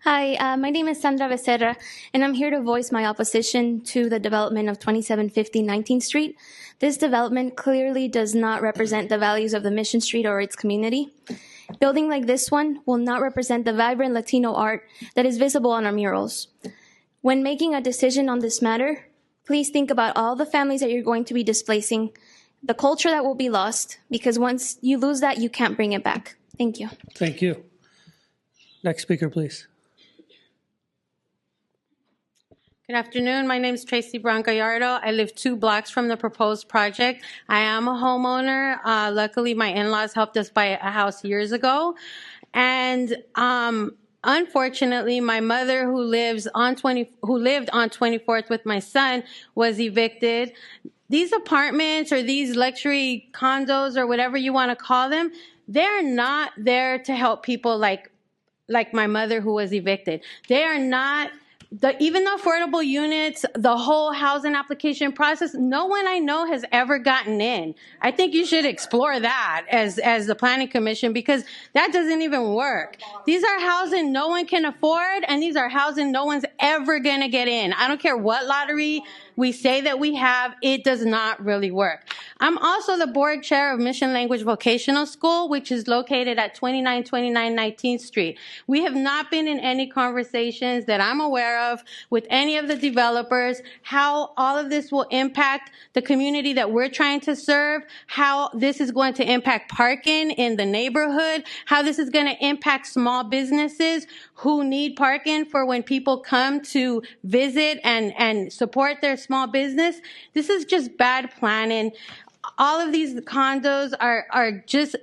Hi, my name is Sandra Becerra, and I'm here to voice my opposition to the development of 2750 19th Street. This development clearly does not represent the values of the Mission Street or its community. Building like this one will not represent the vibrant Latino art that is visible on our murals. When making a decision on this matter, please think about all the families that you're going to be displacing, the culture that will be lost, because once you lose that, you can't bring it back. Thank you. Thank you. Next speaker, please. Good afternoon. My name is Tracy Brown Gallardo. I live 2 blocks from the proposed project. I am a homeowner. Luckily, my in-laws helped us buy a house years ago. And unfortunately, my mother, who lived on 24th with my son, was evicted. These apartments or these luxury condos or whatever you want to call them, they're not there to help people like my mother who was evicted. They are not. Even the affordable units, the whole housing application process, no one I know has ever gotten in. I think you should explore that as the Planning Commission, because that doesn't even work. These are housing no one can afford, and these are housing no one's ever going to get in. I don't care what lottery we say that we have, it does not really work. I'm also the board chair of Mission Language Vocational School, which is located at 2929 19th Street. We have not been in any conversations that I'm aware of with any of the developers, how all of this will impact the community that we're trying to serve, how this is going to impact parking in the neighborhood, how this is going to impact small businesses who need parking for when people come to visit and support their small business. This is just bad planning. All of these condos are just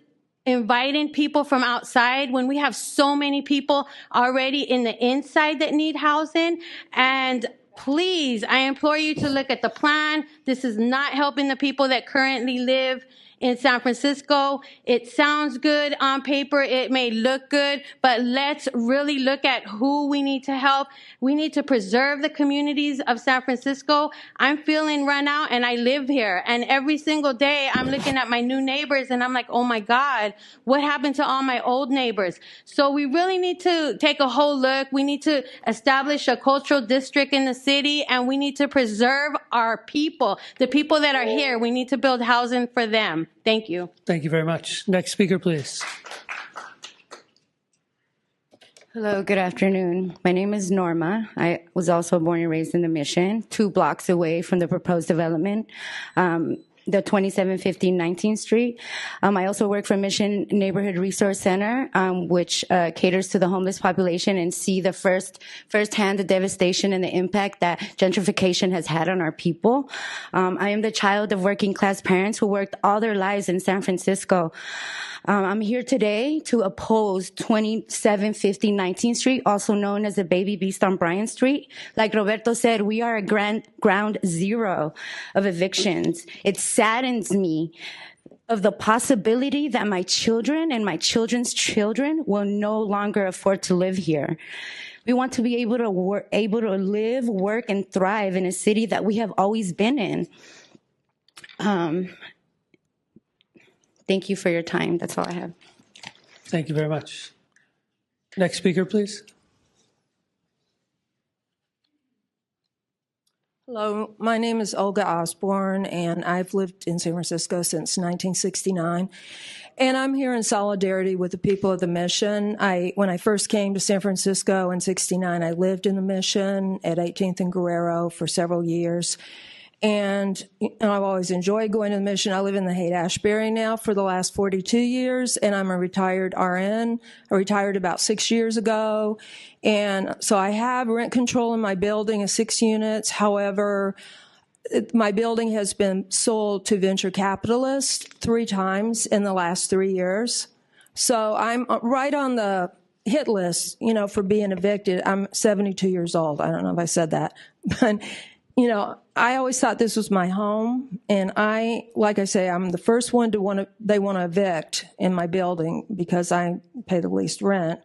inviting people from outside when we have so many people already in the inside that need housing. And please, I implore you to look at the plan. This is not helping the people that currently live in San Francisco. It sounds good on paper. It may look good, but let's really look at who we need to help. We need to preserve the communities of San Francisco. I'm feeling run out, and I live here. And every single day I'm looking at my new neighbors and I'm like, oh my God, what happened to all my old neighbors? So we really need to take a whole look. We need to establish a cultural district in the city, and we need to preserve our people, the people that are here. We need to build housing for them. Thank you. Thank you very much. Next speaker, please. Hello, good afternoon. My name is Norma. I was also born and raised in the Mission, 2 blocks away from the proposed development, the 2750 19th Street. I also work for Mission Neighborhood Resource Center, which caters to the homeless population, and see the firsthand the devastation and the impact that gentrification has had on our people. I am the child of working class parents who worked all their lives in San Francisco. I'm here today to oppose 2750 19th Street, also known as the Baby Beast on Bryant Street. Like Roberto said, we are a ground zero of evictions. It saddens me of the possibility that my children and my children's children will no longer afford to live here. We want to be able to live, work, and thrive in a city that we have always been in. Thank you for your time. That's all I have. Thank you very much. Next speaker, please. Hello, my name is Olga Osborne, and I've lived in San Francisco since 1969. And I'm here in solidarity with the people of the Mission. When I first came to San Francisco in 69, I lived in the Mission at 18th and Guerrero for several years. And I've always enjoyed going to the Mission. I live in the Haight-Ashbury now for the last 42 years, and I'm a retired RN. I retired about 6 years ago. And so I have rent control in my building of 6 units. However, my building has been sold to venture capitalists 3 times in the last 3 years. So I'm right on the hit list, for being evicted. I'm 72 years old. I don't know if I said that, but I always thought this was my home, and like I say, I'm the first one they want to evict in my building because I pay the least rent.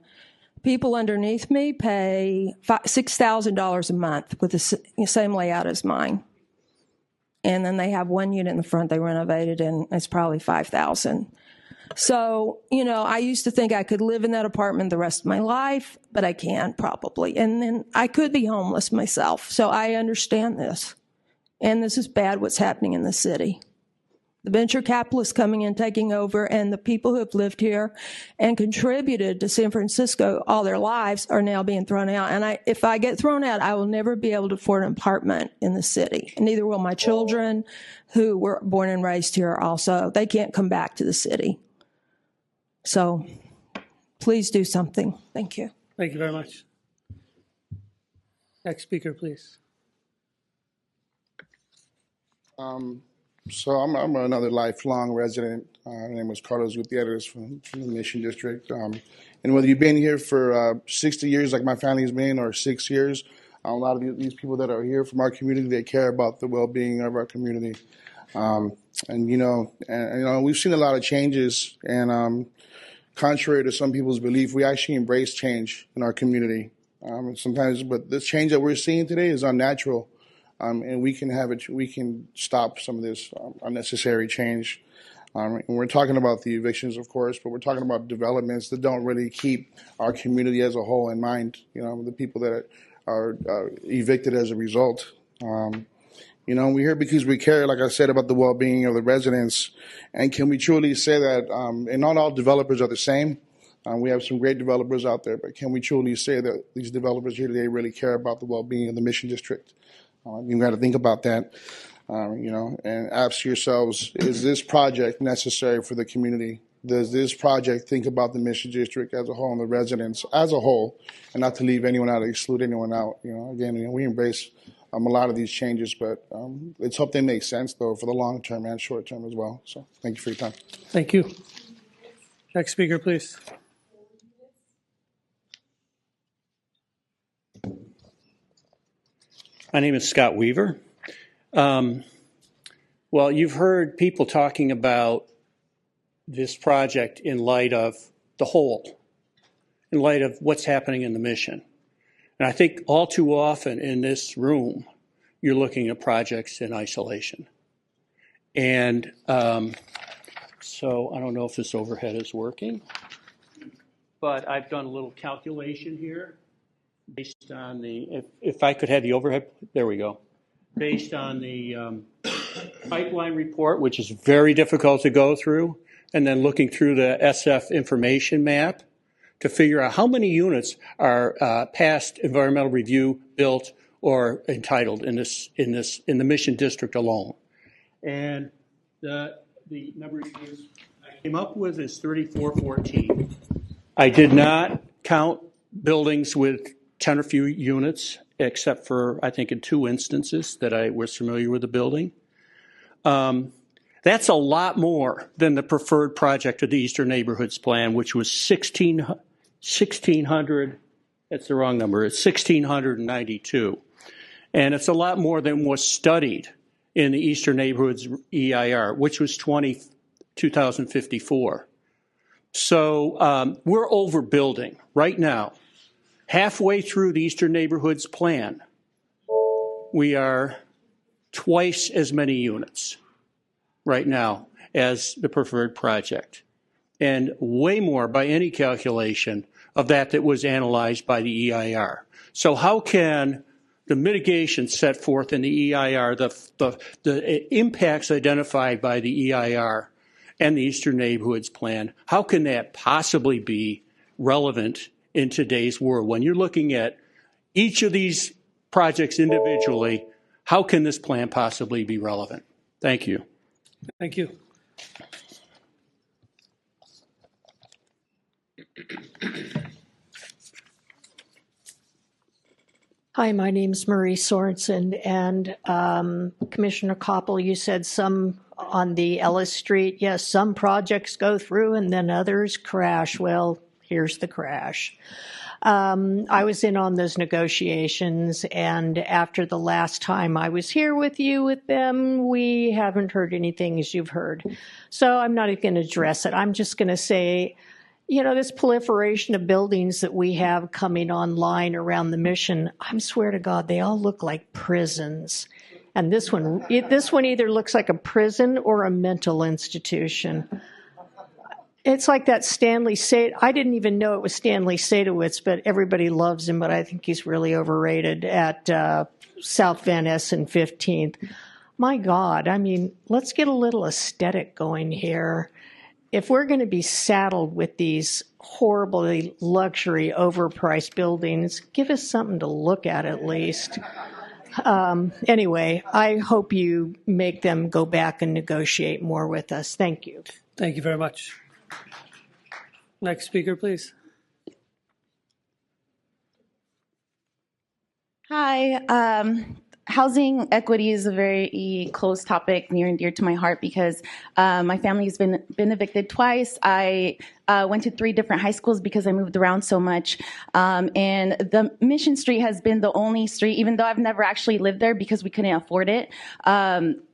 People underneath me pay $6,000 a month with the same layout as mine. And then they have 1 unit in the front they renovated, and it's probably $5,000. So, I used to think I could live in that apartment the rest of my life, but I can't probably. And then I could be homeless myself. So I understand this. And this is bad what's happening in the city. The venture capitalists coming in, taking over, and the people who have lived here and contributed to San Francisco all their lives are now being thrown out. And if I get thrown out, I will never be able to afford an apartment in the city. And neither will my children who were born and raised here also. They can't come back to the city. So please do something. Thank you. Thank you very much. Next speaker, please. So I'm another lifelong resident. My name is Carlos Gutierrez from the Mission District. And whether you've been here for 60 years, like my family's been, or 6 years, a lot of these people that are here from our community, they care about the well-being of our community. And we've seen a lot of changes. And contrary to some people's belief, we actually embrace change in our community. Sometimes, but the change that we're seeing today is unnatural. And we can stop some of this unnecessary change. And we're talking about the evictions, of course, but we're talking about developments that don't really keep our community as a whole in mind, the people that are evicted as a result. We're here because we care, like I said, about the well-being of the residents. And can we truly say that, and not all developers are the same. We have some great developers out there, but can we truly say that these developers here today really care about the well-being of the Mission District? You've got to think about that, and ask yourselves, is this project necessary for the community? Does this project think about the Mission District as a whole and the residents as a whole, and not to leave anyone out or exclude anyone out? Again, we embrace a lot of these changes, but let's hope they make sense, though, for the long term and short term as well. So thank you for your time. Thank you. Next speaker, please. My name is Scott Weaver. Well, you've heard people talking about this project in light of the whole, in light of what's happening in the Mission. And I think all too often in this room, you're looking at projects in isolation. And so I don't know if this overhead is working, but I've done a little calculation here. Based on if I could have the overhead, there we go. Based on the pipeline report, which is very difficult to go through, and then looking through the SF information map to figure out how many units are past environmental review, built, or entitled in the Mission District alone. And the number I came up with is 3414. I did not count buildings with 10 or few units, except for, I think, in 2 instances that I was familiar with the building. That's a lot more than the preferred project of the Eastern Neighborhoods Plan, which was 1,600, that's the wrong number, it's 1,692. And it's a lot more than was studied in the Eastern Neighborhoods EIR, which was 2054. So we're overbuilding right now. Halfway through the Eastern Neighborhoods Plan, we are twice as many units right now as the preferred project, and way more by any calculation of that was analyzed by the EIR. So how can the mitigation set forth in the EIR, the impacts identified by the EIR and the Eastern Neighborhoods Plan, how can that possibly be relevant in today's world? When you're looking at each of these projects individually, how can this plan possibly be relevant? Thank you. Thank you. Hi, my name is Marie Sorensen, and Commissioner Koppel, you said some on the Ellis Street, yes, some projects go through and then others crash. Well, here's the crash. I was in on those negotiations, and after the last time I was here with you with them, we haven't heard anything as you've heard. So I'm not even going to address it. I'm just going to say, this proliferation of buildings that we have coming online around the Mission, I swear to God, they all look like prisons. And this one either looks like a prison or a mental institution. It's like that Stanley I didn't even know it was Stanley Sadowitz, but everybody loves him, but I think he's really overrated at South Van Ness and 15th. My God, I mean, let's get a little aesthetic going here. If we're going to be saddled with these horribly luxury, overpriced buildings, give us something to look at least. Anyway, I hope you make them go back and negotiate more with us. Thank you. Thank you very much. Next speaker, please. Hi. Housing equity is a very close topic, near and dear to my heart, because my family has been evicted twice. I went to 3 different high schools because I moved around so much. And the Mission Street has been the only street, even though I've never actually lived there because we couldn't afford it.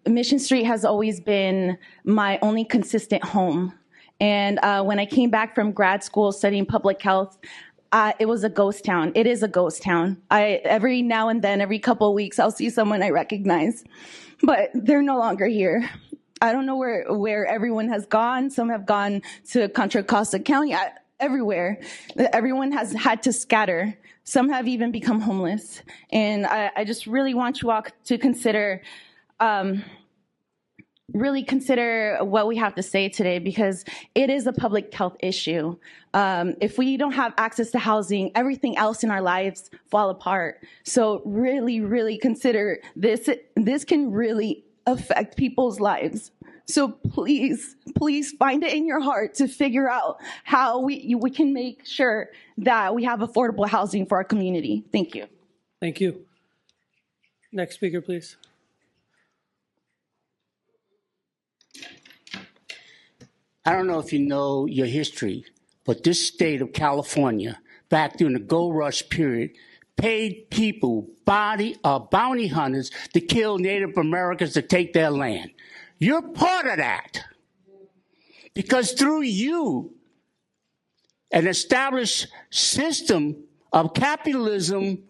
Mission Street has always been my only consistent home. And when I came back from grad school studying public health, it was a ghost town. It is a ghost town. Every now and then, every couple of weeks, I'll see someone I recognize, but they're no longer here. I don't know where everyone has gone. Some have gone to Contra Costa County, everywhere. Everyone has had to scatter. Some have even become homeless. And I just really want you all to consider what we have to say today, because it is a public health issue. If we don't have access to housing, everything else in our lives fall apart. So really, really consider this. This can really affect people's lives. So please, please find it in your heart to figure out how we can make sure that we have affordable housing for our community. Thank you. Thank you. Next speaker, please. I don't know if you know your history, but this state of California, back during the gold rush period, paid people, bounty hunters, to kill Native Americans to take their land. You're part of that. Because through you, an established system of capitalism,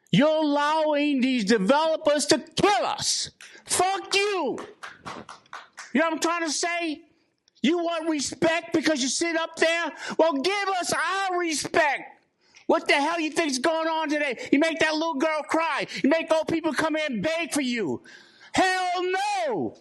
you're allowing these developers to kill us. Fuck you. You know what I'm trying to say? You want respect because you sit up there? Well, give us our respect. What the hell you think's going on today? You make that little girl cry. You make old people come in and beg for you. Hell no!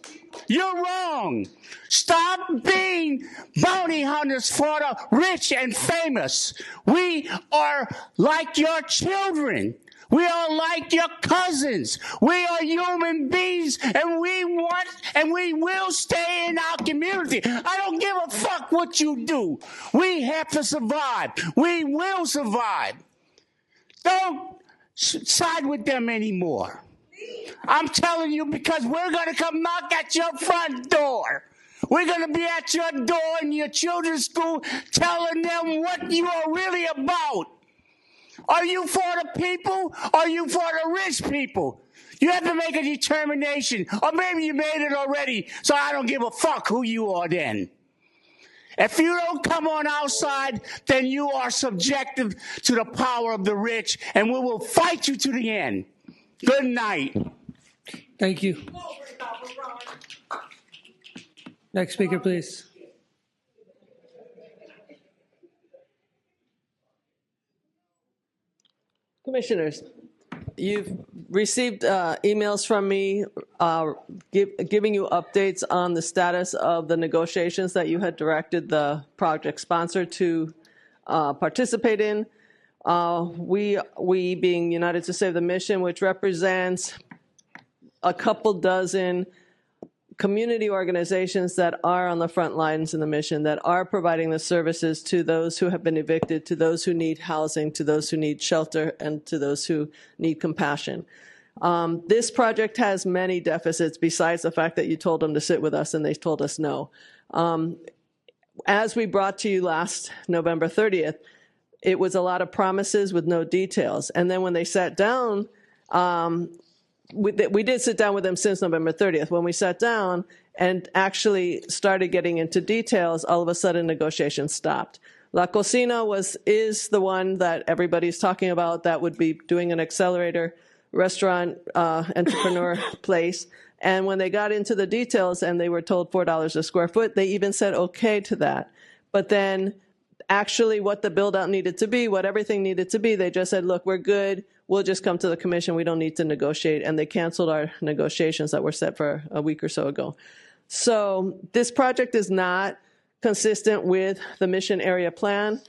You're wrong. Stop being bounty hunters for the rich and famous. We are like your children. We are like your cousins. We are human beings, and we want and we will stay in our community. I don't give a fuck what you do. We have to survive. We will survive. Don't side with them anymore. I'm telling you, because we're going to come knock at your front door. We're going to be at your door in your children's school telling them what you are really about. Are you for the people? Or are you for the rich people? You have to make a determination. Or maybe you made it already, so I don't give a fuck who you are then. If you don't come on our side, then you are subjective to the power of the rich, and we will fight you to the end. Good night. Thank you. Next speaker, please. Commissioners, you've received emails from me giving you updates on the status of the negotiations that you had directed the project sponsor to participate in. We being United to Save the Mission, which represents a couple dozen community organizations that are on the front lines in the mission, that are providing the services to those who have been evicted, to those who need housing, to those who need shelter, and to those who need compassion. This project has many deficits besides the fact that you told them to sit with us and they told us no. As we brought to you last November 30th, it was a lot of promises with no details. And then when they sat down, we did sit down with them since November 30th. When we sat down and actually started getting into details, all of a sudden negotiations stopped. La Cocina is the one that everybody's talking about that would be doing an accelerator restaurant entrepreneur place. And when they got into the details and they were told $4 a square foot, they even said okay to that. But then actually what the build out needed to be, what everything needed to be, they just said, look, we're good. We'll just come to the commission. We don't need to negotiate. And they canceled our negotiations that were set for a week or so ago. So this project is not consistent with the mission area plan,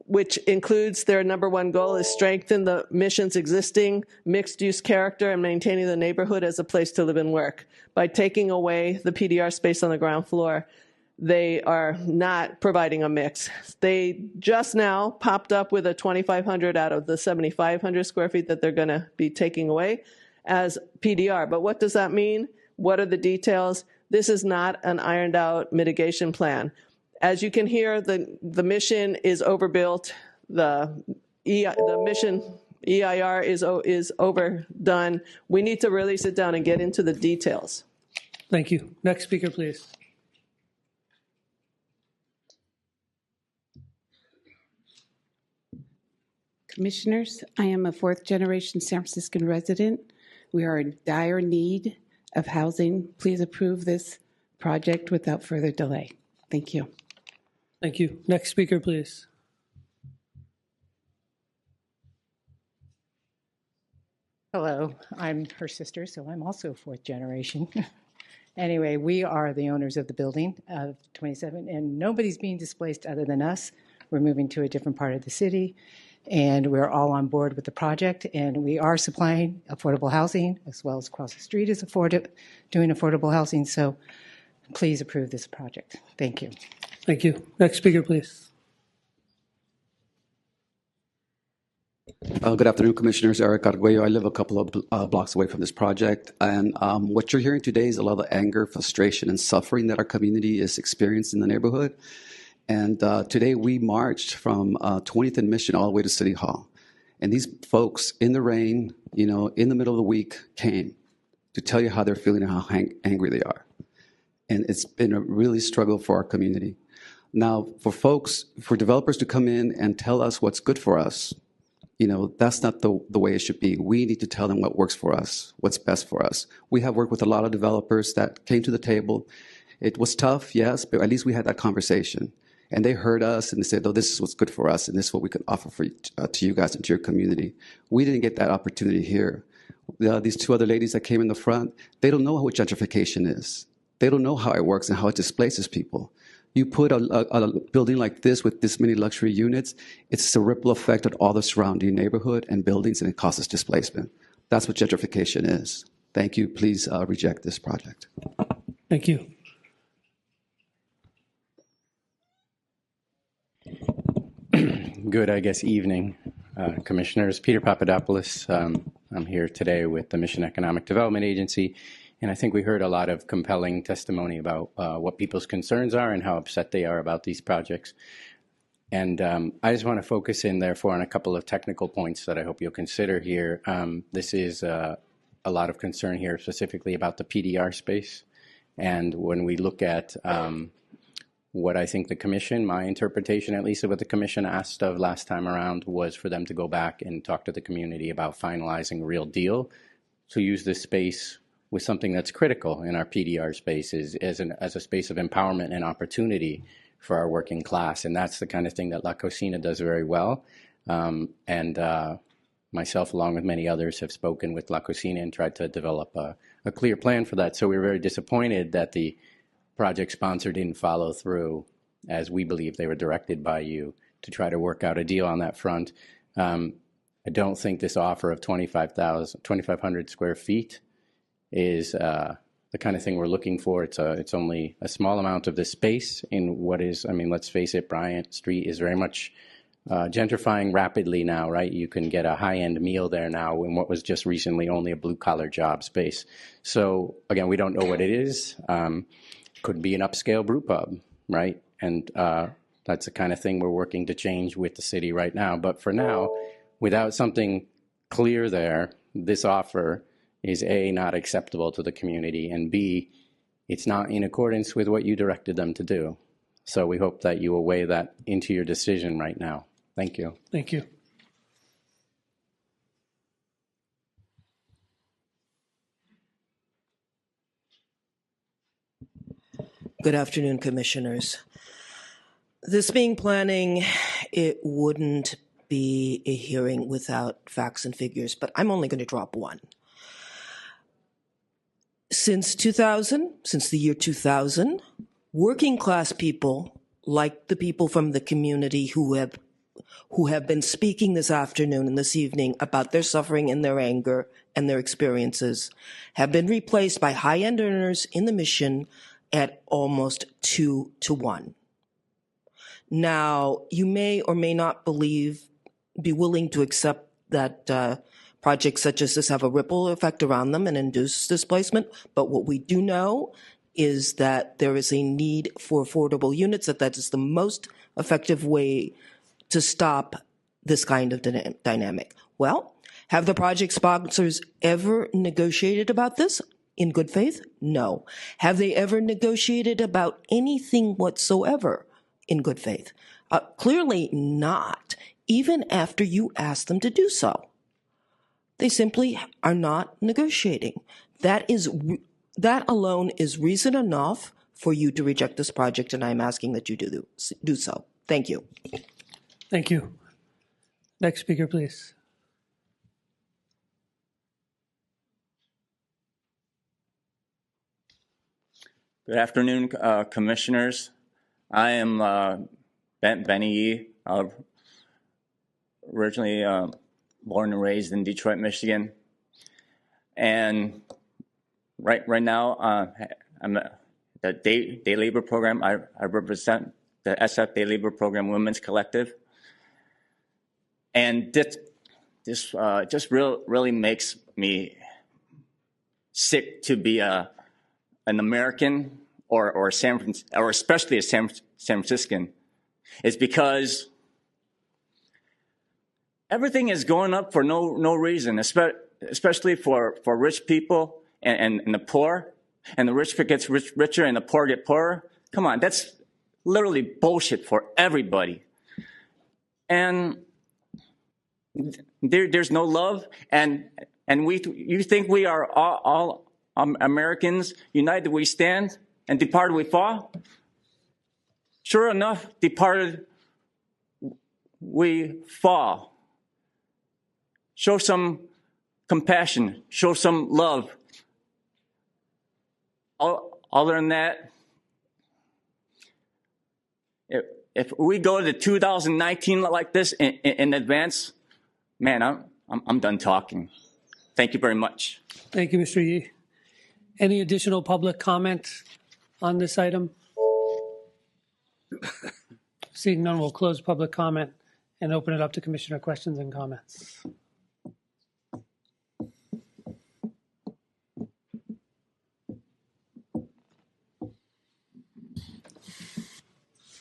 which includes their number one goal is strengthen the mission's existing mixed-use character and maintaining the neighborhood as a place to live and work. By taking away the PDR space on the ground floor, they are not providing a mix. They just now popped up with a 2,500 out of the 7,500 square feet that they're going to be taking away as PDR. But what does that mean? What are the details? This is not an ironed out mitigation plan. As you can hear, the mission is overbuilt. The mission EIR is overdone. We need to really sit down and get into the details. Thank you. Next speaker, please. Commissioners, I am a fourth-generation San Franciscan resident. We are in dire need of housing. Please approve this project without further delay. Thank you. Thank you. Next speaker, please. Hello, I'm her sister, so I'm also fourth generation. Anyway, we are the owners of the building of 27, and nobody's being displaced other than us. We're moving to a different part of the city, and we're all on board with the project, and we are supplying affordable housing, as well as across the street is doing affordable housing, so please approve this project. Thank you. Thank you. Next speaker, please. Good afternoon, Commissioners. Eric Arguello. I live a couple of blocks away from this project. And what you're hearing today is a lot of anger, frustration, and suffering that our community is experiencing in the neighborhood. And today we marched from 20th and Mission all the way to City Hall. And these folks in the rain, in the middle of the week came to tell you how they're feeling and how angry they are. And it's been a really struggle for our community. Now, for developers to come in and tell us what's good for us, that's not the way it should be. We need to tell them what works for us, what's best for us. We have worked with a lot of developers that came to the table. It was tough, yes, but at least we had that conversation. And they heard us and they said, oh, this is what's good for us and this is what we can offer to you guys and to your community. We didn't get that opportunity here. These two other ladies that came in the front, they don't know what gentrification is. They don't know how it works and how it displaces people. You put a building like this with this many luxury units, it's a ripple effect on all the surrounding neighborhood and buildings, and it causes displacement. That's what gentrification is. Thank you. Please reject this project. Thank you. Good, evening, Commissioners. Peter Papadopoulos. I'm here today with the Mission Economic Development Agency. And I think we heard a lot of compelling testimony about what people's concerns are and how upset they are about these projects. And I just want to focus in, therefore, on a couple of technical points that I hope you'll consider here. This is a lot of concern here specifically about the PDR space. And when we look at what I think the Commission, my interpretation at least of what the Commission asked of last time around was for them to go back and talk to the community about finalizing a real deal to use this space with something that's critical in our PDR spaces as a space of empowerment and opportunity for our working class. And that's the kind of thing that La Cocina does very well. Myself, along with many others, have spoken with La Cocina and tried to develop a clear plan for that. So we were very disappointed that the project sponsor didn't follow through, as we believe they were directed by you, to try to work out a deal on that front. I don't think this offer of 2,500 square feet is the kind of thing we're looking for. It's only a small amount of the space in what is, let's face it, Bryant Street is very much gentrifying rapidly now, right? You can get a high-end meal there now in what was just recently only a blue-collar job space. So again, we don't know what it is. Could be an upscale brew pub, right? And that's the kind of thing we're working to change with the city right now. But for now, without something clear there, this offer is A, not acceptable to the community, and B, it's not in accordance with what you directed them to do. So we hope that you will weigh that into your decision right now. Thank you. Thank you. Good afternoon, Commissioners. This being planning, it wouldn't be a hearing without facts and figures, but I'm only going to drop one. Since the year 2000, working class people, like the people from the community who have been speaking this afternoon and this evening about their suffering and their anger and their experiences, have been replaced by high-end earners in the mission at almost 2 to 1. Now, you may or may not be willing to accept that projects such as this have a ripple effect around them and induce displacement, but what we do know is that there is a need for affordable units, that is the most effective way to stop this kind of dynamic. Well, have the project sponsors ever negotiated about this in good faith? No. Have they ever negotiated about anything whatsoever in good faith? Clearly not, even after you ask them to do so. They simply are not negotiating. That alone is reason enough for you to reject this project, and I'm asking that you do so. Thank you. Thank you. Next speaker, please. Good afternoon, commissioners. I am Benny Yee, originally born and raised in Detroit, Michigan. And right now, I'm the day labor program. I represent the SF Day Labor Program Women's Collective. And this just really makes me sick to be an American or especially a San Franciscan. It's because everything is going up for no reason, especially for rich people and the poor. And the rich gets richer and the poor get poorer. Come on, that's literally bullshit for everybody. And there's no love. And you think we are all Americans, united we stand, and departed we fall? Sure enough, departed we fall. Show some compassion. Show some love. Other than that, if we go to 2019 like this in advance, man, I'm done talking. Thank you very much. Thank you, Mr. Yee. Any additional public comment on this item? Seeing none, we'll close public comment and open it up to commissioner questions and comments.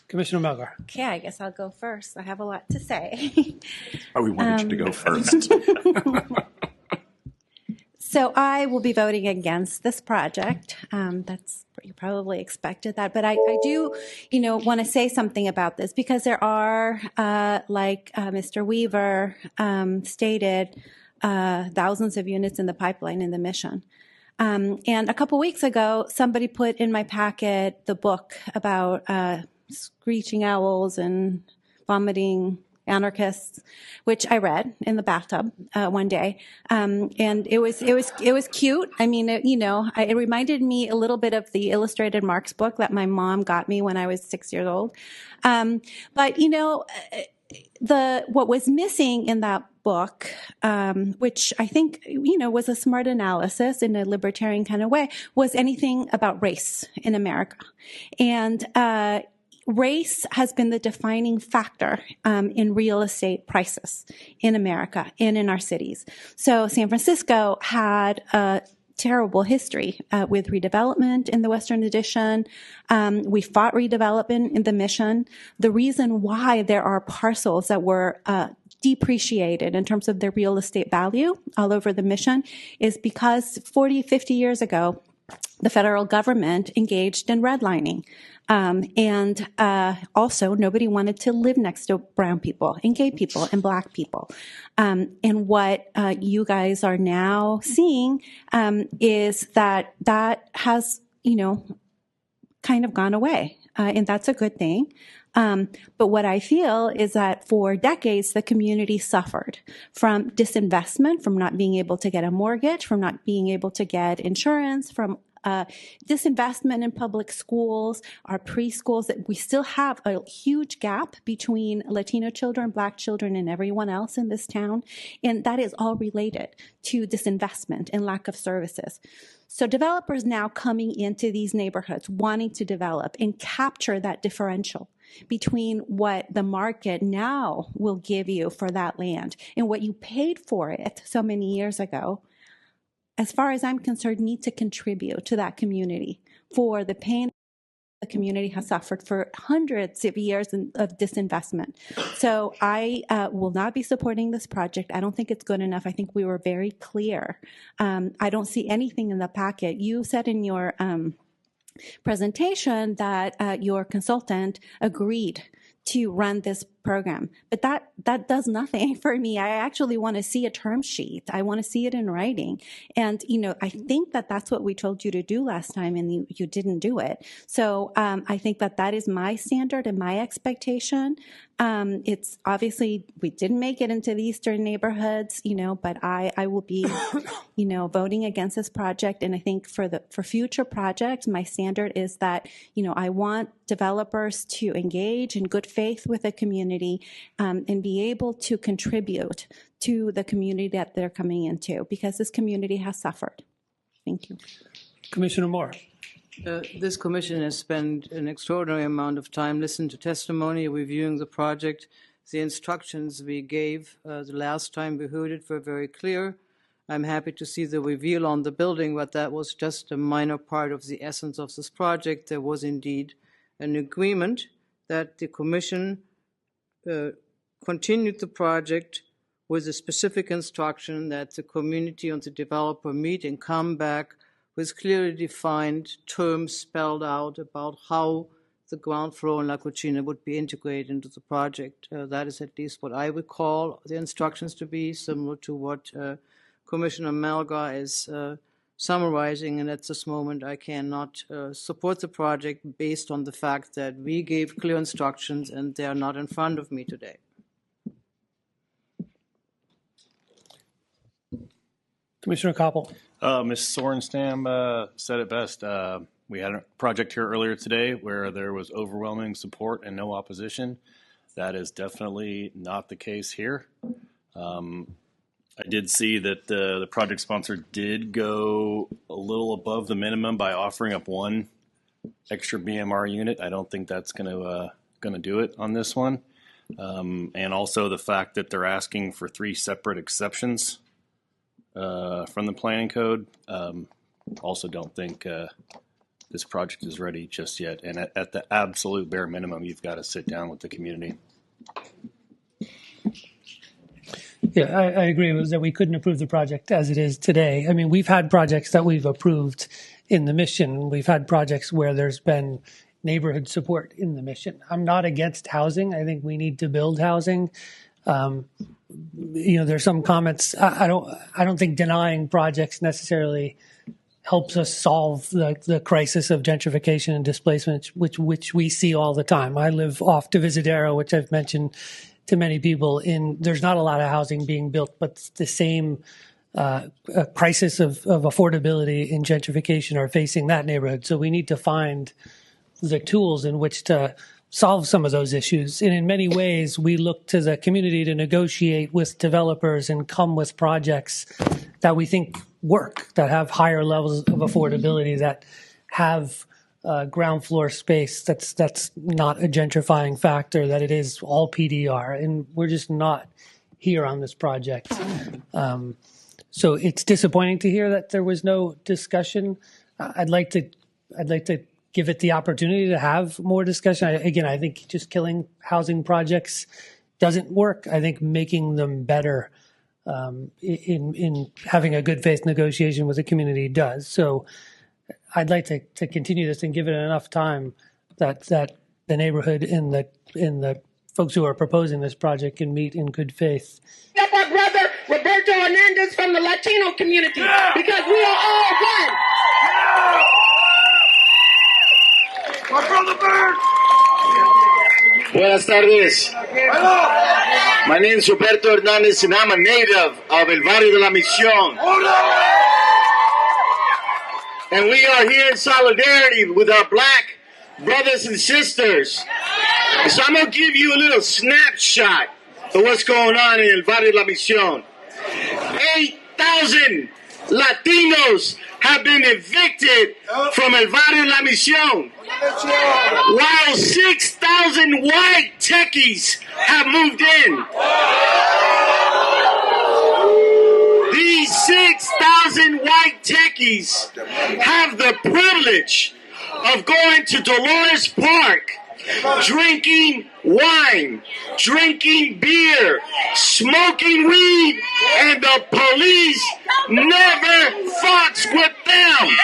Commissioner Melgar. Okay, I guess I'll go first. I have a lot to say. We wanted you to go first. So I will be voting against this project. You probably expected that, but I do, want to say something about this because there are, like Mr. Weaver stated, thousands of units in the pipeline in the mission. And a couple weeks ago, somebody put in my packet the book about screeching owls and vomiting anarchists, which I read in the bathtub one day, and it was cute. I mean, it reminded me a little bit of the illustrated Marx book that my mom got me when I was 6 years old. But what was missing in that book, which I think was a smart analysis in a libertarian kind of way, was anything about race in America, and race has been the defining factor in real estate prices in America and in our cities. So San Francisco had a terrible history with redevelopment in the Western Addition. We fought redevelopment in the Mission. The reason why there are parcels that were depreciated in terms of their real estate value all over the Mission is because 40, 50 years ago, the federal government engaged in redlining. And also, nobody wanted to live next to brown people and gay people and black people. And what you guys are now seeing is that has, kind of gone away. And that's a good thing. But what I feel is that for decades, the community suffered from disinvestment, from not being able to get a mortgage, from not being able to get insurance, from disinvestment in public schools, our preschools, that we still have a huge gap between Latino children, Black children, and everyone else in this town. And that is all related to disinvestment and lack of services. So developers now coming into these neighborhoods wanting to develop and capture that differential between what the market now will give you for that land and what you paid for it so many years ago, as far as I'm concerned, need to contribute to that community for the pain the community has suffered for hundreds of years of disinvestment. So I will not be supporting this project. I don't think it's good enough. I think we were very clear. I don't see anything in the packet. You said in your presentation that your consultant agreed to run this program, but that does nothing for me. I actually want to see a term sheet. I want to see it in writing. And, I think that that's what we told you to do last time, and you didn't do it. So I think that is my standard and my expectation. It's obviously, we didn't make it into the eastern neighborhoods, but I will be, voting against this project. And I think for future projects, my standard is that, I want developers to engage in good faith with the community and be able to contribute to the community that they're coming into, because this community has suffered. Thank you. Commissioner Moore. This commission has spent an extraordinary amount of time listening to testimony, reviewing the project. The instructions we gave the last time we heard it were very clear. I'm happy to see the reveal on the building, but that was just a minor part of the essence of this project. There was indeed an agreement that the commission continued the project with a specific instruction that the community and the developer meet and come back with clearly defined terms spelled out about how the ground floor in La Cucina would be integrated into the project. That is at least what I recall the instructions to be, similar to what Commissioner Melgar is summarizing, and at this moment I cannot support the project based on the fact that we gave clear instructions and they are not in front of me today. Commissioner Koppel. Ms. Sorenstam said it best. We had a project here earlier today where there was overwhelming support and no opposition. That is definitely not the case here. I did see that the project sponsor did go a little above the minimum by offering up one extra BMR unit. I don't think that's going to do it on this one. And also the fact that they're asking for 3 separate exceptions from the planning code. Also don't think this project is ready just yet. And at the absolute bare minimum, you've got to sit down with the community. Yeah, I agree with that we couldn't approve the project as it is today. I mean, we've had projects that we've approved in the mission. We've had projects where there's been neighborhood support in the mission. I'm not against housing. I think we need to build housing. There's some comments. I don't think denying projects necessarily helps us solve the crisis of gentrification and displacement, which we see all the time. I live off to Visadero, which I've mentioned to many people. There's not a lot of housing being built, but the same crisis of affordability and gentrification are facing that neighborhood. So we need to find the tools in which to solve some of those issues. And in many ways, we look to the community to negotiate with developers and come with projects that we think work, that have higher levels of affordability, that have ground floor space that's not a gentrifying factor, that it is all PDR. And we're just not here on this project. So it's disappointing to hear that there was no discussion. I'd like to give it the opportunity to have more discussion. I think just killing housing projects doesn't work. I think making them better in having a good faith negotiation with the community does. So I'd like to continue this and give it enough time that the neighborhood and the folks who are proposing this project can meet in good faith. Up our brother Roberto Hernandez from the Latino community, because we are all one. My brother Bird. Buenas tardes. My name is Roberto Hernandez, and I'm a native of El Barrio de la Misión. And we are here in solidarity with our black brothers and sisters. So I'm going to give you a little snapshot of what's going on in El Barrio de la Misión. 8,000 Latinos have been evicted from El Barrio de la Misión, while 6,000 white techies have moved in. These 6,000 white techies have the privilege of going to Dolores Park, drinking wine, drinking beer, smoking weed, and the police never fucks with them.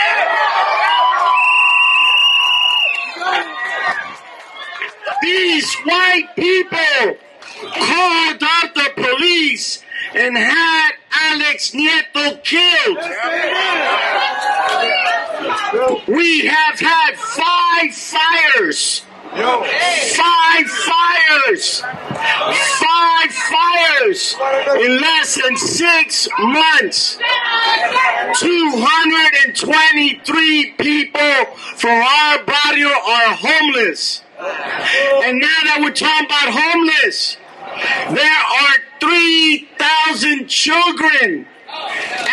These white people called out the police and had Alex Nieto killed. We have had 5 fires. 5 fires. 5 fires in less than 6 months. 223 people from our barrio are homeless. And now that we're talking about homeless, there are 3,000 children.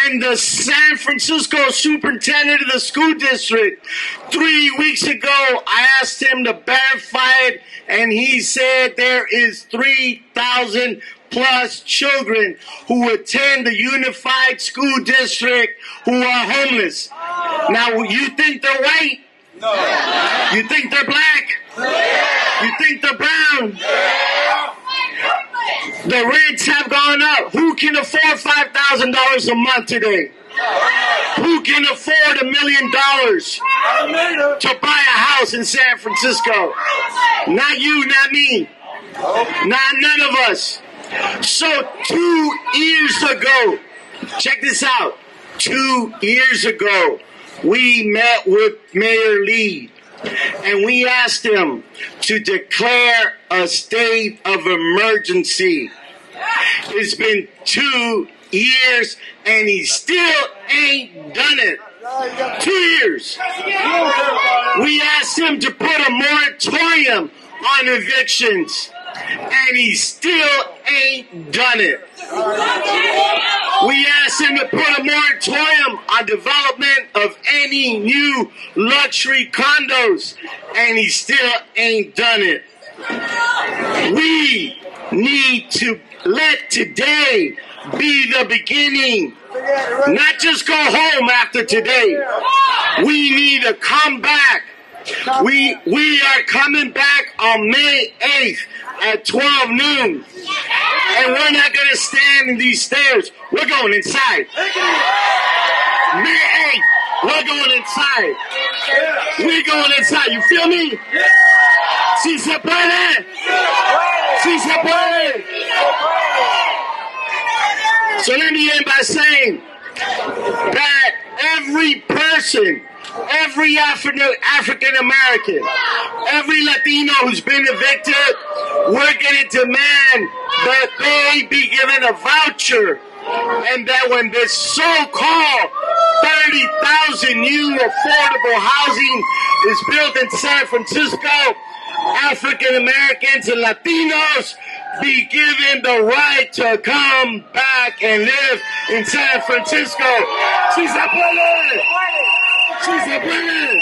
And the San Francisco superintendent of the school district, 3 weeks ago, I asked him to verify it, and he said there is 3,000 plus children who attend the unified school district who are homeless. Now, you think they're white? No. You think they're black? You think they're brown? The rents have gone up. Who can afford $5,000 a month today? Who can afford $1 million to buy a house in San Francisco? Not you, not me. None of us. So 2 years ago, check this out. 2 years ago, we met with Mayor Lee. And we asked him to declare a state of emergency. It's been 2 years and he still ain't done it. 2 years. We asked him to put a moratorium on evictions and he still ain't done it. We asked him to put a moratorium on development of any new luxury condos, and he still ain't done it. We need to let today be the beginning, not just go home after today. We need to come back. We are coming back on May 8th at 12 noon. And we're not going to stand in these stairs. We're going inside. May 8th, we're going inside. We're going inside. You feel me? Si se puede. Si se puede. So let me end by saying that every person, every African American, every Latino who's been evicted, we're going to demand that they be given a voucher, and that when this so-called 30,000 new affordable housing is built in San Francisco, African Americans and Latinos be given the right to come back and live in San Francisco. Si se puede. Si se puede.